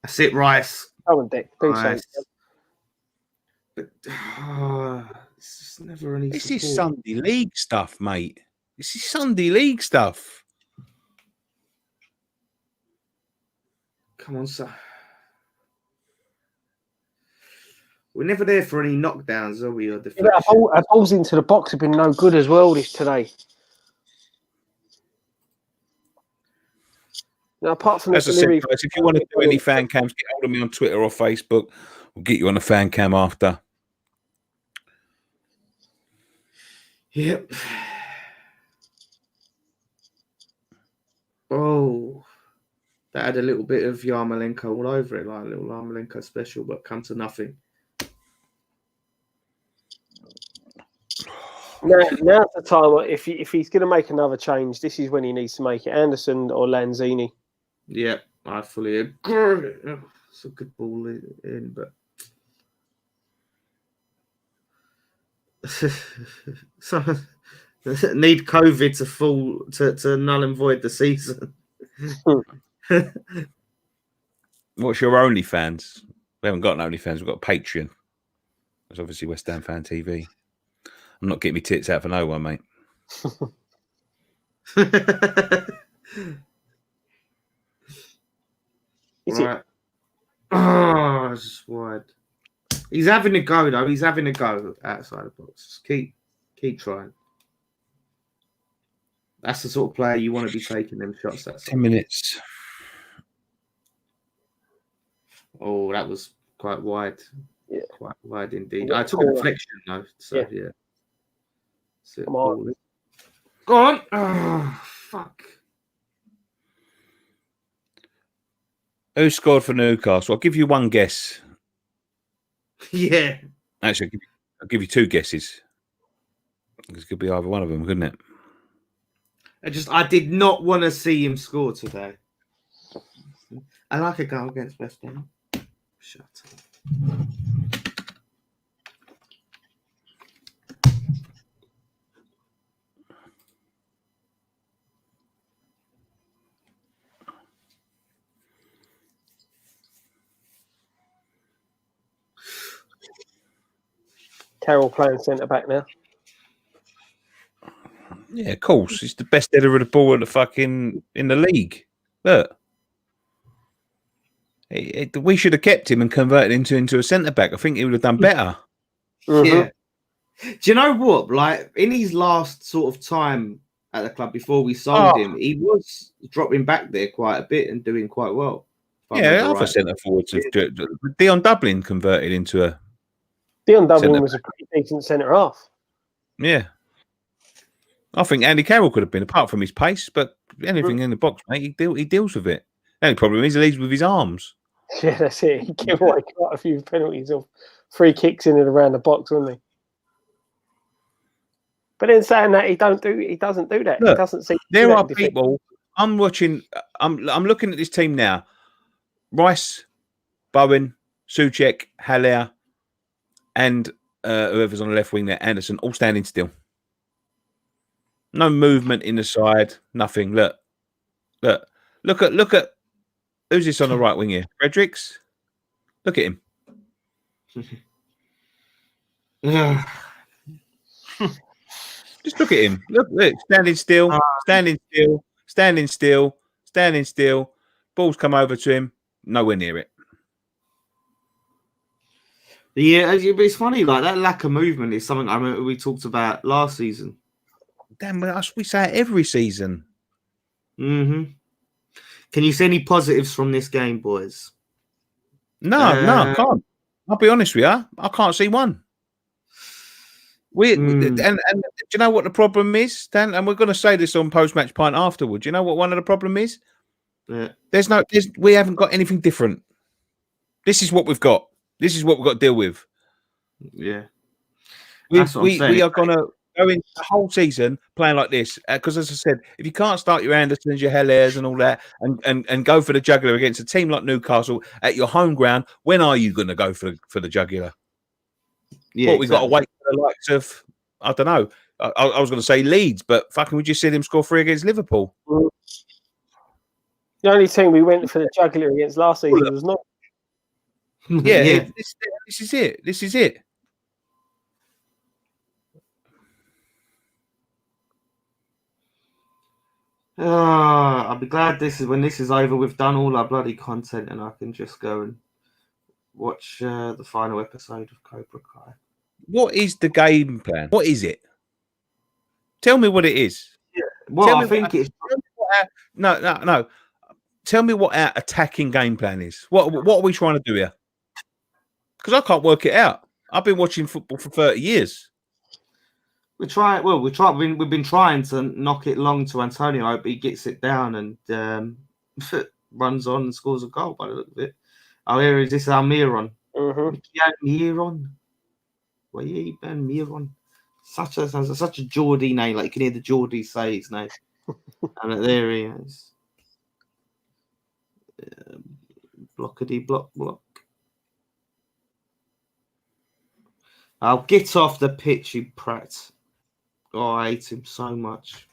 That's it, Rice. Oh, Dick. Rice. But it's just never any. This is Sunday League stuff, mate. This is Sunday League stuff. Come on, sir. We're never there for any knockdowns, are we? Or our balls into the box have been no good as well today. Now, apart from as I said, guys, if you want to do any fan cams, get hold of me on Twitter or Facebook. We'll get you on a fan cam after. Yep. Oh, that had a little bit of Yarmolenko all over it, like a little Yarmolenko special, but come to nothing. Now's the time. If he's going to make another change, this is when he needs to make it. Anderson or Lanzini. Yeah, I fully agree. It's a good ball in, but so need COVID to fall to null and void the season. What's your OnlyFans? We haven't got an OnlyFans. We've got Patreon. There's obviously West Ham Fan TV. I'm not getting my tits out for no one, mate. Right. Oh, it's wide. He's having a go, though. He's having a go outside the box. Just keep trying. That's the sort of player you want to be taking them shots. That's 10 minutes. Oh, that was quite wide. Yeah. Quite wide indeed. Yeah, I took a deflection though, so yeah. So, Come on. Go on. Oh, fuck. Who scored for Newcastle? I'll give you one guess. Yeah. Actually, I'll give you two guesses. It could be either one of them, couldn't it? I did not want to see him score today. I like a goal against West Ham. Shut up. Carroll playing centre back now. Yeah, of course. He's the best header of the ball in the league. Look. We should have kept him and converted him into a centre back. I think he would have done better. Yeah. Do you know what? Like in his last sort of time at the club before we sold him, he was dropping back there quite a bit and doing quite well. Yeah, other centre forwards. Dion Dublin converted into a. Dion Dublin was a pretty decent centre half. Yeah. I think Andy Carroll could have been, apart from his pace, but anything in the box, mate, he deals with it. The only problem is he leads with his arms. Yeah, that's it. He gave away quite a few penalties of free kicks in and around the box, wouldn't he? But then saying that he doesn't do that. Look, he doesn't see. There are people. I'm watching. I'm looking at this team now. Rice, Bowen, Souček, Haller, and whoever's on the left wing there, Anderson, all standing still. No movement in the side. Nothing. Look at who's this on the right wing here? Fredericks. Look at him. Just look at him. Look, standing still, standing still. Ball's come over to him. Nowhere near it. Yeah, it's funny. Like that lack of movement is something I remember we talked about last season. Damn, we say it every season. Mm-hmm. Can you see any positives from this game, boys? No, I can't. I'll be honest with you. I can't see one. And do you know what the problem is, Dan? And we're going to say this on post-match pint afterwards. You know what one of the problem is? Yeah. We haven't got anything different. This is what we've got. This is what we've got to deal with. Yeah. We are going to go into the whole season playing like this. Because as I said, if you can't start your Andersons, your Hellers and all that and go for the jugular against a team like Newcastle at your home ground, when are you going to go for the jugular? Yeah, we've got to wait for the likes of, I don't know. I was going to say Leeds, but fucking we just see them score 3 against Liverpool. The only team we went for the jugular against last season was not. Yeah. This is it. This is it. I'll be glad when this is over, we've done all our bloody content and I can just go and watch the final episode of Cobra Kai. What is the game plan? What is it? Tell me what it is. Yeah. Well, I think it's... No. Tell me what our attacking game plan is. What are we trying to do here? Because I can't work it out. I've been watching football for 30 years. We've been trying to knock it long to Antonio. I hope he gets it down and runs on and scores a goal by the look of it. Oh, here is this Almiron. Almiron. Well, yeah, Almiron. Such a Geordie name. Like you can hear the Geordies say his name. And there he is. Blockety block. I'll get off the pitch, you prat. Oh, I hate him so much.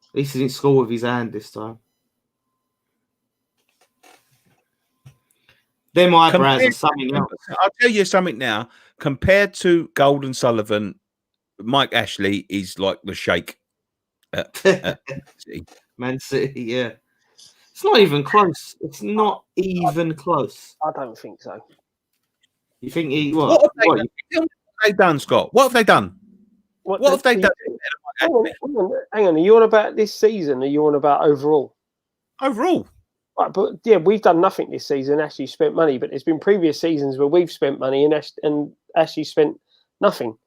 At least he didn't score with his hand this time. Them eyebrows are something else. I'll tell you something now. Compared to Golden Sullivan, Mike Ashley is like the Sheikh. Man City, yeah. It's not even close. It's not even close. I don't think so. You think he what? they done, Scott? What have they done? What have they done? Hang on. Are you on about this season? Or are you on about overall? Overall. Right, but yeah, we've done nothing this season. Actually, spent money, but there's been previous seasons where we've spent money and actually spent nothing.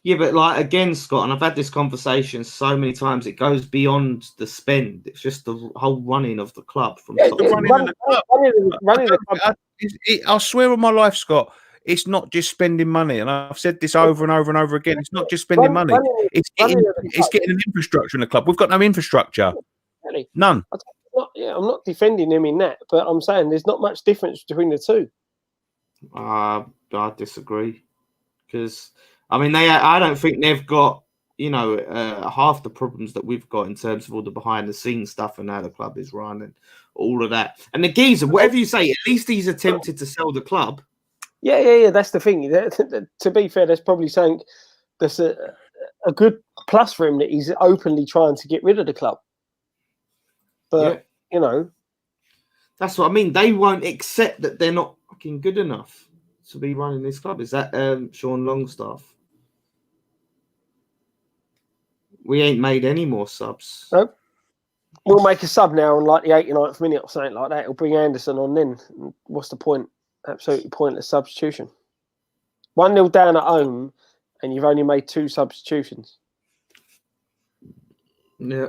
Yeah, but like again, Scott, and I've had this conversation so many times. It goes beyond the spend. It's just the whole running of the club from top to Running the club. I swear on my life, Scott, it's not just spending money. And I've said this over and over and over again. It's not just spending money. It's getting an infrastructure in the club. We've got no infrastructure. Really? None. I'm not defending him in that, but I'm saying there's not much difference between the two. I disagree, because I mean I don't think they've got half the problems that we've got in terms of all the behind the scenes stuff and how the club is run and all of that. And the geezer, whatever you say, at least he's attempted to sell the club. Yeah. That's the thing. To be fair, that's probably saying that's a good plus for him that he's openly trying to get rid of the club. But that's what I mean. They won't accept that they're not fucking good enough to be running this club. Is that Sean Longstaff? We ain't made any more subs. Nope. We'll make a sub now on like the 89th minute or something like that. It'll bring Anderson on then. What's the point? Absolutely pointless substitution. 1-0 down at home, and you've only made 2 substitutions. Yeah,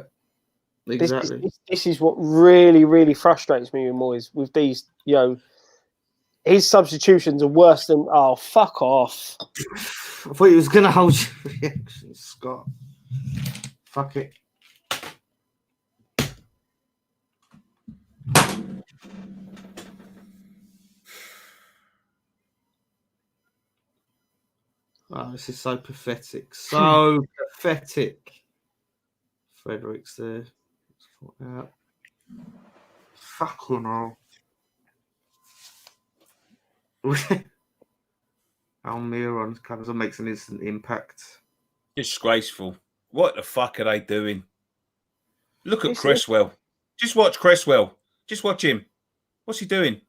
exactly. This is what really, really frustrates me with Moyes. With these, his substitutions are worse than. Oh, fuck off! I thought he was going to hold your reaction, Scott. Fuck it. Oh, this is so pathetic. So pathetic. Fredericks there. Fucking hell. Almiron comes and makes an instant impact. Disgraceful. What the fuck are they doing? Look at Cresswell. Just watch Cresswell. Just watch him. What's he doing?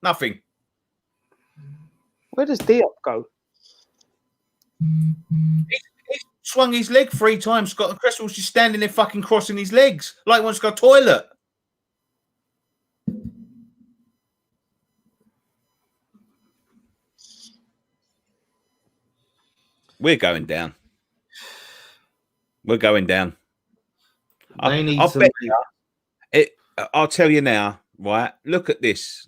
Nothing. Where does Diop go? He swung his leg 3 times, Scott, and Cresswell's just standing there fucking crossing his legs like he wants to go to the toilet. We're going down. I'll tell you now, right? Look at this.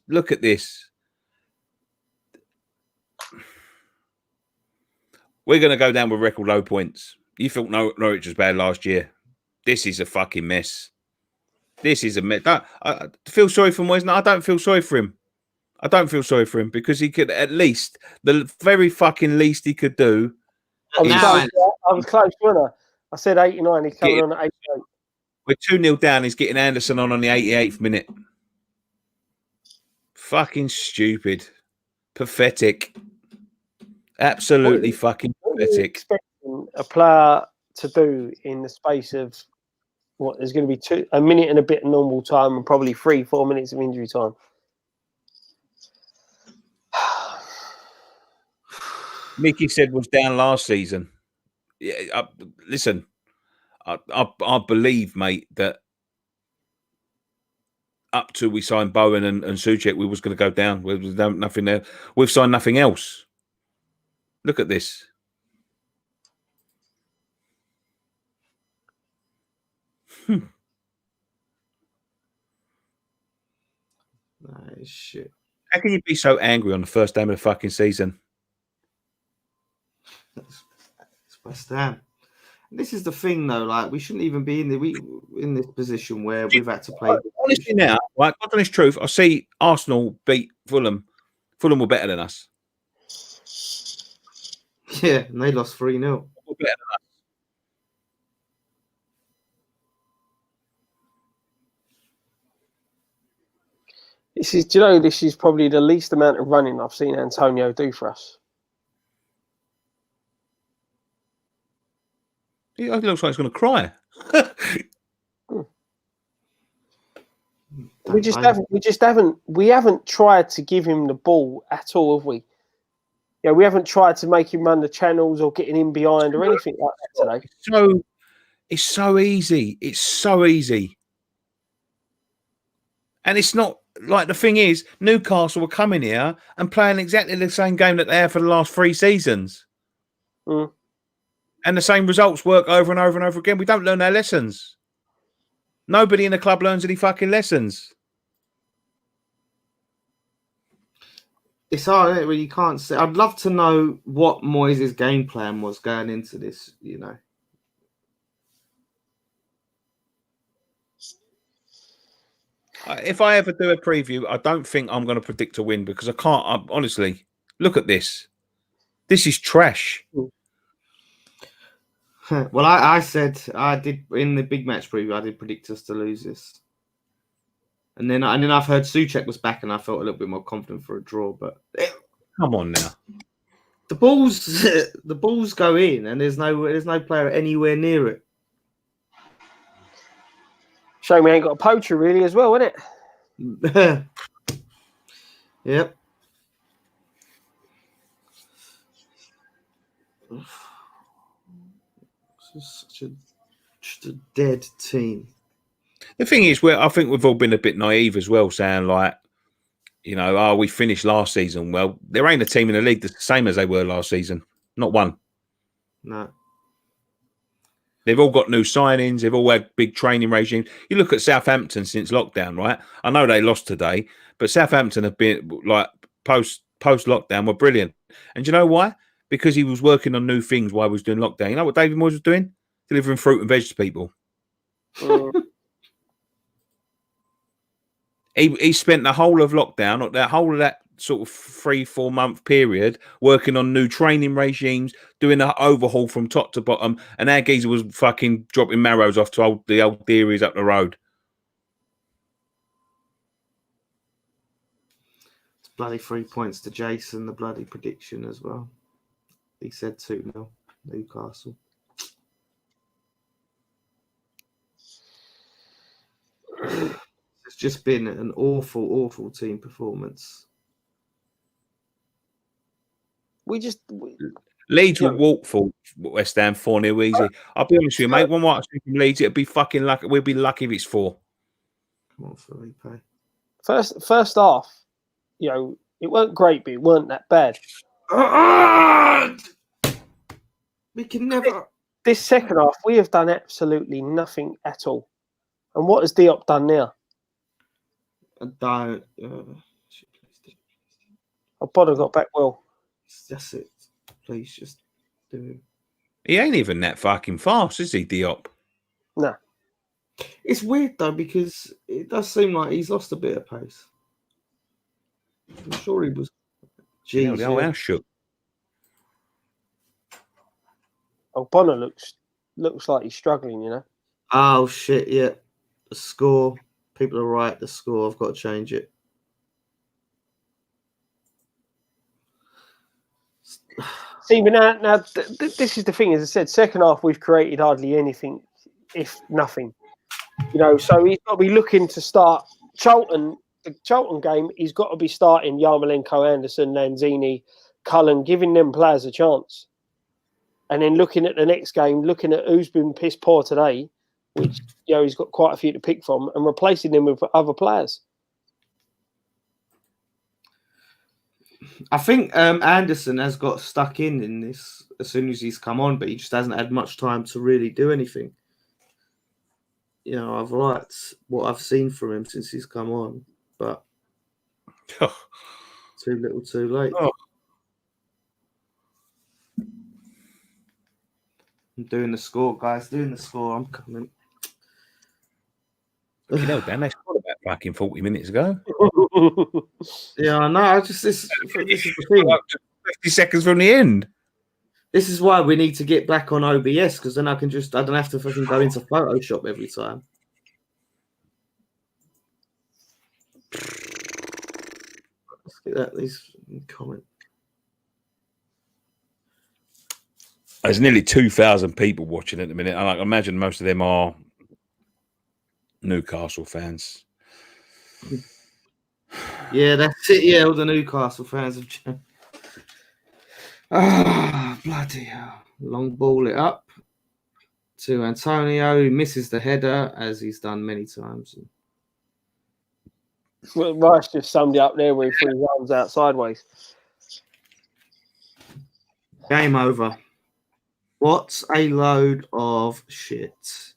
We're going to go down with record low points. You thought Norwich was bad last year. This is a fucking mess. This is a mess. I feel sorry for Moyes. No, I don't feel sorry for him. Because he could at least, the very fucking least he could do. I was close, wasn't I? I said 89. He's coming on at 88. We're 2-0 down. He's getting Anderson on the 88th minute. Fucking stupid. Pathetic. Absolutely fucking pathetic. Expecting a player to do in the space of what? There's going to be a minute and a bit of normal time and probably 3-4 minutes of injury time. Nicky said was down last season. Yeah, listen, I believe, mate, that up to we signed Bowen and Souček, we was going to go down. There was nothing there. We've signed nothing else. Look at this. That is shit. How can you be so angry on the first day of the fucking season? It's West Ham. This is the thing, though. Like, we shouldn't even be in this position where we've had to play. Honestly, now, right? God honest truth, I see Arsenal beat Fulham. Fulham were better than us. Yeah, and they lost 3-0. Better than us. This is probably the least amount of running I've seen Antonio do for us. He looks like he's going to cry. We haven't tried to give him the ball at all, have we? Yeah, we haven't tried to make him run the channels or getting in behind or anything like that today. It's so easy. It's so easy. And it's not like the thing is, Newcastle were coming here and playing exactly the same game that they have for the last 3 seasons. Mm. And the same results work over and over and over again. We don't learn our lessons. Nobody in the club learns any fucking lessons. It's hard, isn't it, when you can't say. I'd love to know what Moyes' game plan was going into this, you know. If I ever do a preview, I don't think I'm going to predict a win because I can't. Honestly, look at this. This is trash. Well, I said I did in the big match preview. I did predict us to lose this, and then I've heard Souček was back, and I felt a little bit more confident for a draw. But come on now, the balls go in, and there's no player anywhere near it. Shame we ain't got a poacher really as well, isn't it? Yep. Such a dead team. the thing is, I think we've all been a bit naive as well, saying like, you know, we finished last season. Well, there ain't a team in the league that's the same as they were last season. Not one. No. They've all got new signings. They've all had big training regimes. You look at Southampton since lockdown, right? I know they lost today, but Southampton have been like post lockdown were brilliant. And do you know why? Because he was working on new things while he was doing lockdown. You know what David Moyes was doing? Delivering fruit and veg to people. He spent the whole of lockdown, or that whole of that sort of 3-4 month period, working on new training regimes, doing an overhaul from top to bottom. And our geezer was fucking dropping marrows off to the old theories up the road. It's bloody 3 points to Jason, the bloody prediction as well. He said 2-0 Newcastle. It's just been an awful team performance. Leeds will walk for West Ham 4-0 easy. I'll be honest with you, mate. One more from Leeds, it'd be fucking lucky. We'd be lucky if it's 4. Come on, Felipe. First half, you know, it weren't great, but it weren't that bad. We can never. This second half, we have done absolutely nothing at all. And what has Diop done now? I don't. Ogbonna got back well. That's it. Please just do it. He ain't even that fucking fast, is he, Diop? No. It's weird though because it does seem like he's lost a bit of pace. I'm sure he was. Jeez, the old house shook. Ogbonna looks like he's struggling, you know. Oh shit! Yeah, the score. People are right. The score. I've got to change it. See, but now this is the thing. As I said, second half we've created hardly anything, if nothing. You know, so he's got to be looking to start Charlton. The Charlton game, he's got to be starting Yarmolenko, Anderson, Lanzini, Cullen, giving them players a chance. And then looking at the next game, looking at who's been piss poor today, which, you know, he's got quite a few to pick from, and replacing them with other players. I think Anderson has got stuck in this as soon as he's come on, but he just hasn't had much time to really do anything. You know, I've liked what I've seen from him since he's come on, but too little, too late. Oh. I'm doing the score, guys. Doing the score. I'm coming. You know, Dan, they scored about fucking 40 minutes ago. Yeah, I know. This is the thing. 50 seconds from the end. This is why we need to get back on OBS, because then I don't have to fucking go into Photoshop every time. Let's get that. These comment. There's nearly 2,000 people watching at the minute. And I imagine most of them are Newcastle fans. Yeah, that's it. Yeah, all the Newcastle fans have. Bloody hell. Long ball it up to Antonio, who misses the header, as he's done many times. Well, Rice just summed it up there where he threw his arms out sideways. Game over. What a load of shit.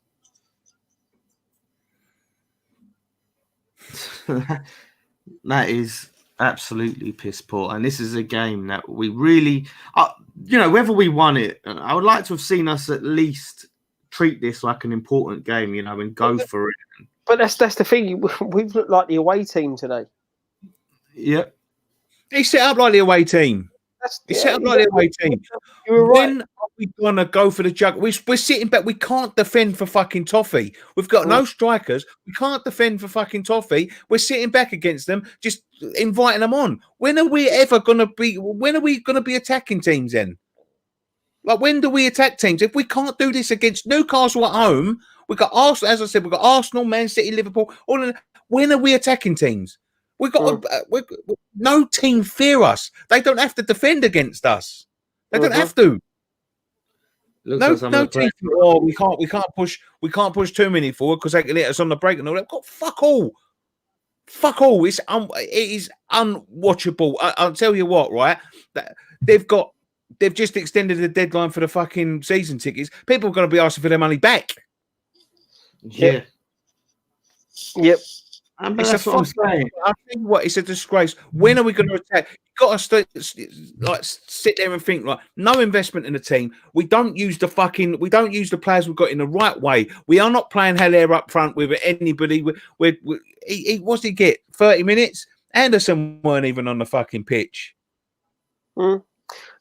That is absolutely piss poor. And this is a game that we really, whether we won it, I would like to have seen us at least treat this like an important game, and go for it. But that's the thing. We've looked like the away team today. Yep. He set up like the away team. Set up like the away team. You were right. When are we gonna go for the jug? We're sitting back. We can't defend for fucking Toffee. We've got no strikers. We can't defend for fucking Toffee. We're sitting back against them, just inviting them on. When are we gonna be attacking teams then? Like, when do we attack teams? If we can't do this against Newcastle at home, we've got Arsenal. As I said, we've got Arsenal, Man City, Liverpool. When are we attacking teams? We've got no team fear us. They don't have to defend against us. They don't have to. No team. Oh, we can't push too many forward because they can hit us on the break and all that. God, fuck all. It is unwatchable. I'll tell you what, right? They've just extended the deadline for the fucking season tickets. People are going to be asking for their money back. Yeah. Yep. It's a fucking. I think it's a disgrace. When are we going to attack? You've got to sit there and think, like, no investment in the team. We don't use the players we've got in the right way. We are not playing Haller up front with anybody. What's he get? 30 minutes? Anderson weren't even on the fucking pitch.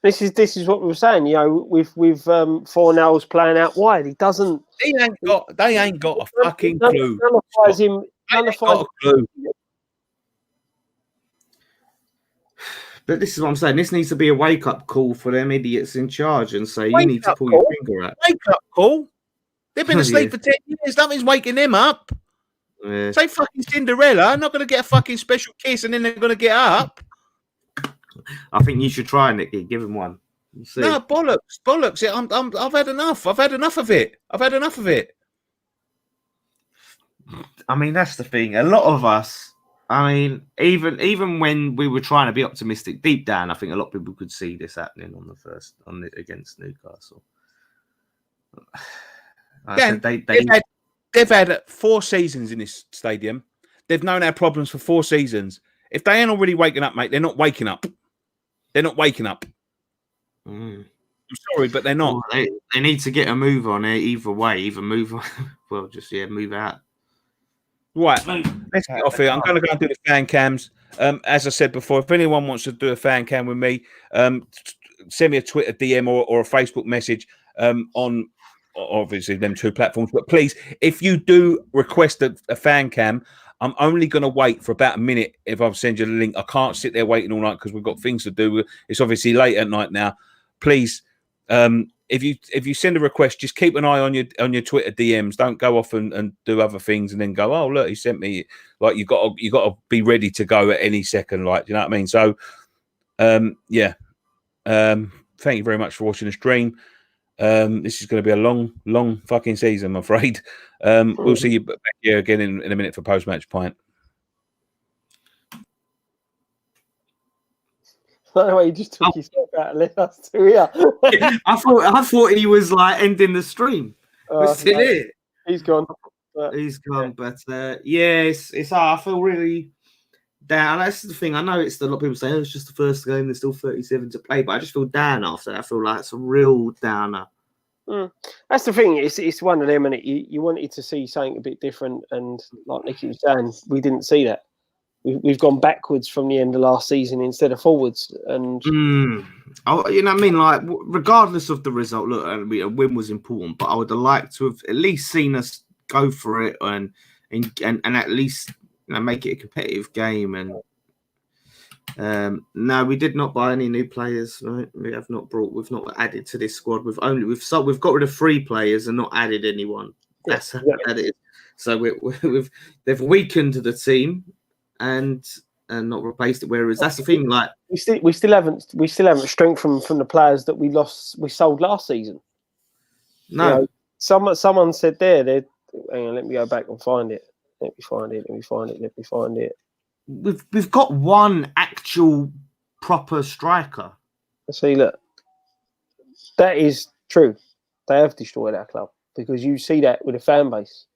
This is what we were saying. With Fornell's playing out wide, he doesn't. They ain't got a fucking clue. Nullifies him. Got a clue. But this is what I'm saying. This needs to be a wake-up call for them idiots in charge and say, you need to pull your finger out. Wake-up call? They've been asleep for 10 years. Nothing's waking them up. Yeah. Say fucking Cinderella. I'm not going to get a fucking special kiss and then they're going to get up. I think you should try, Nicky. Give him one. No, bollocks. I've had enough. I've had enough of it. I mean, that's the thing. A lot of us, even when we were trying to be optimistic deep down, I think a lot of people could see this happening against Newcastle. They've had 4 seasons in this stadium. They've known our problems for 4 seasons. If they ain't already waking up, mate, they're not waking up. They're not waking up. I'm sorry, but they're not. Well, they need to get a move on it either way. Either move on. Well, move out. Right, let's get off here. I'm going to go and do the fan cams. As I said before, if anyone wants to do a fan cam with me, send me a Twitter DM or a Facebook message on obviously them 2 platforms. But please, if you do request a fan cam, I'm only going to wait for about a minute if I send you the link. I can't sit there waiting all night because we've got things to do. It's obviously late at night now. Please, if you send a request, just keep an eye on your Twitter DMs. Don't go off and do other things and then go, oh look, he sent me. Like you got to be ready to go at any second. Like, you know what I mean? So, yeah. Thank you very much for watching the stream. This is going to be a long fucking season, I'm afraid. We'll see you back here again in a minute for post-match pint. By the way, he just took his step out and left us to here. I thought he was like ending the stream. We're still here. He's gone. He's gone. But it's I feel really down. That's the thing. I know it's a lot of people say, it's just the first game. There's still 37 to play, but I just feel down after that. I feel like it's a real downer. That's the thing. It's one of them, and you wanted to see something a bit different. And like Nicky was saying, we didn't see that. We've gone backwards from the end of last season instead of forwards. And you know what I mean? Like, regardless of the result, look, a win was important, but I would have liked to have at least seen us go for it and at least make it a competitive game. And no, we did not buy any new players. Right? We've not added to this squad. We've got rid of 3 players and not added anyone. That's how bad it is. So they've weakened the team. And and not replaced it. Whereas that's the thing, like we still haven't strengthened from the players that we sold last season. No, you know, someone said there. Hang on, let me go back and find it. Let me find it. we've got one actual proper striker. Let's see, look, that is true. They have destroyed our club because you see that with the fan base.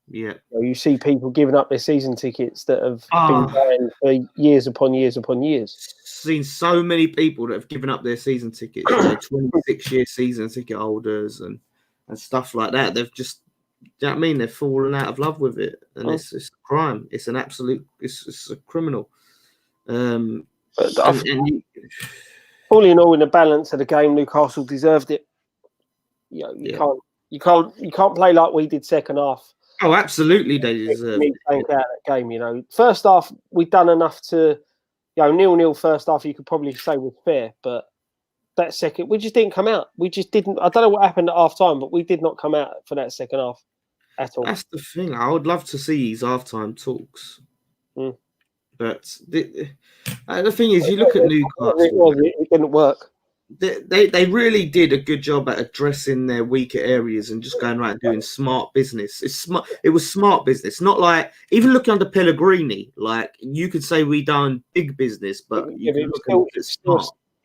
Yeah, You see people giving up their season tickets that have been buying for years upon years upon years. Seen so many people that have given up their season tickets, 26-year season ticket holders and stuff like that. They've just, do you know what I mean? They've fallen out of love with it, and it's a crime. It's an absolute, it's a criminal. All in all, in the balance of the game, Newcastle deserved it. You can't play like we did second half. Oh, absolutely, they deserve it. Out that game, first half we'd done enough to, 0-0 first half. You could probably say was fair, but that second we just didn't come out. We just didn't. I don't know what happened at half time, but we did not come out for that second half at all. That's the thing. I would love to see his halftime talks, but the thing is, you look at Newcastle. It didn't work. They really did a good job at addressing their weaker areas and just going around doing smart business. It was smart business, not like even looking under Pellegrini. Like you could say we done big business, but it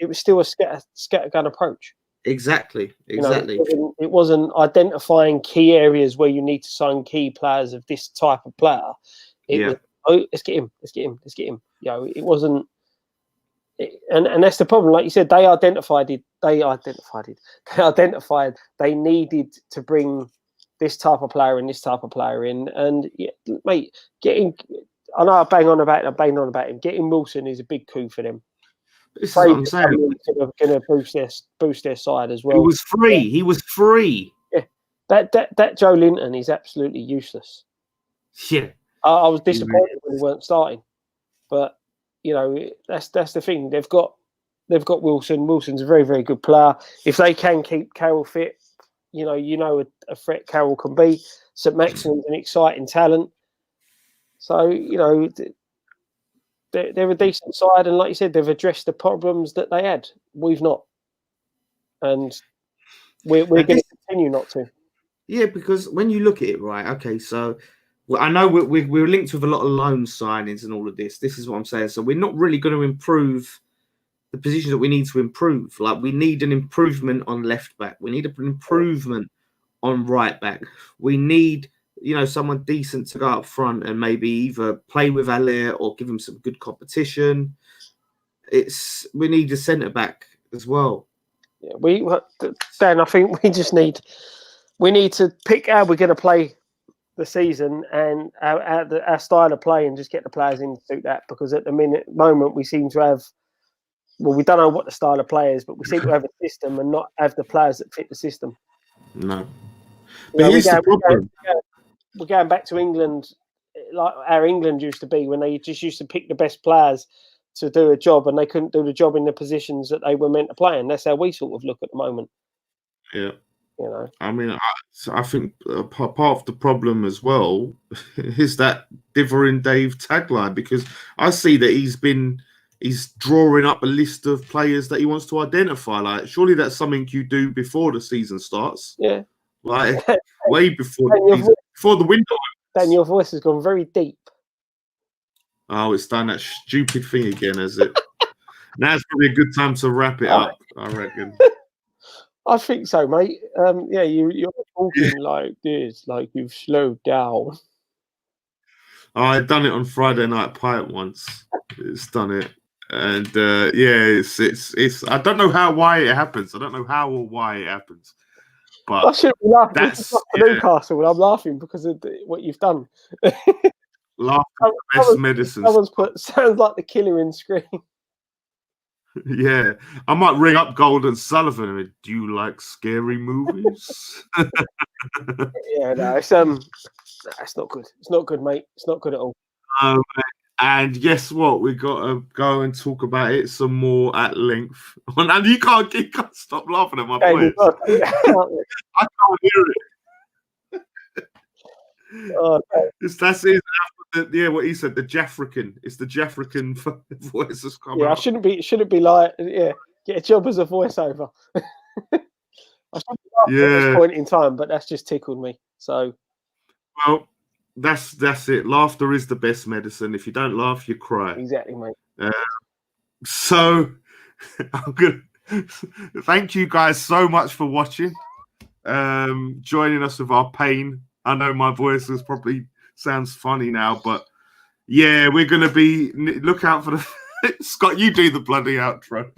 was still a scattergun approach. Exactly. It wasn't identifying key areas where you need to sign key players of this type of player. It was, let's get him. It wasn't. And that's the problem. Like you said, they identified they needed to bring this type of player and this type of player in. And mate, I know I bang on about him. Getting Wilson is a big coup for them. This is what I'm saying. Going to boost their side as well. He was free. Yeah, that Joe Linton is absolutely useless. Yeah, I was disappointed when he weren't starting, but. That's the thing. They've got Wilson. Wilson's a very, very good player. If they can keep Carroll fit, a threat Carroll can be. St Maximin's an exciting talent. So they're a decent side, and like you said, they've addressed the problems that they had. We've not, and we're going to continue not to. Yeah, because when you look at it, right? Okay, so. Well, I know we're linked with a lot of loan signings and all of this. This is what I'm saying. So we're not really going to improve the positions that we need to improve. Like we need an improvement on left back. We need an improvement on right back. We need, someone decent to go up front and maybe either play with Allaire or give him some good competition. We need a centre back as well. Yeah, Dan, I think we need to pick how we're going to play the season and our style of play and just get the players in to do that, because at the moment we seem to have, we don't know what the style of play is, but we seem to have a system and not have the players that fit the system. No. But here's the problem. We're going back to England like how England used to be, when they just used to pick the best players to do a job and they couldn't do the job in the positions that they were meant to play. And that's how we sort of look at the moment. Yeah. I mean, I think part of the problem as well is that Differing Dave tagline, because I see that he's drawing up a list of players that he wants to identify. Like, surely that's something you do before the season starts. Yeah. Like, way before before the window. Dan, your voice has gone very deep. Oh, it's done that stupid thing again, has it? Now's probably a good time to wrap it up, I reckon. I think so, mate. You're talking like this, like you've slowed down. I'd done it on Friday Night Pipe once. It's done it, and it's. I don't know why it happens. I don't know how or why it happens. But I shouldn't be laughing. That's Newcastle, and I'm laughing because of what you've done. Laughing is the best medicine. Someone's put sounds like the killer in Scream. Yeah, I might ring up Golden Sullivan and do you like scary movies? Yeah, no, it's not good. It's not good, mate. It's not good at all. And guess what? We got to go and talk about it some more at length. And you can't stop laughing at my voice. I can't hear it. Okay. That's it. what he said, the Jeffrican. It's the Jeffrican voice that's come Yeah, out. I shouldn't be like, get a job as a voiceover. I shouldn't be at this point in time, but that's just tickled me. So, well, that's it. Laughter is the best medicine. If you don't laugh, you cry. Exactly, mate. So, I'm gonna thank you guys so much for watching, joining us with our pain. I know my voice probably sounds funny now, but yeah, we're gonna be look out for the Scott. You do the bloody outro.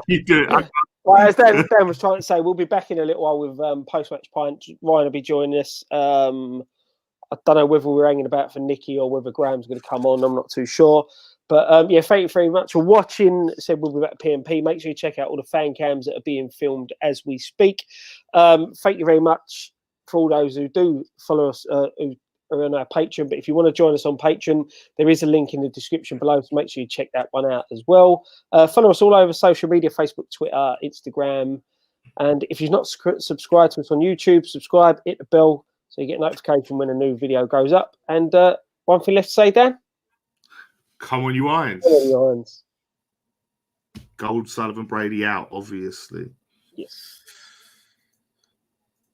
You do it. Well, as Dan was trying to say, we'll be back in a little while with post-match pint. Ryan will be joining us. I don't know whether we're hanging about for Nicky or whether Graham's going to come on. I'm not too sure. But yeah, thank you very much for watching. Said we'll be back at PMP. Make sure you check out all the fan cams that are being filmed as we speak. Thank you very much for all those who do follow us, who are on our Patreon. But if you want to join us on Patreon, there is a link in the description below, so make sure you check that one out as well. Follow us all over social media: Facebook, Twitter, Instagram. And if you've not subscribed to us on YouTube, subscribe, hit the bell so you get notification when a new video goes up. And one thing left to say, Dan? Come on, you irons. Come on, you irons. Gold, Sullivan, Brady out, obviously. Yes.